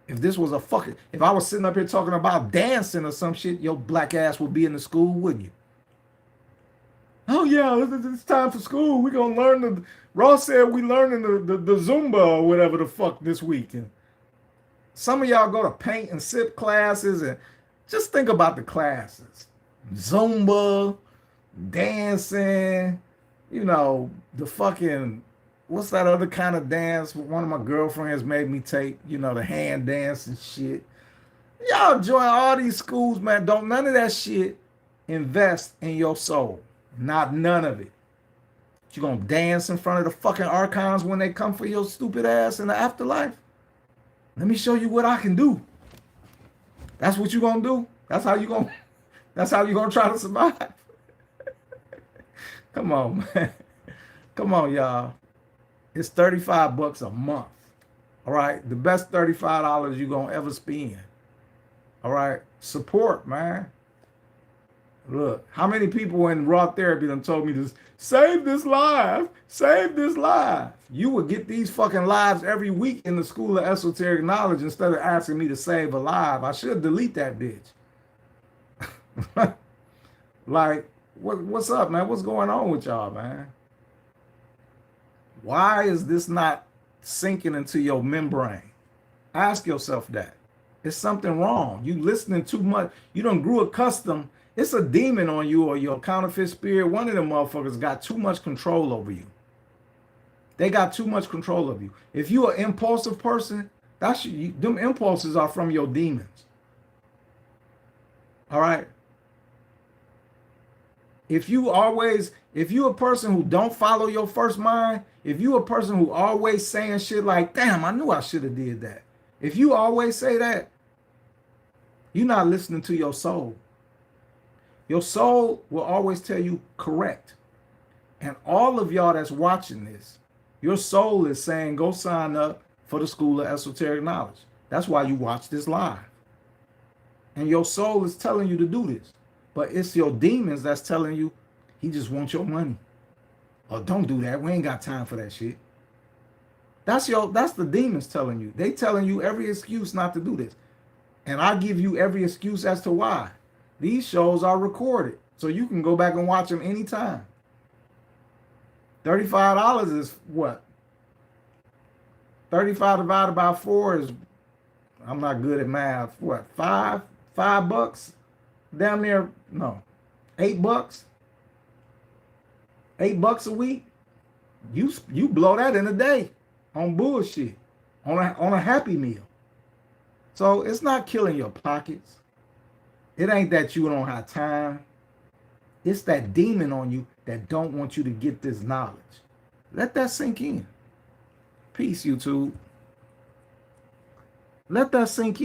If this was if I was sitting up here talking about dancing or some shit, your black ass would be in the school, wouldn't you? Oh yeah, it's time for school. We're gonna learn Ross said we learning the Zumba or whatever the fuck this week. And some of y'all go to paint and sip classes, and just think about the classes. Zumba, dancing, you know, the fucking, what's that other kind of dance one of my girlfriends made me take, you know, the hand dance and shit. Y'all join all these schools, man. Don't none of that shit invest in your soul. Not none of it. You gonna dance in front of the fucking archons when they come for your stupid ass in the afterlife? Let me show you what I can do. That's what you gonna do? That's how you gonna try to survive? Come on, man. Come on, y'all. It's $35 a month. All right. The best $35 you're gonna ever spend. All right. Support, man. Look, how many people in raw therapy done told me to save this life, save this life? You would get these fucking lives every week in the School of Esoteric Knowledge instead of asking me to save a life. I should delete that bitch. Like, what's up, man? What's going on with y'all, man? Why is this not sinking into your membrane? Ask yourself that. It's something wrong. You listening too much. You done grew accustomed. It's a demon on you or your counterfeit spirit. One of them motherfuckers got too much control over you. They got too much control of you. If you an impulsive person, them impulses are from your demons. All right. If you a person who don't follow your first mind, if you a person who always saying shit like, damn, I knew I should have did that. If you always say that, you're not listening to your soul. Your soul will always tell you correct. And all of y'all that's watching this, your soul is saying, go sign up for the School of Esoteric Knowledge. That's why you watch this live. And your soul is telling you to do this. But it's your demons that's telling you, he just wants your money. Or don't do that. We ain't got time for that shit. That's the demons telling you. They telling you every excuse not to do this. And I give you every excuse as to why. These shows are recorded, so you can go back and watch them anytime. $35 is what? 35 divided by 4 is, I'm not good at math. What, $5 damn near, no, $8, $8 a week. You blow that in a day on bullshit, on a Happy Meal. So it's not killing your pockets. It ain't that you don't have time. It's that demon on you that don't want you to get this knowledge. Let that sink in. Peace, YouTube. Let that sink in.